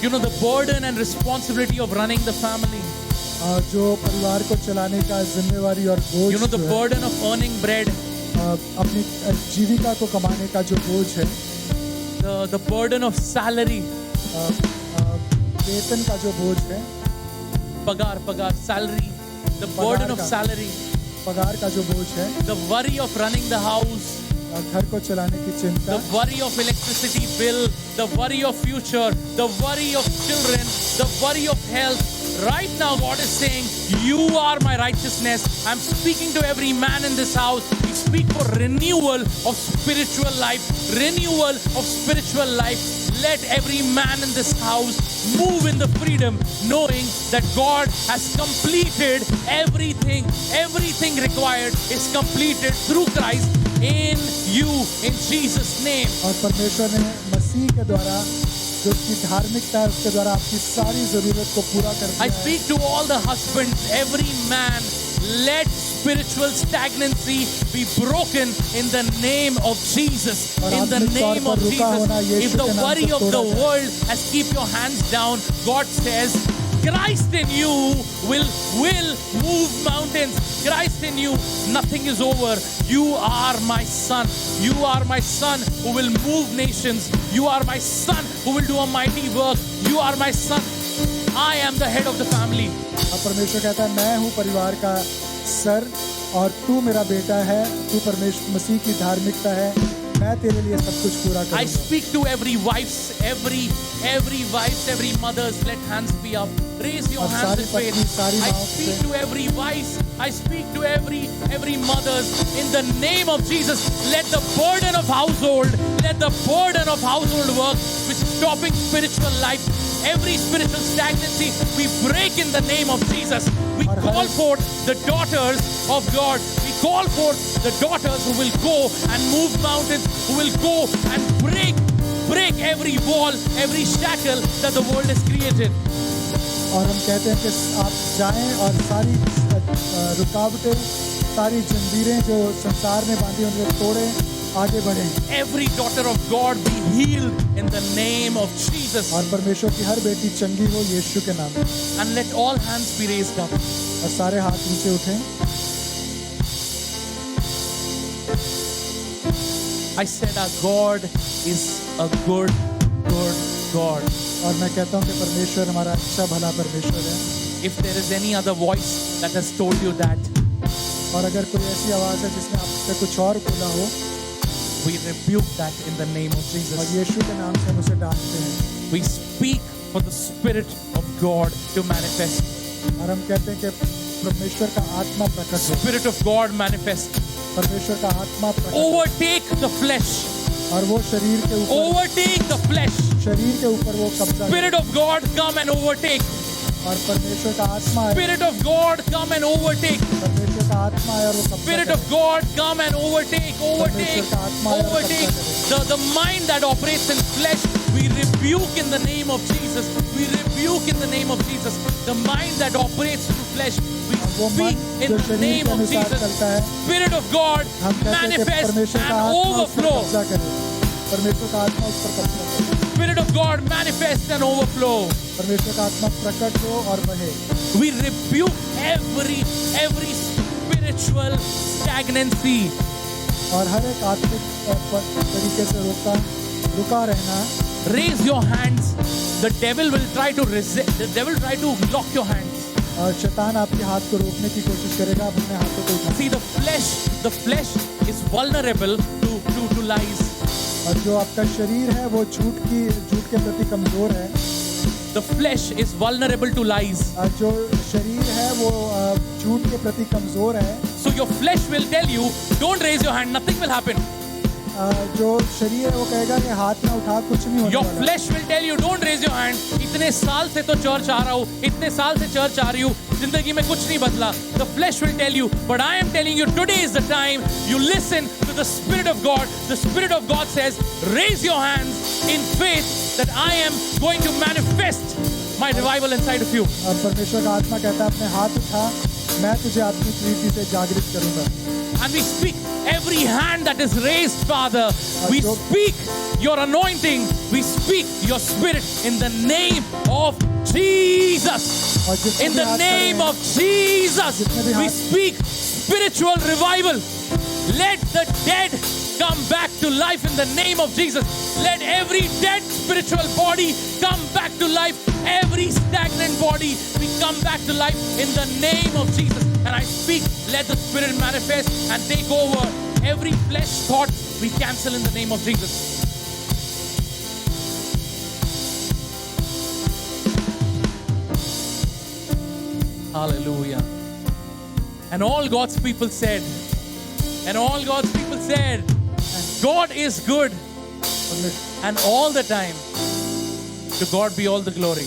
You know the burden and responsibility of running the family. जो परिवार को चलाने का जिम्मेवारी और बोझ, You know the जो है, burden of earning bread. अपनी जीविका को कमाने का जो बोझ है, The burden of salary. वेतन का जो बोझ है, पगार salary. The burden of का- salary. पगार का जो बोझ है, The worry of running the house. घर को चलाने की चिंता, The worry of electricity bill. The worry of future. The worry of children. The worry of health. Right now God is saying, you are my righteousness. I'm speaking to every man in this house. We speak for renewal of spiritual life. Renewal of spiritual life. Let every man in this house move in the freedom, knowing that God has completed everything. Everything required is completed through Christ in you, in Jesus' name. और परमेश्वर ने मसीह के द्वारा जो उसकी धार्मिकता है उसके द्वारा आपकी सारी जरूरत को पूरा कर दिया I है. speak to all the husbands, every man, let spiritual stagnancy be broken in the name of Jesus. और In the आत्मिक तौर name पर of रुका होना Jesus. यीशु If the के नाम worry से of the तोड़ा जाए. world has keep your hands down, God says, Christ in you will move mountains. Christ in you, nothing is over. You are my son. You are my son who will move nations. You are my son who will do a mighty work. You are my son. I am the head of the family. और परमेश्वर कहता है मैं हूँ परिवार का sir और तू मेरा बेटा है. तू परमेश्वर मसीह की धार्मिकता है. मैं तेरे लिए सब कुछ पूरा I करूँगा. speak to every wives, every wives, every mothers. Let hands be up. Raise your और hands सारी in faith. पत्नी, सारी I माँओं speak से- to every wives. I speak to every mothers in the name of Jesus. Let the burden of household, let the burden of household work, which is stopping spiritual life, every spiritual stagnancy, we break in the name of Jesus. We call forth the daughters of God. We call forth the daughters who will go and move mountains, who will go and break every wall, every shackle that the world has created. और हम कहते हैं कि आप जाएं और सारी रुकावटें, सारी जंजीरें जो संसार ने बांधी उनको तोड़ें, आगे बढ़ें. Every daughter of God be healed in the name of Jesus. और परमेश्वर की हर बेटी चंगी हो यीशु के नाम में. And let all hands be raised up. और सारे हाथ नीचे उठें. I said our God is a good God. और मैं कहता हूँ कि परमेश्वर हमारा अच्छा भला परमेश्वर है. If there is any other voice that has told you that, और अगर कोई ऐसी आवाज़ है जिसने आपसे कुछ और बोला हो, we rebuke that in the name of और Jesus. यीशु के नाम से हम उसे डांटते हैं. We speak for the Spirit of God to manifest. और हम कहते हैं कि परमेश्वर का आत्मा प्रकट हो. Spirit of God manifest. परमेश्वर का आत्मा प्रकट हो. Overtake the flesh. और वो शरीर के ऊपर, Overtake the flesh. शरीर के ऊपर वो कब्जा करे. Spirit of God come and overtake. और परमेश्वर का आत्मा है. Spirit of God come and overtake. परमेश्वर का आत्मा है और वो कब्जा Spirit करे. of God come and overtake. The mind that operates in flesh, we rebuke in the name of Jesus. We rebuke in the name of Jesus. The mind that operates in flesh, we वो मन speak in जो the शरीर name के of अनुसार Jesus. चलता है, Spirit of God हम कहते हैं कि manifest परमेश्वर का and आत्मा उस पर overflow. कब्जा करे. परमेश्वर का आत्मा उस पर कब्जा करे. Spirit of God manifest and overflow. परमेश्वर का आत्मा प्रकट हो और बहे. We rebuke every spiritual stagnancy. और हर एक आत्मिक तरीके से रुका रहना. Raise your hands. The devil will try to resist. The devil try to lock your hands. और शैतान आपके हाथ को रोकने की कोशिश करेगा. आप अपने हाथों को उठाएं. See, the flesh is vulnerable to lies. और जो आपका शरीर है वो झूठ के प्रति कमजोर है. The flesh is vulnerable to lies. और जो शरीर है वो झूठ के प्रति कमजोर है. So your flesh will tell you, don't raise your hand, nothing will happen. जो शरीर है वो कहेगा कि हाथ ना उठा, कुछ नहीं होने Your वाला. flesh will tell you, don't raise your hand. इतने साल से तो चर्च आ रहा हूँ, इतने साल से चर्च आ रही हूँ, जिंदगी में कुछ नहीं बदला. The flesh will tell you, but I am telling you, today is the time you listen to the Spirit of God. The Spirit of God says, raise your hands in faith that I am going to manifest my revival inside of you. और परमेश्वर का आत्मा कहता है अपने हाथ उठा, मैं तुझे अपनी प्रीति से जागृत करूंगा. And we speak every hand that is raised, Father. We speak your anointing. We speak your Spirit in the name of Jesus. In the name of Jesus, we speak spiritual revival. Let the dead come back to life in the name of Jesus. Let every dead spiritual body come back to life. Every stagnant body, we come back to life in the name of Jesus. And I speak, let the Spirit manifest and take over. Every flesh thought, we cancel in the name of Jesus. Hallelujah. And all God's people said, God is good, and all the time, to God be all the glory.